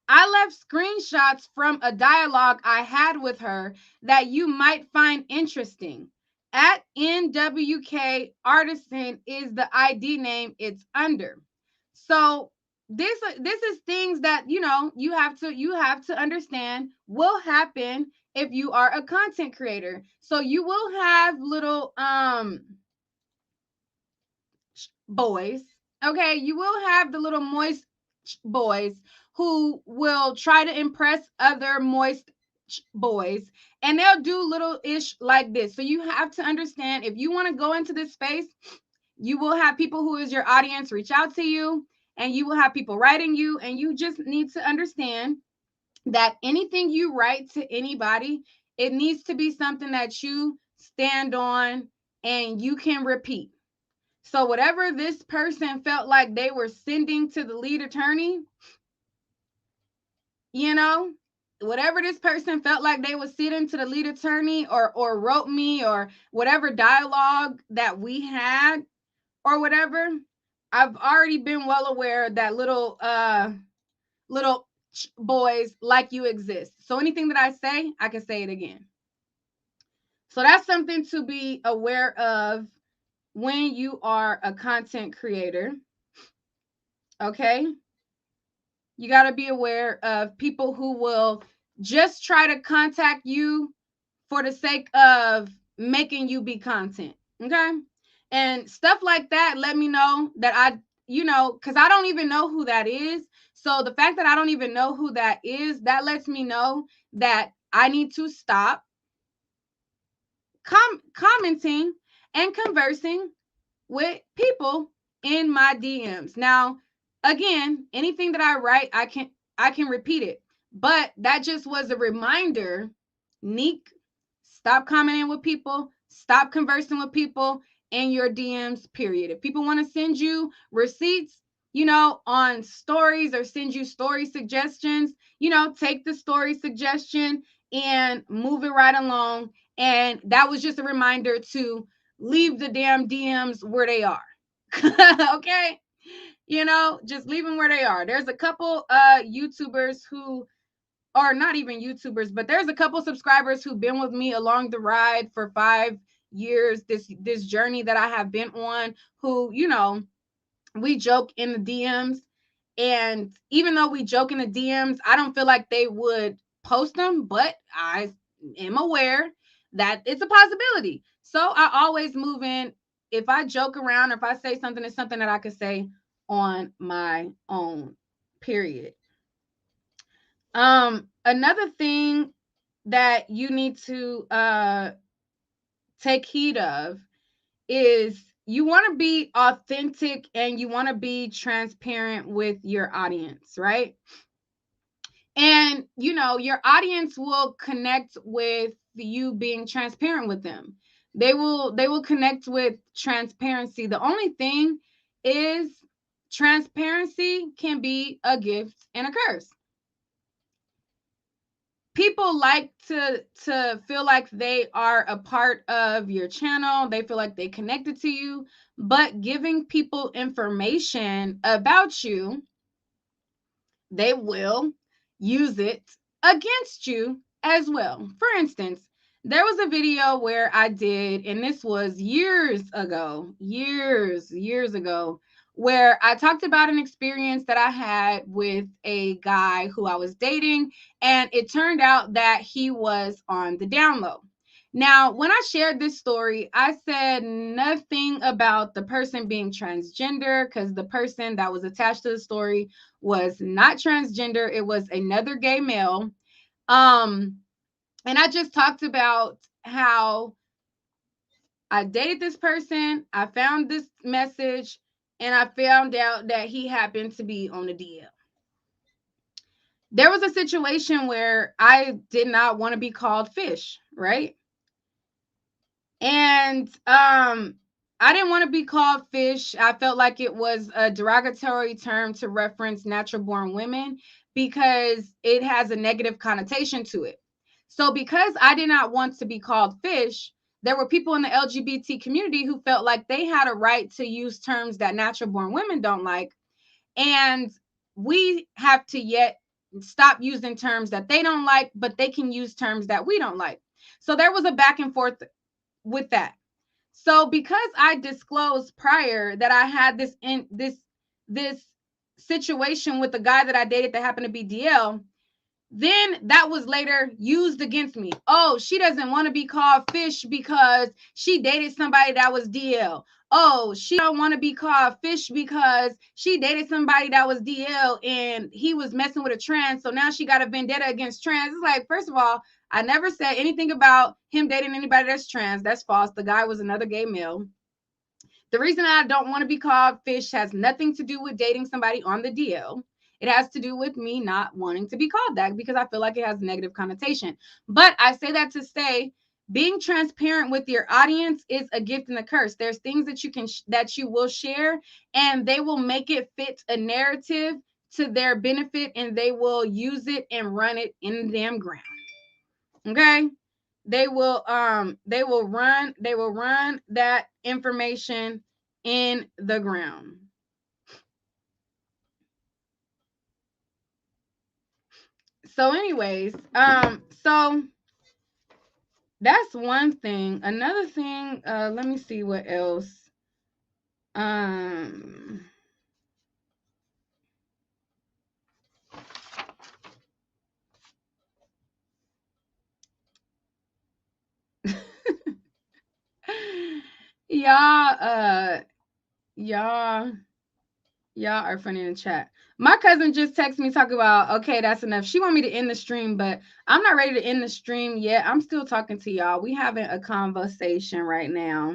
I left screenshots from a dialogue I had with her that you might find interesting. At NWK Artisan is the ID name it's under. So this is things that you have to understand will happen if you are a content creator. So you will have little boys. Okay, you will have the little moist boys who will try to impress other moist boys, and they'll do little ish like this. So you have to understand, if you want to go into this space, you will have people who is your audience reach out to you, and you will have people writing you, and you just need to understand that anything you write to anybody, it needs to be something that you stand on and you can repeat. So whatever this person felt like they were sending to the lead attorney, whatever this person felt like they were sending to the lead attorney, or wrote me, or whatever dialogue that we had or whatever, I've already been well aware that little boys like you exist. So anything that I say, I can say it again. So that's something to be aware of when you are a content creator. Okay, you got to be aware of people who will just try to contact you for the sake of making you be content. Okay, and stuff like that, let me know that because I don't even know who that is. So the fact that I don't even know who that is, that lets me know that I need to stop commenting and conversing with people in my DMs. Now, again, anything that I write, I can repeat it. But that just was a reminder, Nique, stop commenting with people, stop conversing with people in your DMs, period. If people want to send you receipts, on stories, or send you story suggestions, take the story suggestion and move it right along. And that was just a reminder to leave the damn DMs where they are. Okay, just leave them where they are. There's a couple YouTubers who are not even YouTubers, but there's a couple subscribers who've been with me along the ride for 5 years, this journey that I have been on, who we joke in the DMs. And even though we joke in the DMs, I don't feel like they would post them, but I am aware that it's a possibility. So I always move in. If I joke around, or if I say something, it's something that I could say on my own, period. Another thing that you need to take heed of is you want to be authentic and you want to be transparent with your audience, right? And your audience will connect with you being transparent with them. They will connect with transparency. The only thing is, transparency can be a gift and a curse. People like to feel like they are a part of your channel. They feel like they connected to you, but giving people information about you, they will use it against you as well. For instance, there was a video where I did, and this was years ago, where I talked about an experience that I had with a guy who I was dating, and it turned out that he was on the down low. Now, when I shared this story, I said nothing about the person being transgender because the person that was attached to the story was not transgender. It was another gay male. Um, and I just talked about how I dated this person, I found this message, and I found out that he happened to be on the DL. There was a situation where I did not want to be called fish, right? And I didn't want to be called fish. I felt like it was a derogatory term to reference natural born women because it has a negative connotation to it. So because I did not want to be called fish, there were people in the LGBT community who felt like they had a right to use terms that natural born women don't like. And we have to yet stop using terms that they don't like, but they can use terms that we don't like. So there was a back and forth with that. So because I disclosed prior that I had this situation with the guy that I dated that happened to be DL, then that was later used against me. Oh, she doesn't want to be called fish because she dated somebody that was DL. Oh, she don't want to be called fish because she dated somebody that was DL and he was messing with a trans. So now she got a vendetta against trans. It's like, first of all, I never said anything about him dating anybody that's trans. That's false. The guy was another gay male. The reason I don't want to be called fish has nothing to do with dating somebody on the DL. It has to do with me not wanting to be called that because I feel like it has a negative connotation. But I say that to say being transparent with your audience is a gift and a curse. There's things that that you will share and they will make it fit a narrative to their benefit and they will use it and run it in the damn ground. Okay? They will run that information in the ground. So anyways, so that's one thing. Another thing, let me see what else. y'all y'all are funny in the chat. My cousin just texted me talking about, okay, that's enough. She want me to end the stream, but I'm not ready to end the stream yet. I'm still talking to y'all. We having a conversation right now.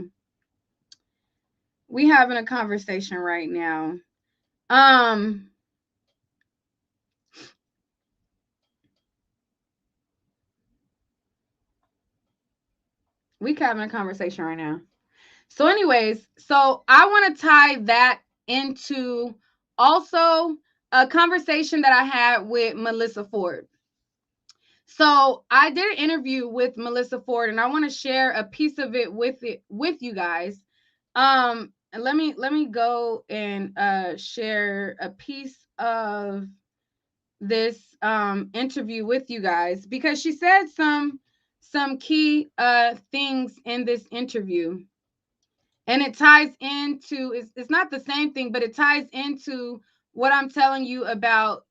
We having a conversation right now. We having a conversation right now. So anyways, so I want to tie that into also a conversation that I had with Melissa Ford. So I did an interview with Melissa Ford and I want to share a piece of it with you guys. And let me go and share a piece of this interview with you guys because she said some key things in this interview. And it ties into, it's not the same thing, but it ties into what I'm telling you about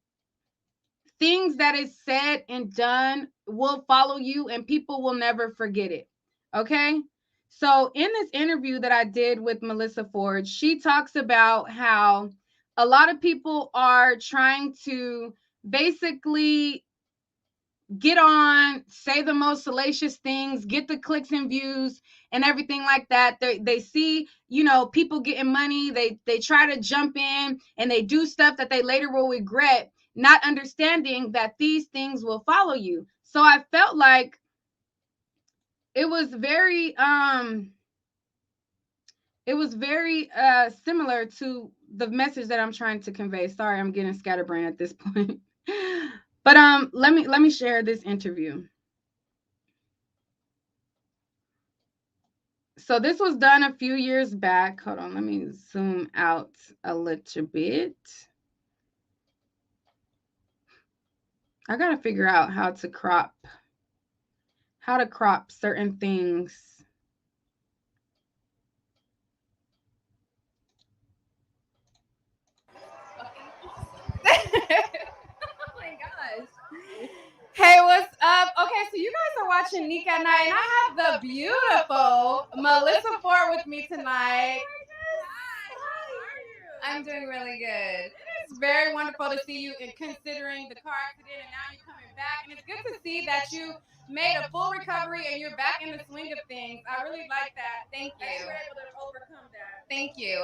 things that is said and done will follow you and people will never forget it. Okay? So in this interview that I did with Melissa Ford, she talks about how a lot of people are trying to basically get on, say the most salacious things, get the clicks and views and everything like that. They see, people getting money. They try to jump in and they do stuff that they later will regret, not understanding that these things will follow you. So I felt like it was very similar to the message that I'm trying to convey. Sorry, I'm getting scatterbrained at this point. But let me share this interview. So this was done a few years back. Hold on, let me zoom out a little bit. I got to figure out how to crop certain things. Oh my gosh. Hey, what's up? Okay, so you guys are watching Nique at Night, and I have the beautiful Melissa Ford with me tonight. I'm doing really good. It's very wonderful to see you in considering the car accident, and now you're coming back. And it's good to see that you made a full recovery and you're back in the swing of things. I really like that. Thank you. That you were able to overcome that. Thank you.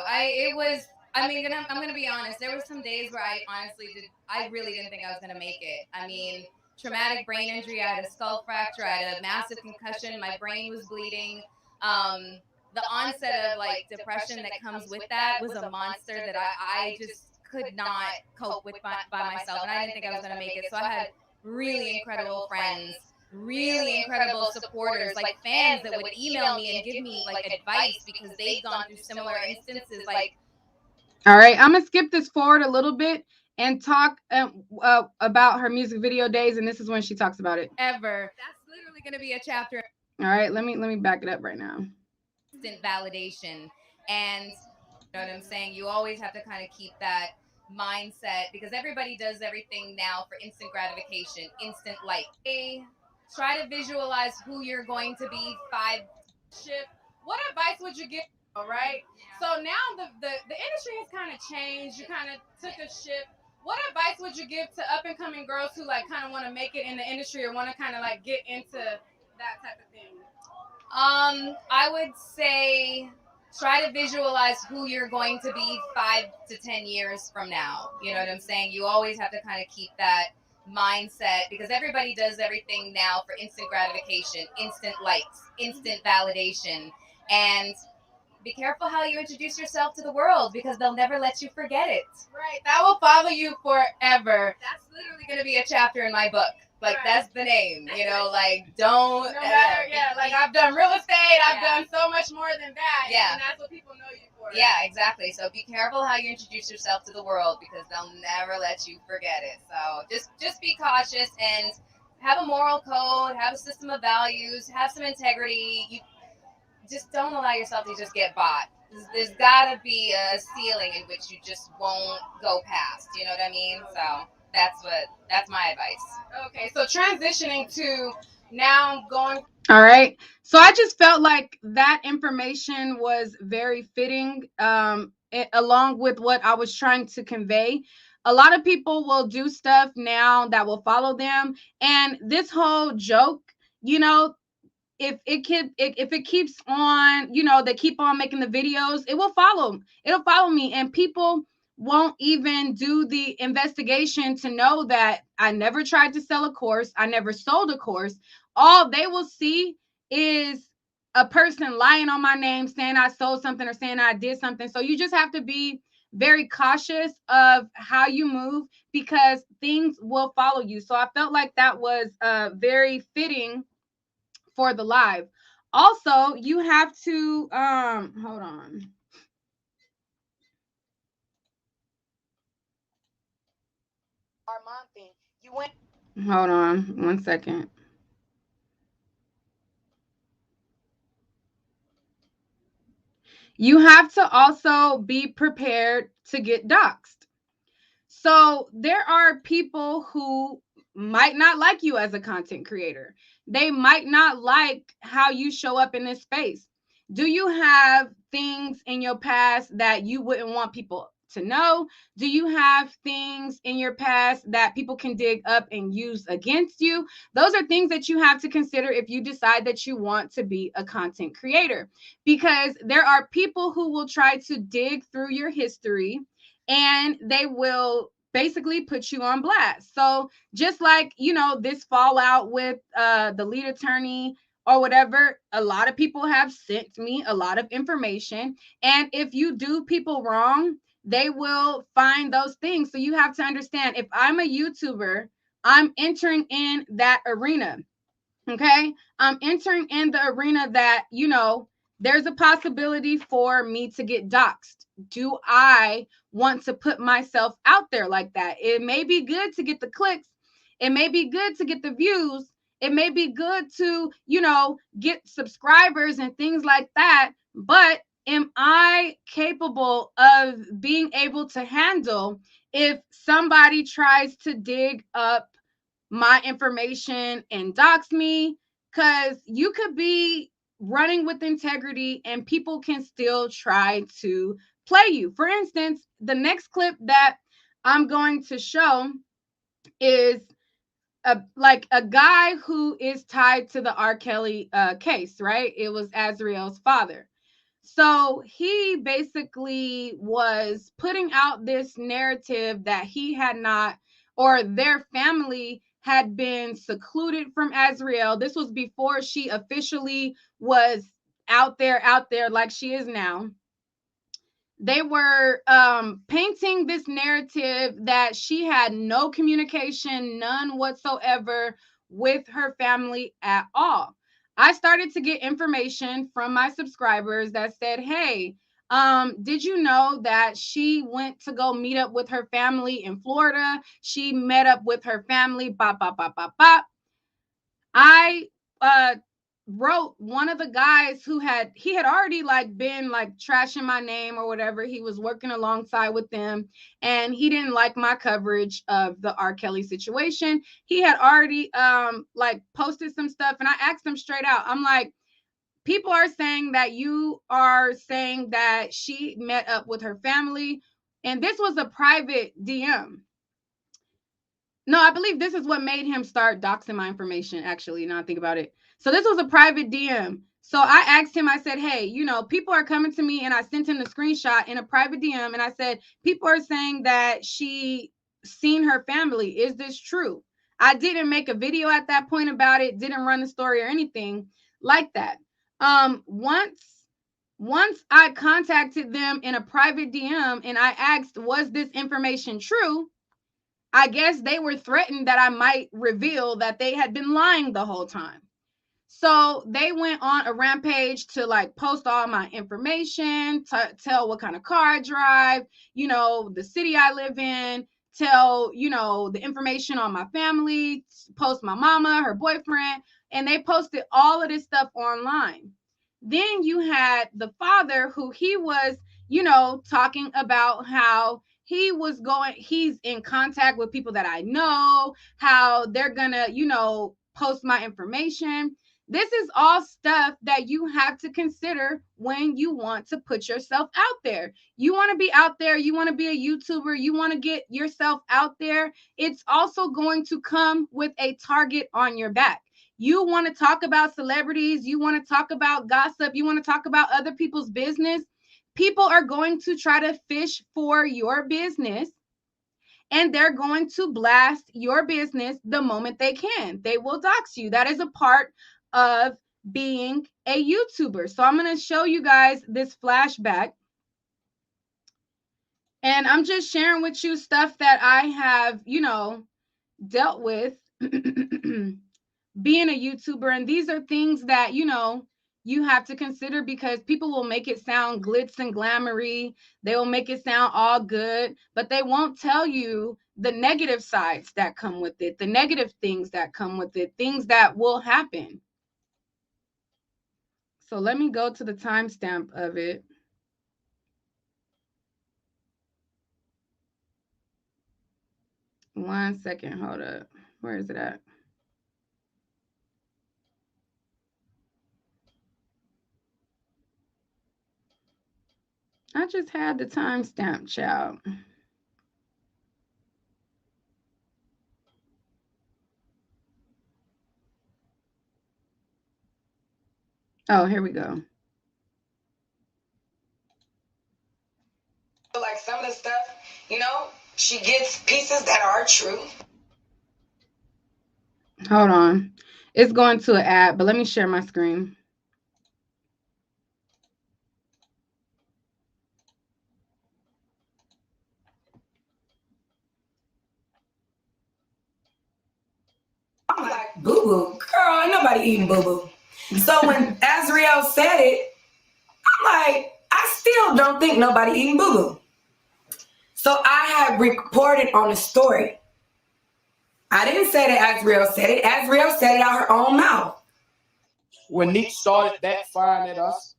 I'm gonna be honest. There were some days where I really didn't think I was gonna make it. I mean, traumatic brain injury. I had a skull fracture. I had a massive concussion. My brain was bleeding. The onset of like depression that comes with that was a monster that I just could not cope with by myself, and I didn't think I was gonna make it. So I had really incredible friends, really incredible supporters, like fans that would email me and give me like advice because they'd gone through similar instances. Like, all right, I'm gonna skip this forward a little bit and talk about her music video days, and this is when she talks about it. Ever. That's literally gonna be a chapter. All right, let me back it up right now. Instant validation, and you know what I'm saying. You always have to kind of keep that mindset because everybody does everything now for instant gratification, instant like. Try to visualize who you're going to be 5 shift. What advice would you give? All right. So now the industry has kind of changed. You kind of took a shift. What advice would you give to up and coming girls who like kind of want to make it in the industry or want to kind of like get into that type of thing? I would say try to visualize who you're going to be 5 to 10 years from now. You know what I'm saying? You always have to kind of keep that mindset because everybody does everything now for instant gratification, instant likes, instant validation, and be careful how you introduce yourself to the world because they'll never let you forget it. Right. That will follow you forever. That's literally going to be a chapter in my book. Like, right. That's the name, you know, like, no matter, like, I've done real estate, I've done so much more than that, and that's what people know you for. Yeah, exactly. So be careful how you introduce yourself to the world because they'll never let you forget it. So just be cautious and have a moral code, have a system of values, have some integrity. You just don't allow yourself to just get bought. There's got to be a ceiling in which you just won't go past, you know what I mean? So that's my advice. Okay, so transitioning to now going. All right. So I just felt like that information was very fitting along with what I was trying to convey. A lot of people will do stuff now that will follow them. And this whole joke, you know, if it keeps on, you know, they keep on making the videos, it will follow. It'll follow me. And people won't even do the investigation to know that I never tried to sell a course. I never sold a course. All they will see is a person lying on my name saying I sold something or saying I did something. So you just have to be very cautious of how you move because things will follow you. So I felt like that was very fitting for the live. Also, you have to hold on. Hold on 1 second. You have to also be prepared to get doxxed. So there are people who might not like you as a content creator. They might not like how you show up in this space. Do you have things in your past that you wouldn't want people to know? Do you have things in your past that people can dig up and use against you? Those are things that you have to consider if you decide that you want to be a content creator, because there are people who will try to dig through your history and they will basically put you on blast. So just like, you know, this fallout with the lead attorney or whatever, a lot of people have sent me a lot of information. And if you do people wrong, they will find those things. So you have to understand, if I'm a YouTuber, I'm entering in that arena. Okay. I'm entering in the arena that, you know, there's a possibility for me to get doxxed. Do I want to put myself out there like that? It may be good to get the clicks. It may be good to get the views. It may be good to, you know, get subscribers and things like that. But am I capable of being able to handle if somebody tries to dig up my information and dox me, because you could be running with integrity and people can still try to play you. For instance, the next clip that I'm going to show is a guy who is tied to the R. Kelly case, right? It was Azriel's father. So he basically was putting out this narrative that he had not, or their family had been secluded from Azriel. This was before she officially was out there like she is now. They were painting this narrative that she had no communication, none whatsoever, with her family at all. I started to get information from my subscribers that said, hey, did you know that she went to go meet up with her family in Florida? She met up with her family, bop, bop, bop, bop, bop. I wrote one of the guys who had already like been like trashing my name or whatever. He was working alongside with them and he didn't like my coverage of the R. Kelly situation. He had already like posted some stuff and I asked him straight out. I'm like, people are saying that you are saying that she met up with her family, and this was a private DM. No, I believe this is what made him start doxing my information, actually, now I think about it. So this was a private DM. So I asked him, I said, hey, you know, people are coming to me, and I sent him the screenshot in a private DM, and I said, people are saying that she seen her family. Is this true? I didn't make a video at that point about it, didn't run the story or anything like that. Once I contacted them in a private DM and I asked, was this information true? I guess they were threatened that I might reveal that they had been lying the whole time. So they went on a rampage to like post all my information, tell what kind of car I drive, you know, the city I live in, tell, you know, the information on my family, post my mama, her boyfriend, and they posted all of this stuff online. Then you had the father who he was, you know, talking about how he's in contact with people that I know, how they're gonna, you know, post my information. This is all stuff that you have to consider when you want to put yourself out there. You want to be out there, you want to be a YouTuber, you want to get yourself out there. It's also going to come with a target on your back. You want to talk about celebrities, you want to talk about gossip, you want to talk about other people's business. People are going to try to fish for your business and they're going to blast your business the moment they can. They will dox you. That is a part of being a YouTuber. So I'm going to show you guys this flashback. And I'm just sharing with you stuff that I have, you know, dealt with being a YouTuber. And these are things that, you know, you have to consider because people will make it sound glitz and glamoury. They will make it sound all good, but they won't tell you the negative sides that come with it, the negative things that come with it, things that will happen. So let me go to the timestamp of it. One second, hold up. Where is it at? I just had the timestamp, child. Oh, here we go. Like some of the stuff, you know, she gets pieces that are true. Hold on. It's going to an ad, but let me share my screen. I'm like, boo-boo. Girl, ain't nobody eating boo-boo. So when Azriel said it, I'm like, I still don't think nobody eating boo-boo. So I had reported on the story. I didn't say that Azriel said it. Azriel said it out her own mouth. When Nique started backfiring at us,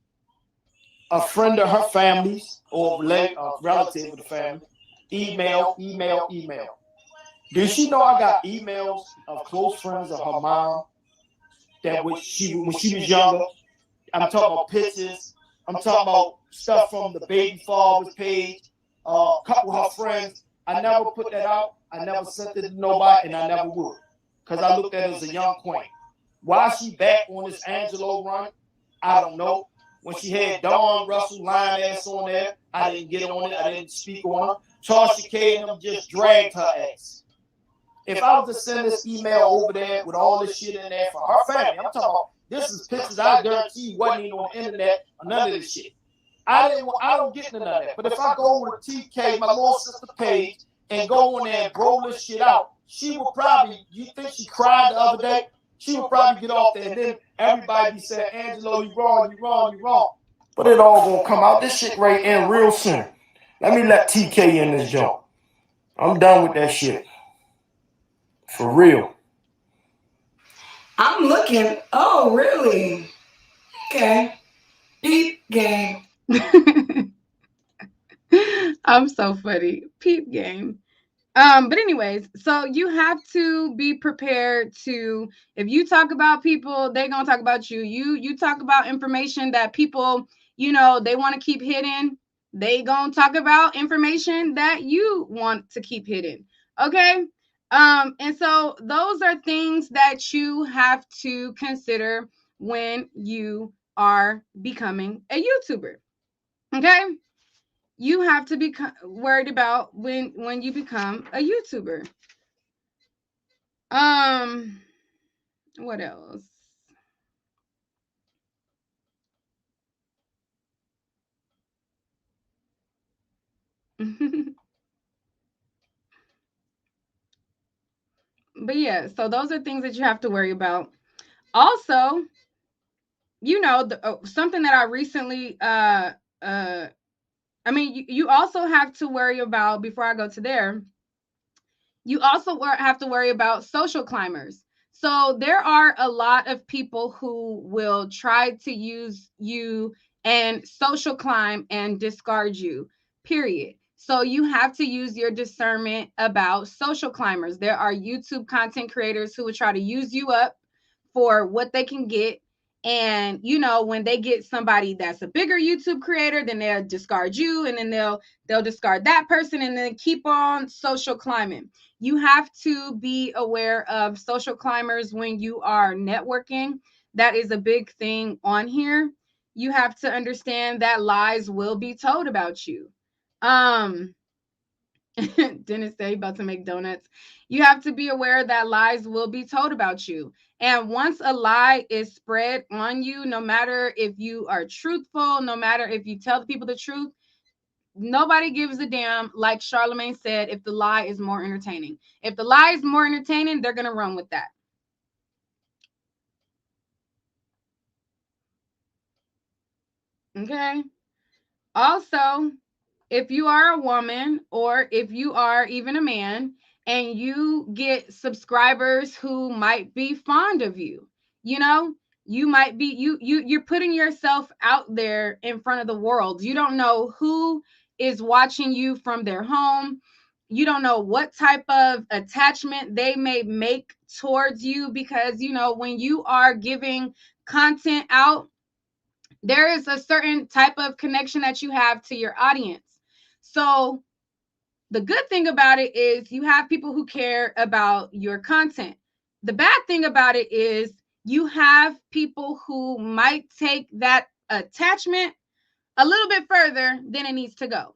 a friend of her family's or a relative of the family, email. Did she know I got emails of close friends of her mom that when she was younger. I'm talking about pictures. I'm talking about stuff from the baby father's page. A couple of her friends. I never put that out. I never sent it to nobody, and I never would, because I looked at her as a young queen. Why she back on this Angelo run, I don't know. When she had Dawn Russell line ass on there, I didn't get on it. I didn't speak on her. Tasha K and them just dragged her ass. If I was to send this email over there with all this shit in there for her family, I'm talking about this is pictures I guarantee wasn't even on the internet or none of this shit. I don't get none of that. But if I go with TK, my little sister page, and go on there and bro this shit out, she will probably, you think she cried the other day? She would probably get off there, and then everybody be saying, Angelo, you wrong, you wrong, you wrong. But it all gonna come out. This shit right in real soon. Let me let TK in this joint. I'm done with that shit. For real. I'm looking. Oh, really? Okay. Peep game. I'm so funny. Peep game. But anyways, so you have to be prepared to, if you talk about people, they're gonna talk about you. You talk about information that people, they want to keep hidden. They gonna talk about information that you want to keep hidden. Okay. And so those are things that you have to consider when you are becoming a YouTuber. Okay. You have to be worried about when you become a YouTuber. What else? But yeah, so those are things that you have to worry about. Also, something that I recently you also have to worry about, before I go to there, you also have to worry about social climbers. So there are a lot of people who will try to use you and social climb and discard you, period. So you have to use your discernment about social climbers. There are YouTube content creators who will try to use you up for what they can get. And when they get somebody that's a bigger YouTube creator, then they'll discard you, and then they'll discard that person, and then keep on social climbing. You have to be aware of social climbers when you are networking. That is a big thing on here. You have to understand that lies will be told about you. Dennis said he about to make donuts. You have to be aware that lies will be told about you. And once a lie is spread on you, no matter if you are truthful, no matter if you tell the people the truth, nobody gives a damn. Like Charlemagne said, if the lie is more entertaining. If the lie is more entertaining, they're going to run with that. Okay. Also, if you are a woman, or if you are even a man, and you get subscribers who might be fond of you, you might be you're putting yourself out there in front of the world. You don't know who is watching you from their home. You don't know what type of attachment they may make towards you, because when you are giving content out, there is a certain type of connection that you have to your audience. So the good thing about it is you have people who care about your content. The bad thing about it is you have people who might take that attachment a little bit further than it needs to go.